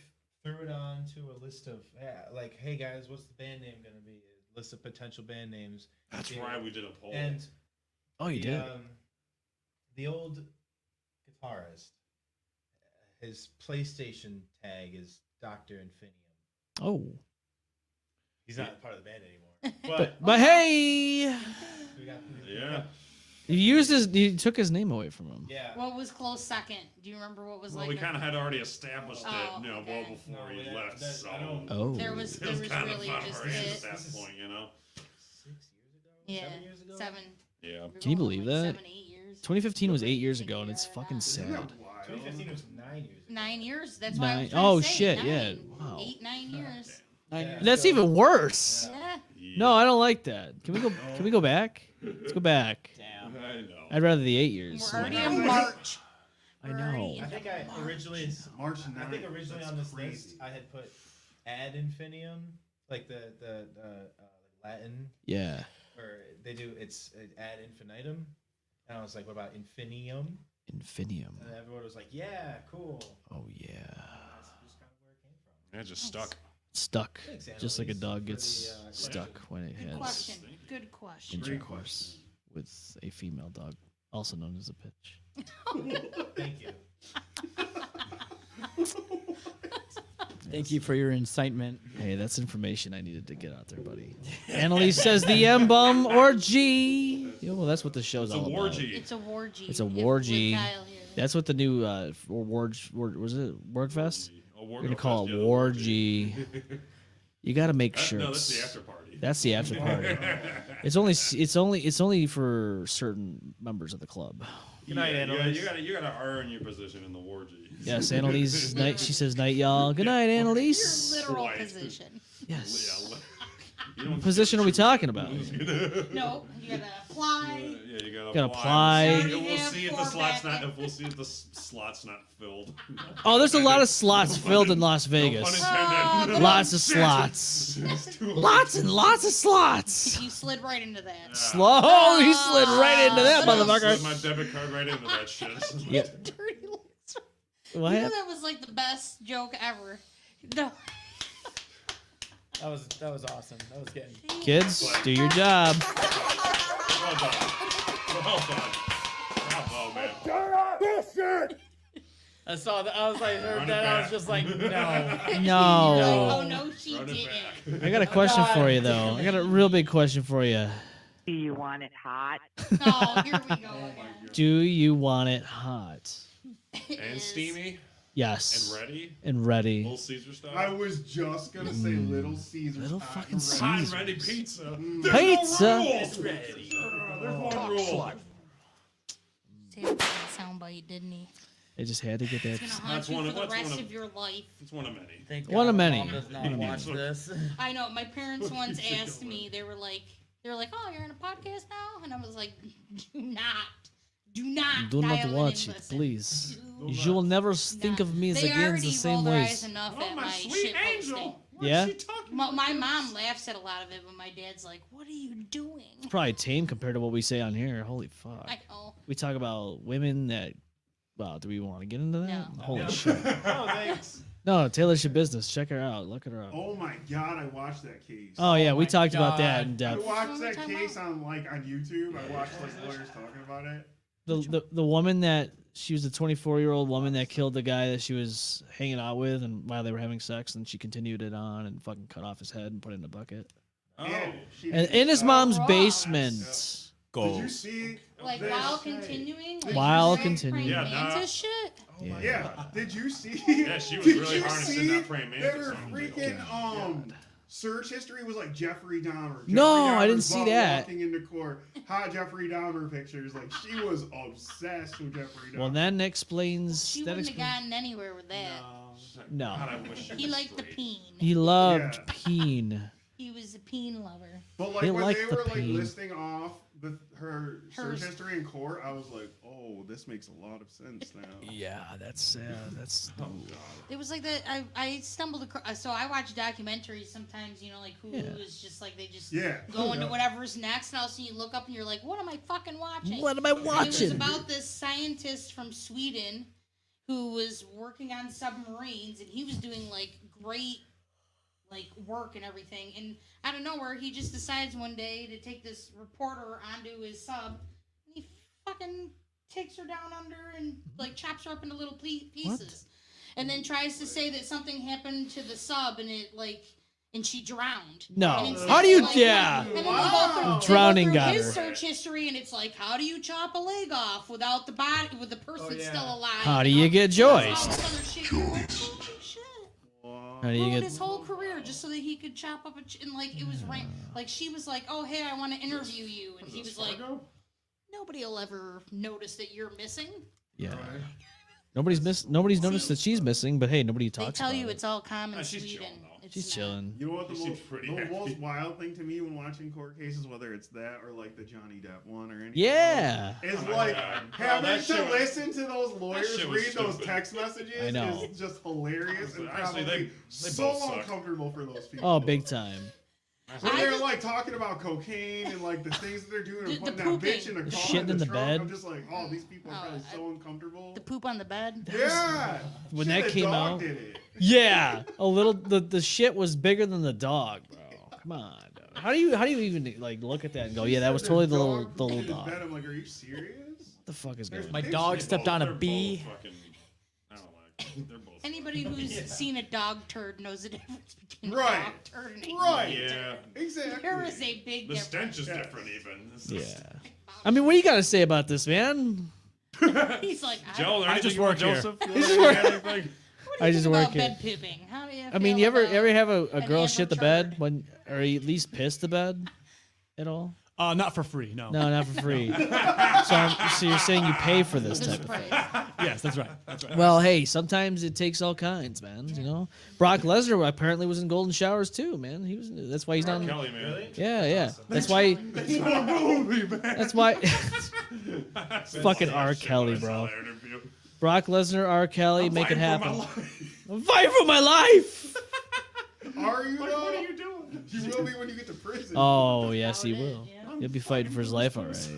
threw it on to a list of like, hey guys, what's the band name gonna be? A list of potential band names. That's right. We did a poll. And Oh, you did? The old guitarist, his PlayStation tag is Dr. Infinium. Oh. He's not part of the band anymore. But hey, Yeah. he took his name away from him. Yeah. What was close second? Do you remember what was Well, like? we kind of had already established Oh, it, well okay. before he left. So Oh. There was it was kind really of just already it. at that point, you know. 6 years ago? Yeah, 7 years ago? 7. Yeah. Can you believe that? 7, 8 years. 2015 was 8 years ago, and it's fucking sad. 2015 was 9 years ago. 9 years. That's why I was Nine. trying Oh to say shit! 9. Yeah. Wow. 8, 9 years. That's even worse. Yeah. No, I don't like that. Can we go? Can we go back? Let's go back. Damn. I know. I'd rather the 8 years. We're already in March. I know. I think I originally March I think 9th, originally that's on this crazy. list I had put ad infinium, like the Latin, Yeah. where they do it's ad infinitum, and I was like, what about infinium? Infinium. And everyone was like, yeah, cool. Oh yeah. That's just kind of where it came from. Yeah, it just stuck. Stuck. Thanks, Just like a Annalise, dog for gets the, stuck when it Good has question. Good question. intercourse with a female dog, also known as a bitch. Thank you. Thank you for your incitement. Hey, that's information I needed to get out there, buddy. Annalise says the M-Bum orgy. Yeah, well, that's what the show's all about. It's a wargy. It's a With wargy. Kyle here. That's what the new was it Wordfest? Wargy. We're gonna call it wargy. You got to make shirts. No, that's the after party. That's the after party. It's only for certain members of the club. Good night, Annalise. You gotta earn your position in the wargy. Yes, Annalise. Night. She says night, y'all. Good night, Annalise. Your literal position. Yes. Yeah, What position are we talking about? No, you gotta apply. Yeah, you gotta Gotta apply. We'll see if the slot's not filled. Oh, there's a lot of slots filled in Las Vegas. Lots of slots. Lots and lots of slots. You slid right into that. Slow. He slid right into that motherfucker. Slid my debit card right into that shit. Yep. Dirty lips. What? You know that was like the best joke ever. No. That was awesome. That was getting. Kids, do your job. Well done. Well done. Bravo, man. Bullshit! I saw that. I was like, heard that. I was just like, no. No. Oh no, she didn't. I got a question for you though. I got a real big question for you. Do you want it hot? Oh, here we go again. Do you want it hot? And steamy. Yes. And ready. And ready. Little Caesar style. I was just gonna say Little Caesars. Little hot fucking and ready. Hot and Caesars. ready pizza. Pizza. No rules. There's one rule. Sam got a soundbite, didn't he? They just had to get that. It's gonna haunt you for the rest of your life. It's one of many. Thank One of God many. Mom does not watch this. I know. My parents once asked me. They were like, "Oh, you're in a podcast now," and I was like, "Do not Do not dial in watch and it, listen. please. You will never think of me They again the already same roll their eyes ways. enough Oh, at my my sweet shit angel. posting. Yeah? My mom laughs at a lot of it, but my dad's like, "What are you doing?" It's probably tame compared to what we say on here. Holy fuck. I know. We talk about women that. Well, do we want to get into that? No. Holy shit. Oh, thanks. No, Taylor Shit Business. Check her out. Look at her up. Oh my god, I watched that case. Oh yeah, we talked about God. that in I depth. watched that case on YouTube. I watched lawyers talking about it. The woman that she was a 24-year-old woman that killed the guy that she was hanging out with, and while they were having sex, and she continued it on and fucking cut off his head and put it in a bucket. Oh. And in his mom's basement. Did you see? Like while continuing. Like While praying continuing. Yeah, mantis shit. Yeah. Did you see? Yeah, she was Did really you harnessing see that praying mantis Their on freaking search history was like Jeffrey Dahmer. No, Jeffrey I didn't Dahmer's see mom that. Walking into court, hot Jeffrey Dahmer pictures. Like she was obsessed with Jeffrey Dahmer. Well, that explains. She that wouldn't have explains. gotten anywhere with that. No. God, I wish He liked the peen. He loved Yeah. peen. He was a peen lover. But like He when liked they the were like pain. listing off her search Hers. history in court, I was like, oh, this makes a lot of sense now. Yeah, that's that's. It was like that. I stumbled across. So I watch documentaries sometimes. You know, like Hulu is just like they just go into whatever's next, and all of a sudden you look up and you're like, what am I fucking watching? What am I And it was watching? about this scientist from Sweden who was working on submarines, and he was doing like great like work and everything. And out of nowhere, he just decides one day to take this reporter onto his sub, and he fucking takes her down under and like chops her up into little pieces, and then tries to say that something happened to the sub and it like. And she drowned. No. And instead How do you- of, yeah. And then they go through, Drowning they go got through his her. search history, and it's like, how do you chop a leg off without the body, with the person still alive? How do you get All joiced? this other shit. You're like, holy shit. How do you Ruined get? his whole career just so that he could chop up and like it was like she was like, oh hey, I want to interview you, and he was like, nobody will ever notice that you're missing. Yeah. Nobody's noticed that she's missing, but hey, nobody They talks tell about you it. it's all common she's Sweden. chilling, though. It's She's not. chilling. You know what the, He seems pretty the happy. most wild thing to me when watching court cases, whether it's that or like the Johnny Depp one or anything, Yeah. is Oh my like God. having that to shit was- listen to those lawyers shit was read those stupid. text messages I know. is just hilarious and Honestly, probably they so both suck. uncomfortable for those people. Oh, big time. When they're like talking about cocaine and like the things that they're doing and The putting that pooping. bitch in a car Shitting in the trunk, bed. I'm just like, oh, these people are probably so uncomfortable. The poop on the bed. Yeah. When Shit, that the came dog out, did it. yeah, a little. The shit was bigger than the dog, bro. Come on. Dude. How do you even like look at that and go, yeah, that was totally the little in his dog. bed. I'm like, are you serious? What the fuck is going on? My dog stepped on a They're both bee. fucking- I don't like. They're both Anybody who's seen a dog turd knows the difference between a Right. dog turd and a Right. human Yeah. turd. Exactly. There is a big The difference. stench is different, even. It's Yeah. just- I mean, what do you got to say about this, man? He's like, Joe, I just anything you want, work here. Joseph? You I wanna just say work- anything? I just work about here. bed pooping. How do you I mean, feel you ever about have a an girl shit the amber bed turd? when, or at least piss the bed at all? Not for free, no. No, not for free. So you're saying you pay for this type of thing? Yes, that's right. That's right. Well, hey, sometimes it takes all kinds, man. You know, Brock Lesnar apparently was in golden showers too, man. He was. That's why he's not. Kelly, man. Really? Yeah, yeah. That's why. That's my movie, man. That's why. Fucking R. Kelly, bro. Brock Lesnar, R. Kelly, make it happen. I'm fighting for my life. Are you? What are you doing? You will be when you get to prison. Oh yes, he will. He'll be fighting for his life, all right.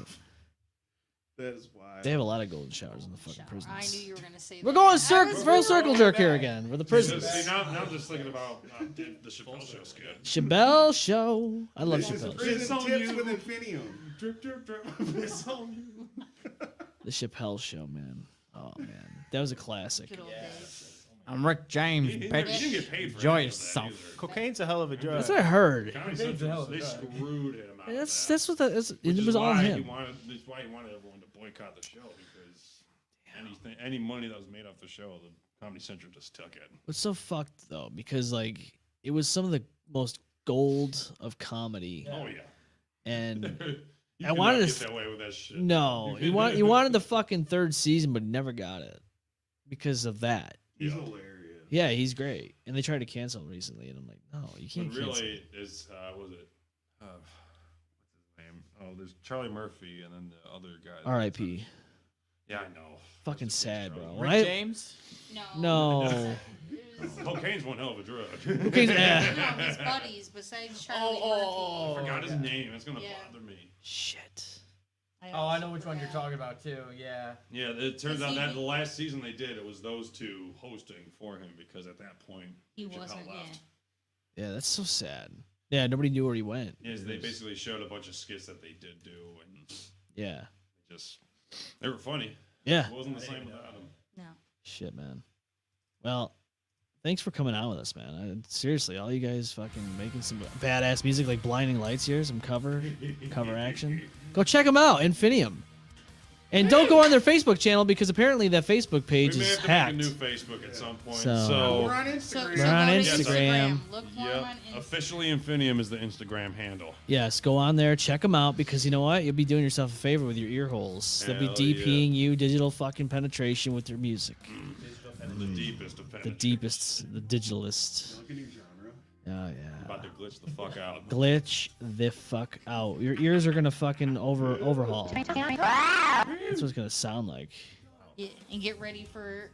That is why. They have a lot of golden showers in the fucking prisons. I knew you were gonna say We're that. going I was full circle wrong. jerk here again. We're the prisons. See, now I'm just thinking about the Chappelle Show skit. Chappelle Show. I love This is Chappelle Show. prison tips with Infinium. Drip, drip, drip. It's on you. The Chappelle Show, man. Oh man, that was a classic. Good old days. I'm Rick James, He bitch. didn't get paid for Enjoy any of that yourself. either. Cocaine's a hell of a drug. That's what I heard. Comedy Central, they screwed him out. That's what it Which was is all why him. That's why he wanted everyone to boycott the show, because any money that was made off the show, the Comedy Central just took it. It's so fucked though, because like it was some of the most gold of comedy. Oh yeah. And You I wanted cannot to get away with that shit. No, he wanted the fucking third season, but never got it because of that. He's hilarious. Yeah, he's great, and they tried to cancel him recently, and I'm like, no, you can't But cancel. really, is was it? What's his name? Oh, there's Charlie Murphy, and then the other guy. R.I.P. Yeah, I know. Fucking sad, bro. Rick When I- James? No. Cocaine's one hell of a drug. Cocaine's- No, his buddies besides Charlie I forgot his name. It's gonna Yeah. bother me. Shit. Oh, I know which one you're talking about too. Yeah. Yeah, it turns Is out he- that the last season they did, it was those two hosting for him because at that point He Chappelle wasn't. left. Yeah, that's so sad. Yeah, nobody knew where he went. Yeah, they basically showed a bunch of skits that they did do, and Yeah. they were funny. Yeah. It wasn't the same without them. No. Shit, man. Well, thanks for coming out with us, man. Seriously, all you guys fucking making some badass music like Blinding Lights here, some cover action. Go check them out, Infinium. And don't go on their Facebook channel because apparently that Facebook page We may is have to hacked. make a new Facebook at some point. So- We're on Instagram. We're on go to Instagram. Look for him Yep. on Instagram. Officially Infinium is the Instagram handle. Yes, go on there, check them out because you know what? You'll be doing yourself a favor with your ear holes. They'll be Hell DPing you digital fucking penetration with their music. The deepest of The penetration. deepest, the digitalist. Look at new genre. Oh yeah. About to glitch the fuck out. Glitch the fuck out. Your ears are gonna fucking overhaul. That's what it's gonna sound like. Yeah, and get ready for,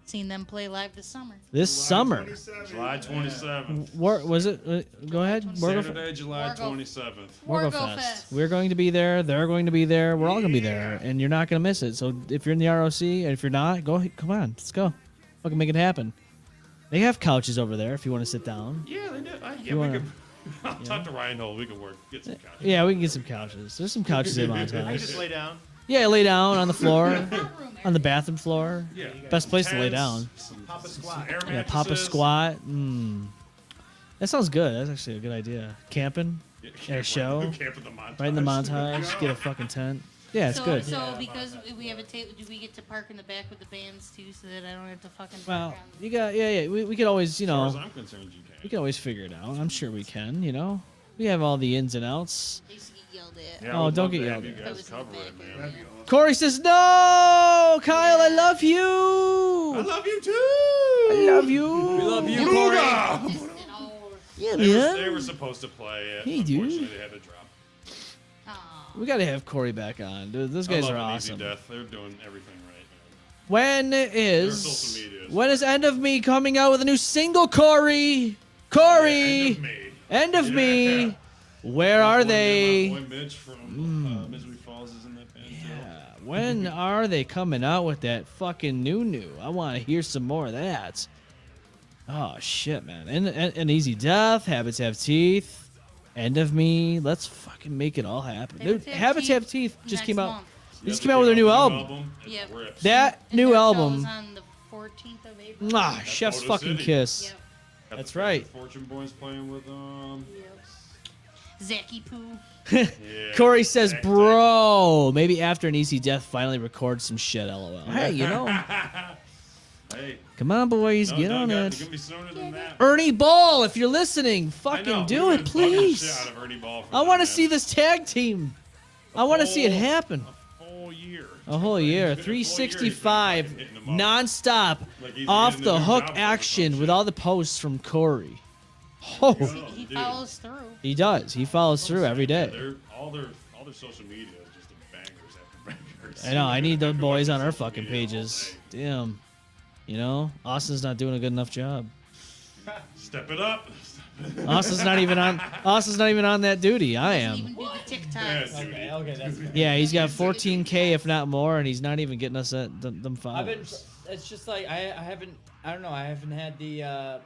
seeing them play live this summer. This summer. July 27th. Was it? Go ahead. Saturday, July Wargo- 27th. Wargo Wargo Fest. Fest. We're going to be there. They're going to be there. We're all going to be there, and you're not going to miss it. So if you're in the ROC, and if you're not, come on, let's go. Fucking make it happen. They have couches over there if you want to sit down. Yeah, they did. You wanna- I'll talk to Ryan Hole. We can get some couches. Yeah, we can get some couches. There's some couches in I can Montana. just lay down. Yeah, lay down on the floor, on the bathroom floor. Yeah. Best place to lay Tents, down. Pop a squat. some air Yeah, pop a mattresses. squat. That sounds good. That's actually a good idea. Camping Yeah, at a show, Camp in the montage. right in the montage. Get a fucking tent. Yeah, it's so, good. So because we have a table, do we get to park in the back with the bands too, so that I don't have to fucking park Well, around the you got yeah. We could always As far as I'm concerned, you can. we can always figure it out. I'm sure we can. We have all the ins and outs. They used to get yelled at. Yeah, I Oh, would don't love get to yelled have you at. guys That was in cover the it, back man. That'd be awesome. Corey says no. Kyle, I love you. I love you too. I love you. We love you, Buddha! Corey. Yeah, They man. were supposed to play it. Hey, dude. Unfortunately, they had to drop. We gotta have Corey back on. Dude, those guys I are love awesome. Easy Death. They're doing everything right, man. When Their is social media is- when is End of Me coming out with a new single, Corey? Corey. End of Me. Where are they? My boy Mitch from Misery Falls is in that band too. When are they coming out with that fucking new? I want to hear some more of that. Oh shit, man! And Easy Death, Habits Have Teeth, End of Me. Let's fucking make it all happen, dude. Habits Have Teeth just next came out. month. They just came out with their new album. Yep. That And new their album. show's on the 14th of April. Mwah, chef's Photo fucking City. kiss. Yep. Got That's the right. Fortune Boys playing with them. Zacky Poo. Corey says, bro, maybe after an easy death, finally record some shit, lol. Hey, you know. Hey. Come on, boys, No, get no, on God, it. it's gonna be sooner than that. Ernie Ball, if you're listening, fucking know, do we've it, been bugging please. shit out of Ernie Ball for I that, want to man. see this tag team. I want to see it happen. Whole year. A whole year. 365, nonstop, Like he's off getting a the new hook job action with all the posts from Corey. Oh, He follows through. he does. He follows through every day. All their social media is just bangers after bangers. I know. I need those boys on our fucking pages. Damn. You know, Austin's not doing a good enough job. Step it up. Austin's not even on. Austin's not even on that duty. I am. Even do the TikToks. Okay, that's good. Yeah, he's got 14K if not more, and he's not even getting us at them I've been. followers. It's just like I haven't. I don't know. I haven't had the.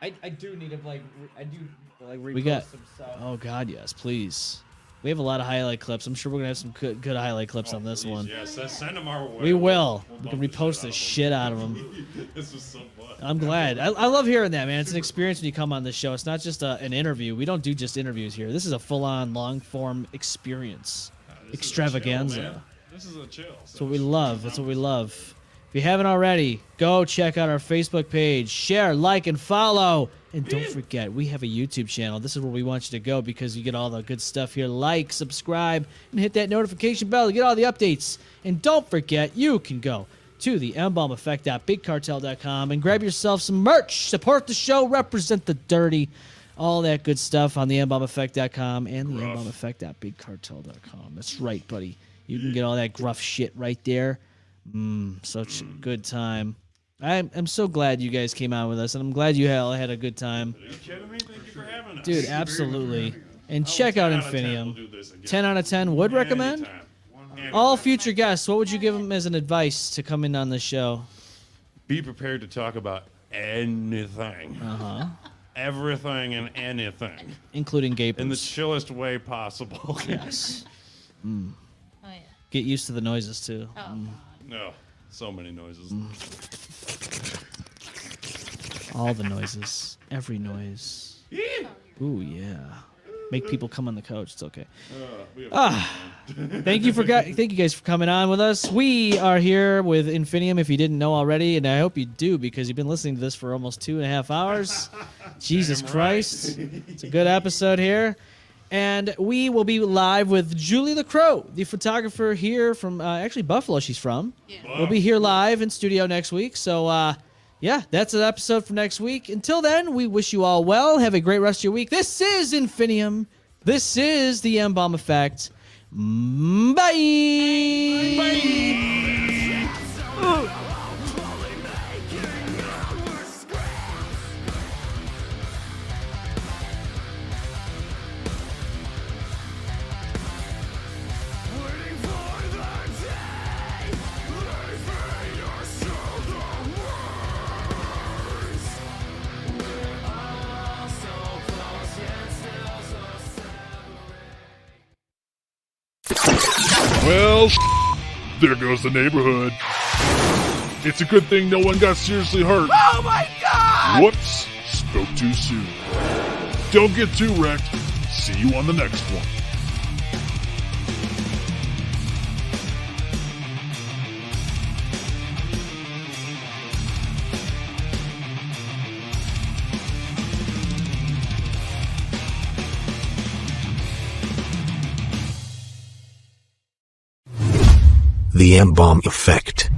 I do need to repost We got. some stuff. Oh God, yes, please. We have a lot of highlight clips. I'm sure we're gonna have some good highlight clips on this one. Yes, send them our way. We will. We'll We can bump repost the shit out of them. This was so fun. I'm glad. I love hearing that, man. It's an experience when you come on this show. It's not just an interview. We don't do just interviews here. This is a full-on, long-form experience, extravaganza. This is a chill. That's what we love. That's what we love. If you haven't already, go check out our Facebook page. Share, like, and follow. And don't forget, we have a YouTube channel. This is where we want you to go because you get all the good stuff here. Like, subscribe, and hit that notification bell to get all the updates. And don't forget, you can go to the M-Balm-Effect.BigCartel.com and grab yourself some merch. Support the show, represent the dirty, all that good stuff on the M-Balm-Effect.com and the M-Balm-Effect.BigCartel.com. That's right, buddy. You can get all that gruff shit right there. Such a good time. I'm so glad you guys came out with us, and I'm glad you all had a good time. Are you kidding me? Thank you for having us. Dude, absolutely. And check out 10 out of 10 INFINIUM. we'll do this again. 10 out of 10 would recommend? All future guests, what would you give them as an advice to come in on the show? Be prepared to talk about anything. Uh-huh. Everything and anything. Including gapers. In the chillest way possible. Yes. Oh, yeah. Get used to the noises, too. Oh, No, so many noises. All the noises. Every noise. Ooh, yeah. Make people come on the couch. It's okay. Thank you guys for coming on with us. We are here with INFINIUM, if you didn't know already, and I hope you do because you've been listening to this for almost 2.5 hours. Jesus Christ. It's a good episode here. And we will be live with Julie the Crow, the photographer here from actually Buffalo she's from. Yeah. We'll be here live in studio next week. So, yeah, that's an episode for next week. Until then, we wish you all well. Have a great rest of your week. This is INFINIUM. This is the M-Balm Effect. Bye. Bye. Well, there goes the neighborhood. It's a good thing no one got seriously hurt. Oh my god! Whoops, spoke too soon. Don't get too wrecked. See you on the next one. The M-Balm Effect.